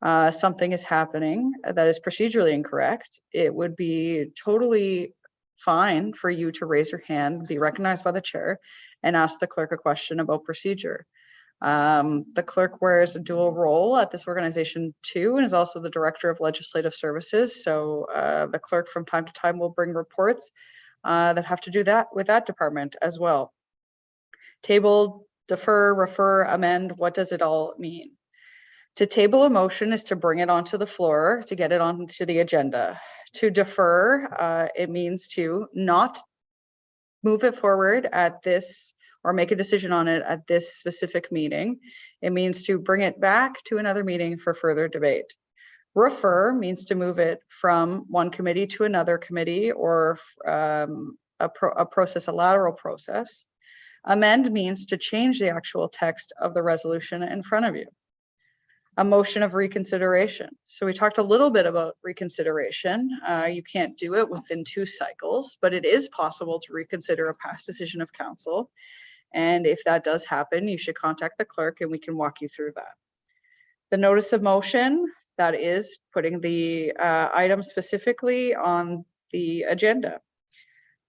Speaker 3: something is happening that is procedurally incorrect, it would be totally fine for you to raise your hand, be recognized by the chair, and ask the clerk a question about procedure. The clerk wears a dual role at this organization too, and is also the director of legislative services. So the clerk from time to time will bring reports that have to do that with that department as well. Table, defer, refer, amend, what does it all mean? To table a motion is to bring it onto the floor, to get it onto the agenda. To defer, it means to not move it forward at this or make a decision on it at this specific meeting. It means to bring it back to another meeting for further debate. Refer means to move it from one committee to another committee or a lateral process. Amend means to change the actual text of the resolution in front of you. A motion of reconsideration. So we talked a little bit about reconsideration. You can't do it within 2 cycles, but it is possible to reconsider a past decision of council. And if that does happen, you should contact the clerk and we can walk you through that. The notice of motion, that is putting the item specifically on the agenda.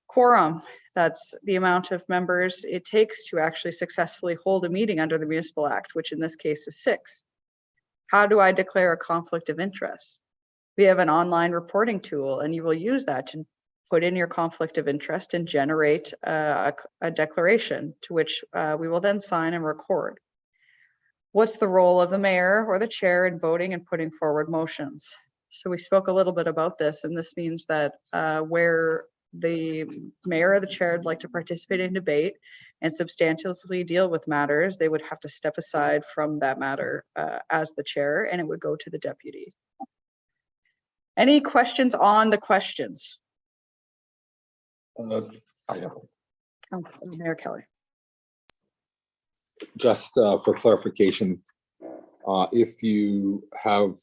Speaker 3: Quorum, that's the amount of members it takes to actually successfully hold a meeting under the Municipal Act, which in this case is 6. How do I declare a conflict of interest? We have an online reporting tool and you will use that to put in your conflict of interest and generate a declaration to which we will then sign and record. What's the role of the mayor or the chair in voting and putting forward motions? So we spoke a little bit about this, and this means that where the mayor or the chair would like to participate in debate and substantively deal with matters, they would have to step aside from that matter as the chair, and it would go to the deputy. Any questions on the questions? Mayor Kelly.
Speaker 1: Just for clarification, if you have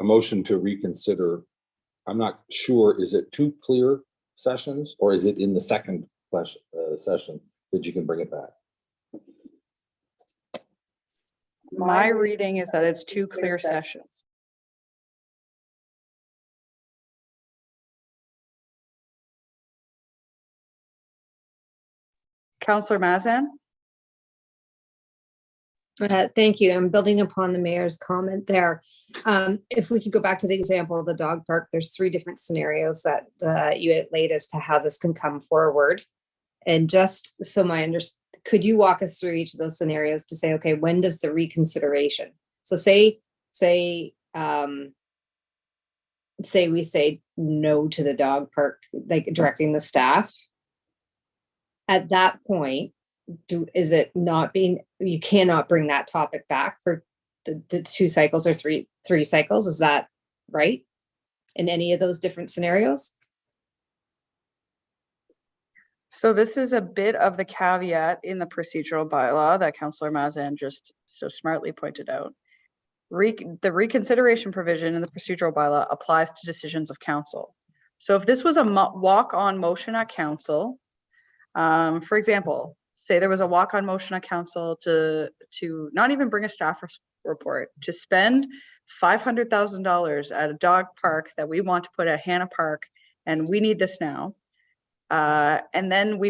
Speaker 1: a motion to reconsider, I'm not sure, is it 2 clear sessions or is it in the second session that you can bring it back?
Speaker 3: My reading is that it's 2 clear sessions. Councillor Mazan?
Speaker 7: Thank you. I'm building upon the mayor's comment there. If we could go back to the example of the dog park, there's 3 different scenarios that you had laid as to how this can come forward. And just so could you walk us through each of those scenarios to say, okay, when does the reconsideration? So say we say no to the dog park, like directing the staff. At that point, is it not being, you cannot bring that topic back for the 2 cycles or three cycles? Is that right? In any of those different scenarios?
Speaker 3: So this is a bit of the caveat in the procedural bylaw that Councillor Mazan just so smartly pointed out. The reconsideration provision in the procedural bylaw applies to decisions of council. So if this was a walk-on motion at council, for example, say there was a walk-on motion at council to not even bring a staff report, to spend $500,000 at a dog park that we want to put at Hannah Park, and we need this now. And then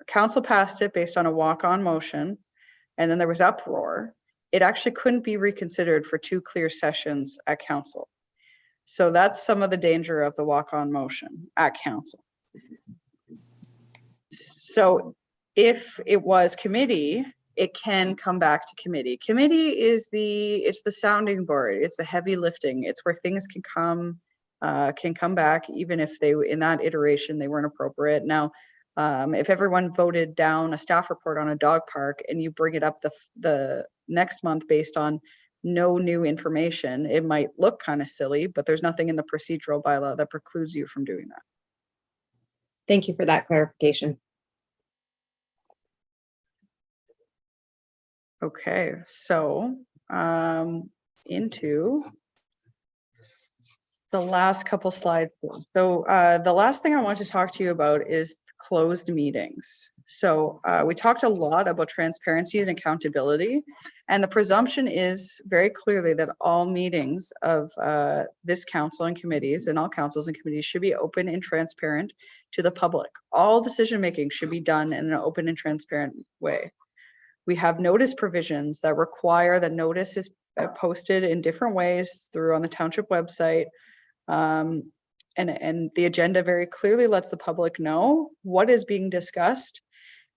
Speaker 3: council passed it based on a walk-on motion, and then there was uproar. It actually couldn't be reconsidered for 2 clear sessions at council. So that's some of the danger of the walk-on motion at council. So if it was committee, it can come back to committee. Committee is it's the sounding board. It's the heavy lifting. It's where things can come back, even if in that iteration they weren't appropriate. Now, if everyone voted down a staff report on a dog park and you bring it up the next month based on no new information, it might look kind of silly, but there's nothing in the procedural bylaw that precludes you from doing that.
Speaker 7: Thank you for that clarification.
Speaker 3: Okay, so into the last couple slides. So the last thing I want to talk to you about is closed meetings. So we talked a lot about transparency and accountability, and the presumption is very clearly that all meetings of this council and committees and all councils and committees should be open and transparent to the public. All decision-making should be done in an open and transparent way. We have notice provisions that require that notice is posted in different ways on the township website. And the agenda very clearly lets the public know what is being discussed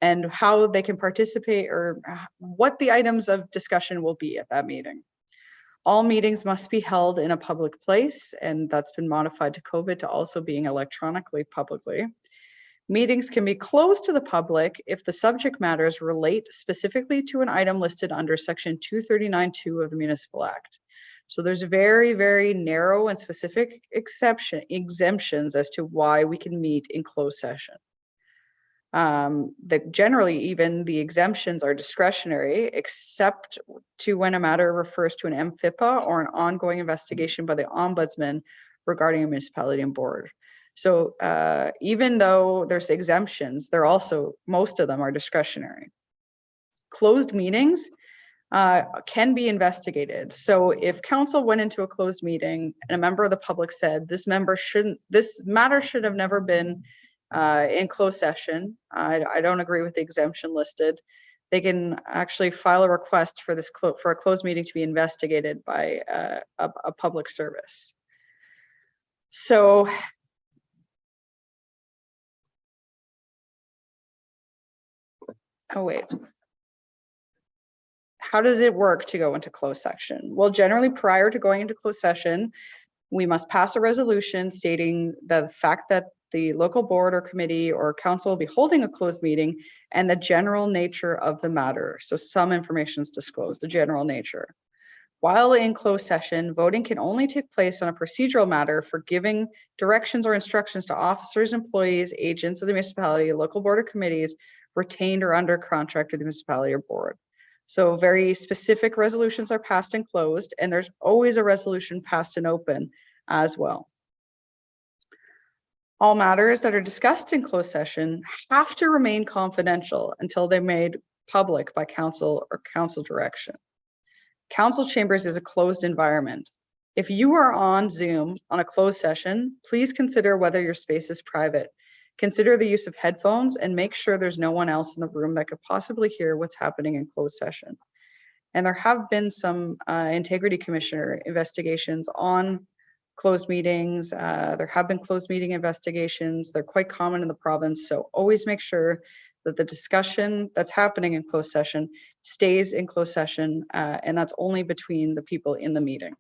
Speaker 3: and how they can participate or what the items of discussion will be at that meeting. All meetings must be held in a public place, and that's been modified to COVID to also being electronically publicly. Meetings can be closed to the public if the subject matters relate specifically to an item listed under section 239(2) of the Municipal Act. So there's very, very narrow and specific exemptions as to why we can meet in closed session. Generally, even the exemptions are discretionary, except to when a matter refers to an MFIPA or an ongoing investigation by the Ombudsman regarding a municipality and board. So even though there's exemptions, they're also, most of them are discretionary. Closed meetings can be investigated. So if council went into a closed meeting and a member of the public said this matter should have never been in closed session, I don't agree with the exemption listed, they can actually file a request for this for a closed meeting to be investigated by a public service. So oh wait, how does it work to go into closed session? Well, generally prior to going into closed session, we must pass a resolution stating the fact that the local board or committee or council will be holding a closed meeting and the general nature of the matter. So some information is disclosed, the general nature. While in closed session, voting can only take place on a procedural matter for giving directions or instructions to officers, employees, agents of the municipality, local board or committees retained or under contract with the municipality or board. So very specific resolutions are passed and closed, and there's always a resolution passed and open as well. All matters that are discussed in closed session have to remain confidential until they're made public by council or council direction. Council chambers is a closed environment. If you are on Zoom on a closed session, please consider whether your space is private. Consider the use of headphones and make sure there's no one else in the room that could possibly hear what's happening in closed session. And there have been some integrity commissioner investigations on closed meetings. There have been closed meeting investigations. They're quite common in the province. So always make sure that the discussion that's happening in closed session stays in closed session, and that's only between the people in the meeting.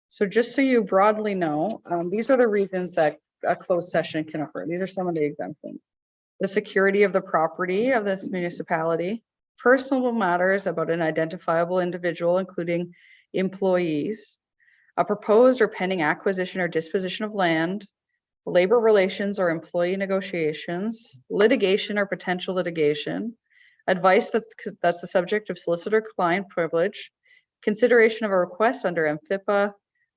Speaker 3: So just so you broadly know, these are the reasons that a closed session can occur. These are some of the exemptions. The security of the property of this municipality, personal matters about an identifiable individual, including employees, a proposed or pending acquisition or disposition of land, labor relations or employee negotiations, litigation or potential litigation, advice that's the subject of solicitor-client privilege, consideration of a request under MFIPA,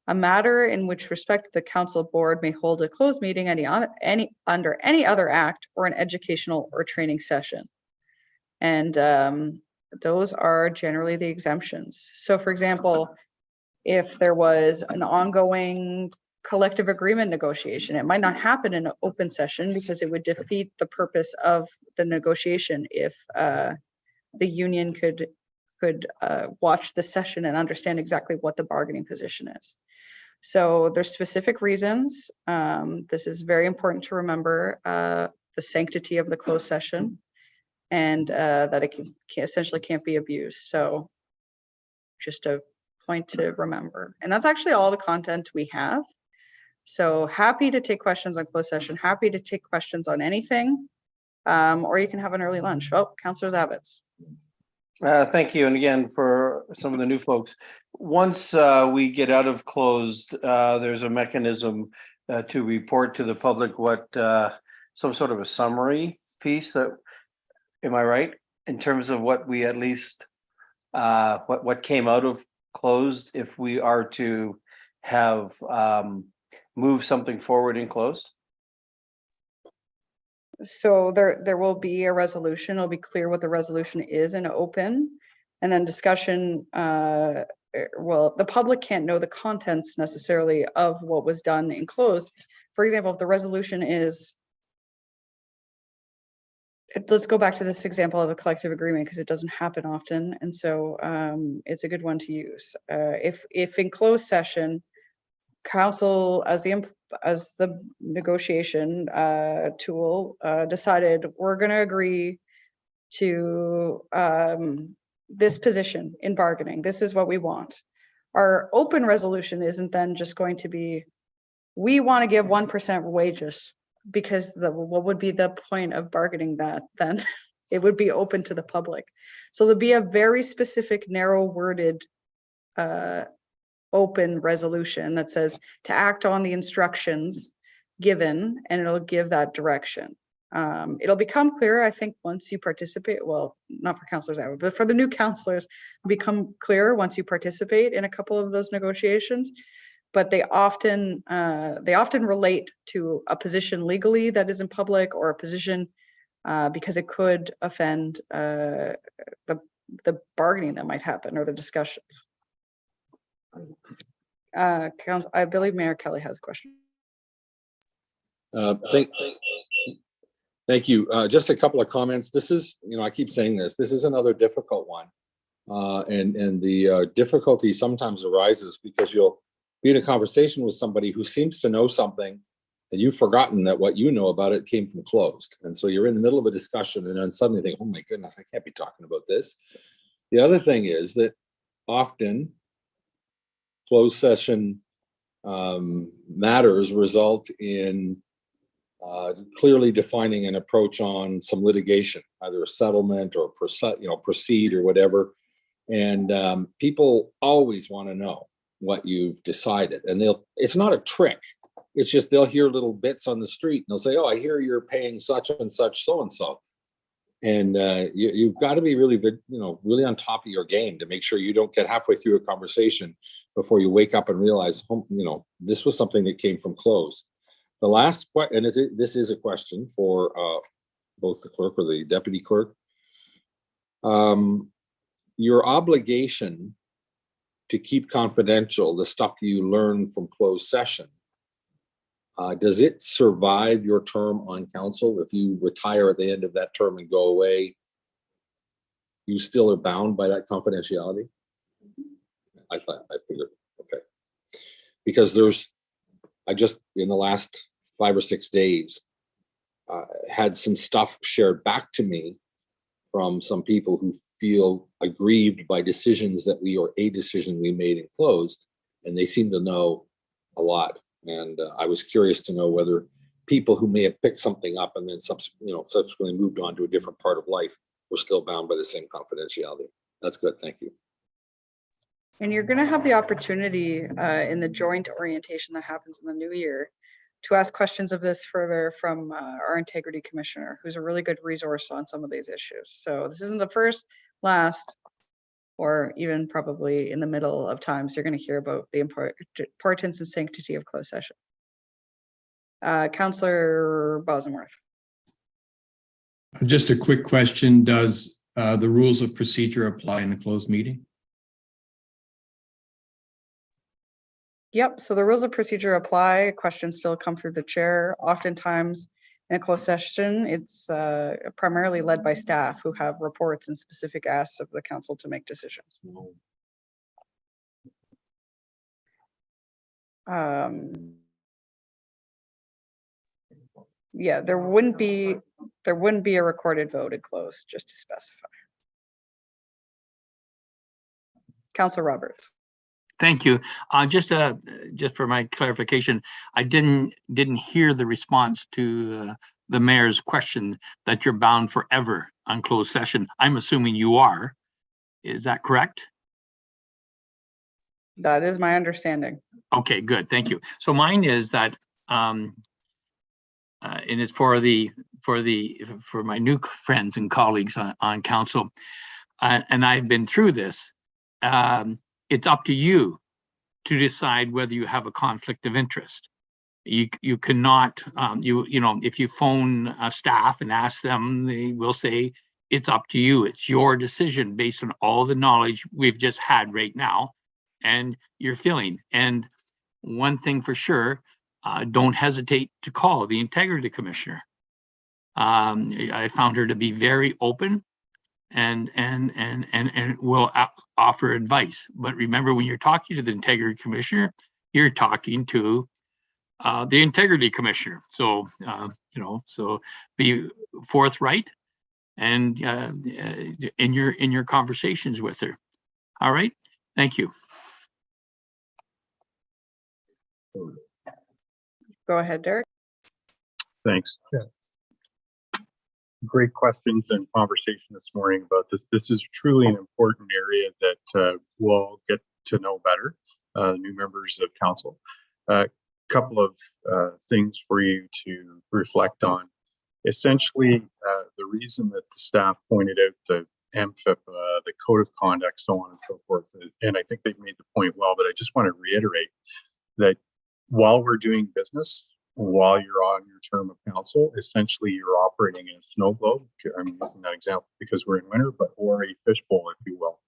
Speaker 3: a matter in which respect the council board may hold a closed meeting under any other act, or an educational or training session. And those are generally the exemptions. So for example, if there was an ongoing collective agreement negotiation, it might not happen in an open session because it would defeat the purpose of the negotiation if the union could watch the session and understand exactly what the bargaining position is. So there's specific reasons. This is very important to remember, the sanctity of the closed session, and that it essentially can't be abused. So just a point to remember. And that's actually all the content we have. So happy to take questions on closed session, happy to take questions on anything, or you can have an early lunch. Oh, Councillor Zavitz.
Speaker 9: Thank you. And again, for some of the new folks, once we get out of closed, there's a mechanism to report to the public what some sort of a summary piece that, am I right? In terms of what we at least, what came out of closed, if we are to have move something forward in closed?
Speaker 3: So there will be a resolution. It'll be clear what the resolution is in open, and then discussion. Well, the public can't know the contents necessarily of what was done in closed. For example, if the resolution is, let's go back to this example of a collective agreement because it doesn't happen often, and so it's a good one to use. If in closed session, council as the negotiation tool decided we're going to agree to this position in bargaining. This is what we want. Our open resolution isn't then just going to be, we want to give 1% wages, because what would be the point of bargaining that then? It would be open to the public. So there'll be a very specific, narrow worded open resolution that says to act on the instructions given, and it'll give that direction. It'll become clear, I think, once you participate. Well, not for councillors, but for the new councillors, become clear once you participate in a couple of those negotiations. But they often relate to a position legally that is in public, or a position because it could offend the bargaining that might happen, or the discussions. I believe Mayor Kelly has a question.
Speaker 1: Thank you. Just a couple of comments. This is, I keep saying this is another difficult one. And the difficulty sometimes arises because you'll be in a conversation with somebody who seems to know something, and you've forgotten that what you know about it came from closed. And so you're in the middle of a discussion and then suddenly think, oh my goodness, I can't be talking about this. The other thing is that often closed session matters result in clearly defining an approach on some litigation, either a settlement or proceed or whatever. And people always want to know what you've decided, and it's not a trick. It's just they'll hear little bits on the street and they'll say, oh, I hear you're paying such and such so-and-so. And you've got to be really, really on top of your game to make sure you don't get halfway through a conversation before you wake up and realize, this was something that came from close. The last question, and this is a question for both the clerk or the deputy clerk. Your obligation to keep confidential the stuff you learn from closed session, does it survive your term on council? If you retire at the end of that term and go away, you still are bound by that confidentiality? I figured, okay. Because I just, in the last 5 or 6 days, had some stuff shared back to me from some people who feel aggrieved by decisions that a decision we made in closed, and they seem to know a lot. And I was curious to know whether people who may have picked something up and then subsequently moved on to a different part of life were still bound by the same confidentiality. That's good, thank you.
Speaker 3: And you're going to have the opportunity in the joint orientation that happens in the new year to ask questions of this further from our integrity commissioner, who's a really good resource on some of these issues. So this isn't the first, last, or even probably in the middle of times you're going to hear about the importance and sanctity of closed session. Councillor Bosworth.
Speaker 5: Just a quick question. Does the rules of procedure apply in a closed meeting?
Speaker 3: Yep, so the rules of procedure apply. Questions still come through the chair. Oftentimes in a closed session, it's primarily led by staff who have reports and specific asks of the council to make decisions. Yeah, there wouldn't be a recorded vote in closed, just to specify. Councillor Roberts.
Speaker 2: Thank you. Just for my clarification, I didn't hear the response to the mayor's question that you're bound forever on closed session. I'm assuming you are. Is that correct?
Speaker 3: That is my understanding.
Speaker 2: Okay, good. Thank you. So mine is that, and it's for my new friends and colleagues on council, and I've been through this. It's up to you to decide whether you have a conflict of interest. You cannot, if you phone staff and ask them, they will say, it's up to you. It's your decision based on all the knowledge we've just had right now and your feeling. And one thing for sure, don't hesitate to call the integrity commissioner. I found her to be very open and will offer advice. But remember, when you're talking to the integrity commissioner, you're talking to the integrity commissioner. So, so be forthright and in your conversations with her. All right. Thank you.
Speaker 3: Go ahead, Derek.
Speaker 11: Thanks. Great questions and conversation this morning about this. This is truly an important area that we'll get to know better, new members of council. Couple of things for you to reflect on. Essentially, the reason that the staff pointed out the MFIP, the code of conduct, so on and so forth, and I think they've made the point well, but I just want to reiterate that while we're doing business, while you're on your term of council, essentially you're operating in a snow globe. I'm using that example because we're in winter, but or a fishbowl, if you will.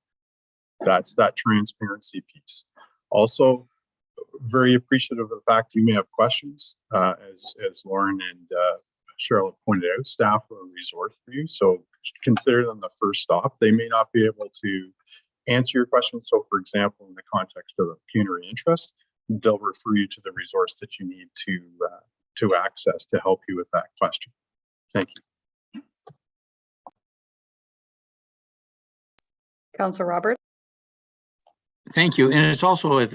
Speaker 11: That's that transparency piece. Also, very appreciative of the fact you may have questions. As Lauren and Cheryl have pointed out, staff are a resource for you, so consider them the first stop. They may not be able to answer your questions. So, for example, in the context of a pecuniary interest, they'll refer you to the resource that you need to access to help you with that question. Thank you.
Speaker 3: Councillor Roberts.
Speaker 2: Thank you. And it's also if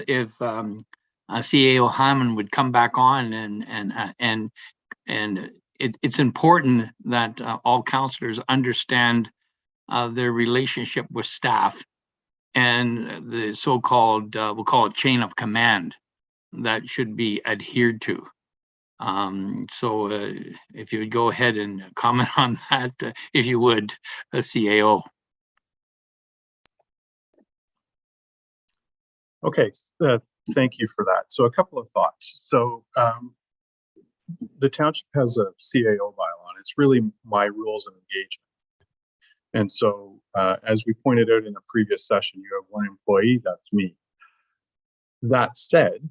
Speaker 2: CAO Hammond would come back on and it's important that all councillors understand their relationship with staff and the so-called we'll call it chain of command that should be adhered to. So if you would go ahead and comment on that, if you would, CAO.
Speaker 11: Okay, thank you for that. So a couple of thoughts. So the township has a CAO bylaw, and it's really my rules of engagement. And so as we pointed out in a previous session, you have one employee, that's me. That said,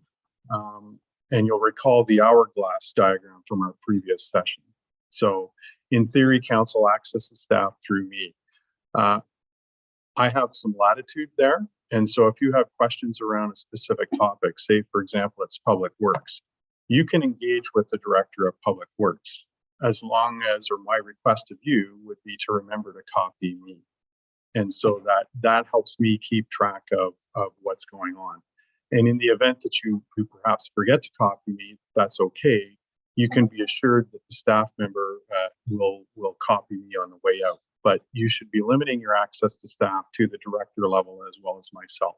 Speaker 11: and you'll recall the hourglass diagram from our previous session. So in theory, council accesses staff through me. I have some latitude there. And so if you have questions around a specific topic, say, for example, it's public works, you can engage with the director of public works, as long as, or my request of you would be to remember to copy me. And so that helps me keep track of what's going on. And in the event that you perhaps forget to copy me, that's okay. You can be assured that the staff member will copy me on the way out. But you should be limiting your access to staff to the director level as well as myself.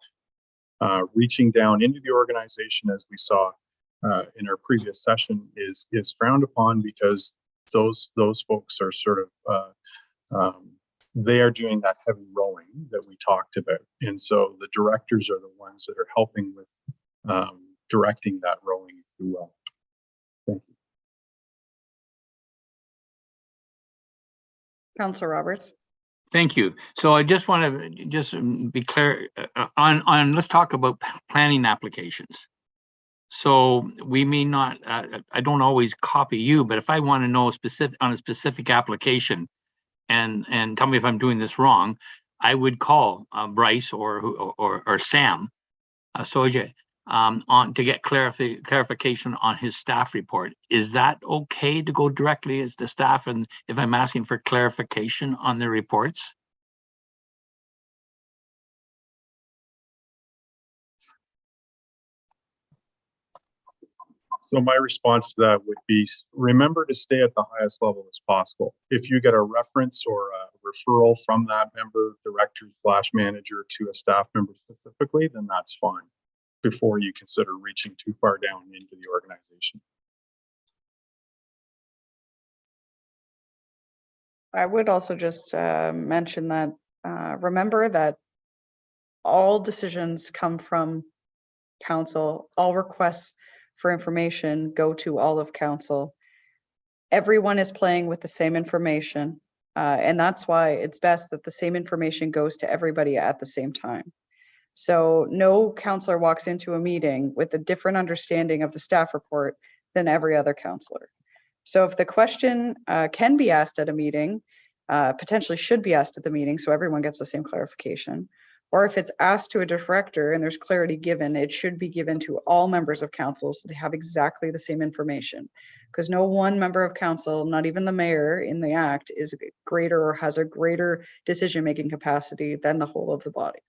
Speaker 11: Reaching down into the organization, as we saw in our previous session, is frowned upon because those folks are sort of they are doing that heavy rowing that we talked about, and so the directors are the ones that are helping with directing that rowing, if you will. Thank you.
Speaker 3: Councillor Roberts.
Speaker 2: Thank you. So I just want to just be clear on let's talk about planning applications. So we may not, I don't always copy you, but if I want to know on a specific application and tell me if I'm doing this wrong, I would call Bryce or Sam Soja on to get clarification on his staff report. Is that okay to go directly as the staff, and if I'm asking for clarification on the reports?
Speaker 11: So my response to that would be, remember to stay at the highest level as possible. If you get a reference or a referral from that member, director / manager to a staff member specifically, then that's fine before you consider reaching too far down into the organization.
Speaker 3: I would also just mention that remember that all decisions come from council, all requests for information go to all of council. Everyone is playing with the same information, and that's why it's best that the same information goes to everybody at the same time. So no councillor walks into a meeting with a different understanding of the staff report than every other councillor. So if the question can be asked at a meeting, potentially should be asked at the meeting so everyone gets the same clarification, Or if it's asked to a director and there's clarity given, it should be given to all members of council so they have exactly the same information. Because no one member of council, not even the mayor in the act, is greater or has a greater decision-making capacity than the whole of the body.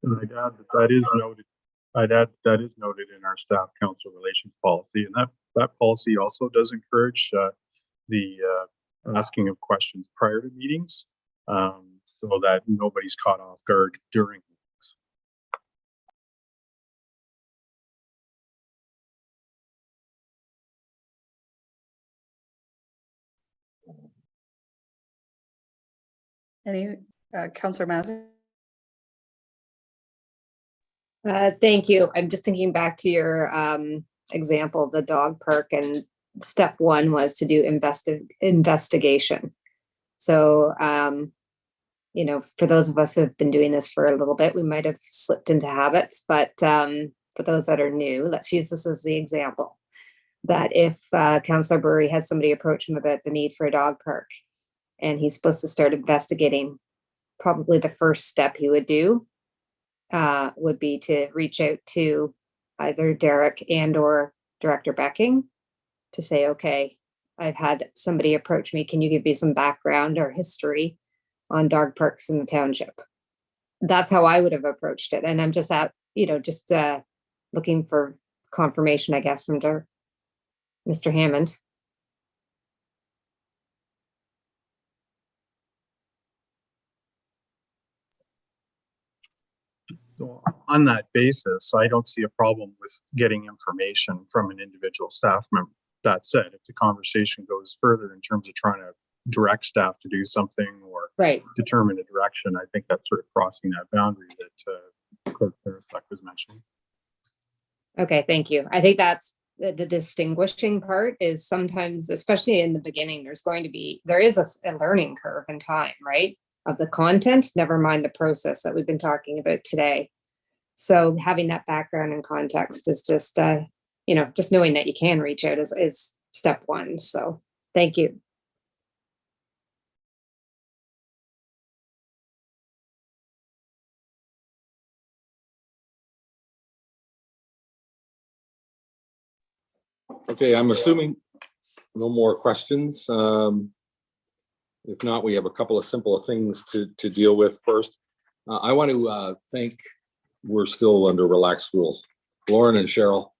Speaker 11: And I'd add that is noted. I'd add that is noted in our staff council relations policy, and that policy also does encourage the asking of questions prior to meetings, so that nobody's caught off guard during meetings.
Speaker 3: Any, Councillor Mazzy?
Speaker 7: Thank you. I'm just thinking back to your example, the dog park, and step one was to do investigation. So, you know, for those of us who have been doing this for a little bit, we might have slipped into habits, but for those that are new, let's use this as the example. That if Councillor Burry has somebody approach him about the need for a dog park, and he's supposed to start investigating, probably the first step he would do would be to reach out to either Derek and or Director Becking to say, okay, I've had somebody approach me. Can you give me some background or history on dog parks in the township? That's how I would have approached it. And I'm just looking for confirmation, I guess, from Mr. Hammond.
Speaker 11: So on that basis, I don't see a problem with getting information from an individual staff member. That said, if the conversation goes further in terms of trying to direct staff to do something or determine a direction, I think that's sort of crossing that boundary that Clerk Parasek was mentioning.
Speaker 7: Okay, thank you. I think that's the distinguishing part is sometimes, especially in the beginning, there is a learning curve in time, right? Of the content, never mind the process that we've been talking about today. So having that background and context is just, just knowing that you can reach out is step one. So thank you.
Speaker 1: Okay, I'm assuming no more questions. If not, we have a couple of simple things to deal with first. I want to thank, we're still under relaxed rules, Lauren and Cheryl,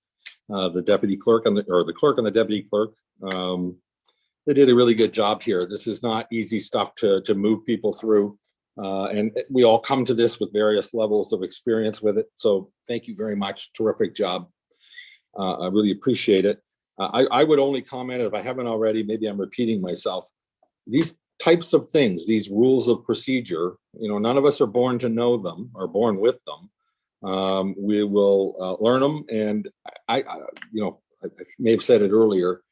Speaker 1: the deputy clerk the clerk and the deputy clerk. They did a really good job here. This is not easy stuff to move people through. And we all come to this with various levels of experience with it. So thank you very much. Terrific job. I really appreciate it. I would only comment, if I haven't already, maybe I'm repeating myself. These types of things, these rules of procedure, none of us are born to know them or born with them. We will learn them. And I may have said it earlier,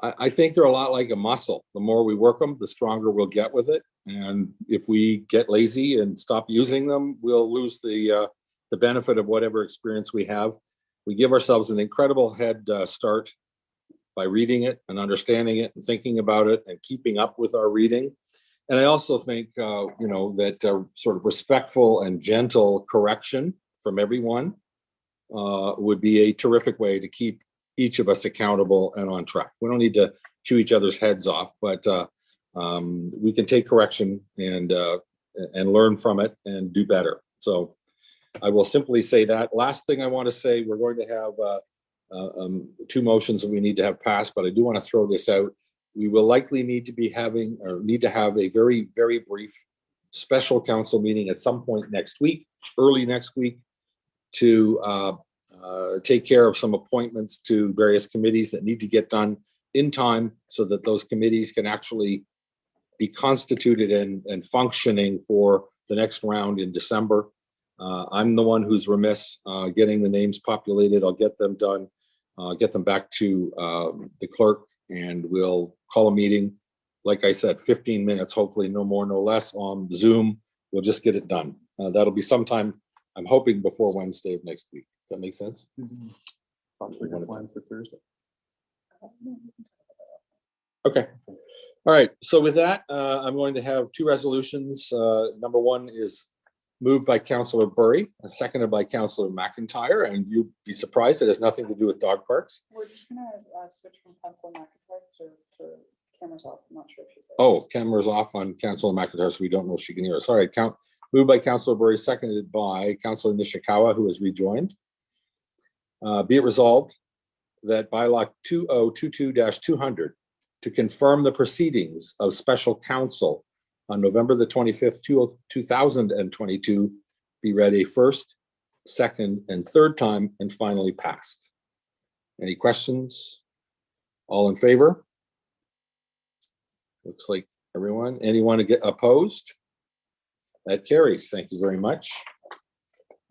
Speaker 1: I think they're a lot like a muscle. The more we work them, the stronger we'll get with it. And if we get lazy and stop using them, we'll lose the benefit of whatever experience we have. We give ourselves an incredible head start by reading it and understanding it and thinking about it and keeping up with our reading. And I also think, that sort of respectful and gentle correction from everyone would be a terrific way to keep each of us accountable and on track. We don't need to chew each other's heads off, but we can take correction and learn from it and do better. So I will simply say that. Last thing I want to say, we're going to have two motions that we need to have passed, but I do want to throw this out. We will likely need to have a very, very brief special council meeting at some point next week, early next week, to take care of some appointments to various committees that need to get done in time so that those committees can actually be constituted and functioning for the next round in December. I'm the one who's remiss getting the names populated. I'll get them done, get them back to the clerk, and we'll call a meeting. Like I said, 15 minutes, hopefully no more, no less, on Zoom. We'll just get it done. That'll be sometime, I'm hoping, before Wednesday of next week. Does that make sense?
Speaker 11: Possibly got a plan for Thursday.
Speaker 1: Okay. All right, so with that, I'm going to have two resolutions. Number one is moved by Councillor Burry, and seconded by Councillor McIntyre, and you'd be surprised it has nothing to do with dog parks.
Speaker 3: We're just gonna switch from Councilor McIntyre to cameras off. I'm not sure if she's.
Speaker 1: Oh, camera's off on Councillor McIntyre, so we don't know if she can hear us. All right, moved by Councillor Burry, seconded by Councillor Nishikawa, who has rejoined. Be it resolved that bylaw 2022-200 to confirm the proceedings of special counsel on November the 25th, 2022 be read a first, second, and third time and finally passed. Any questions? All in favor? Looks like everyone. Anyone to get opposed? That carries. Thank you very much.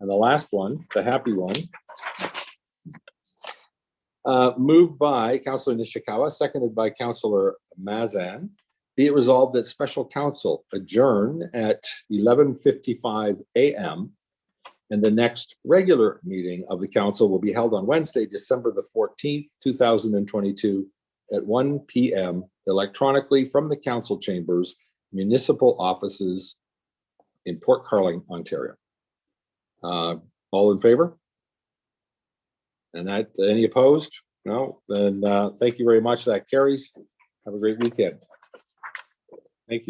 Speaker 1: And the last one, the happy one, moved by Councillor Nishikawa, seconded by Councillor Mazan. Be it resolved that special counsel adjourn at 11:55 a.m. and the next regular meeting of the council will be held on Wednesday, December the 14th, 2022 at 1 p.m. electronically from the council chambers, municipal offices in Port Carling, Ontario. All in favor? And that, any opposed? No, then thank you very much. That carries. Have a great weekend. Thank you.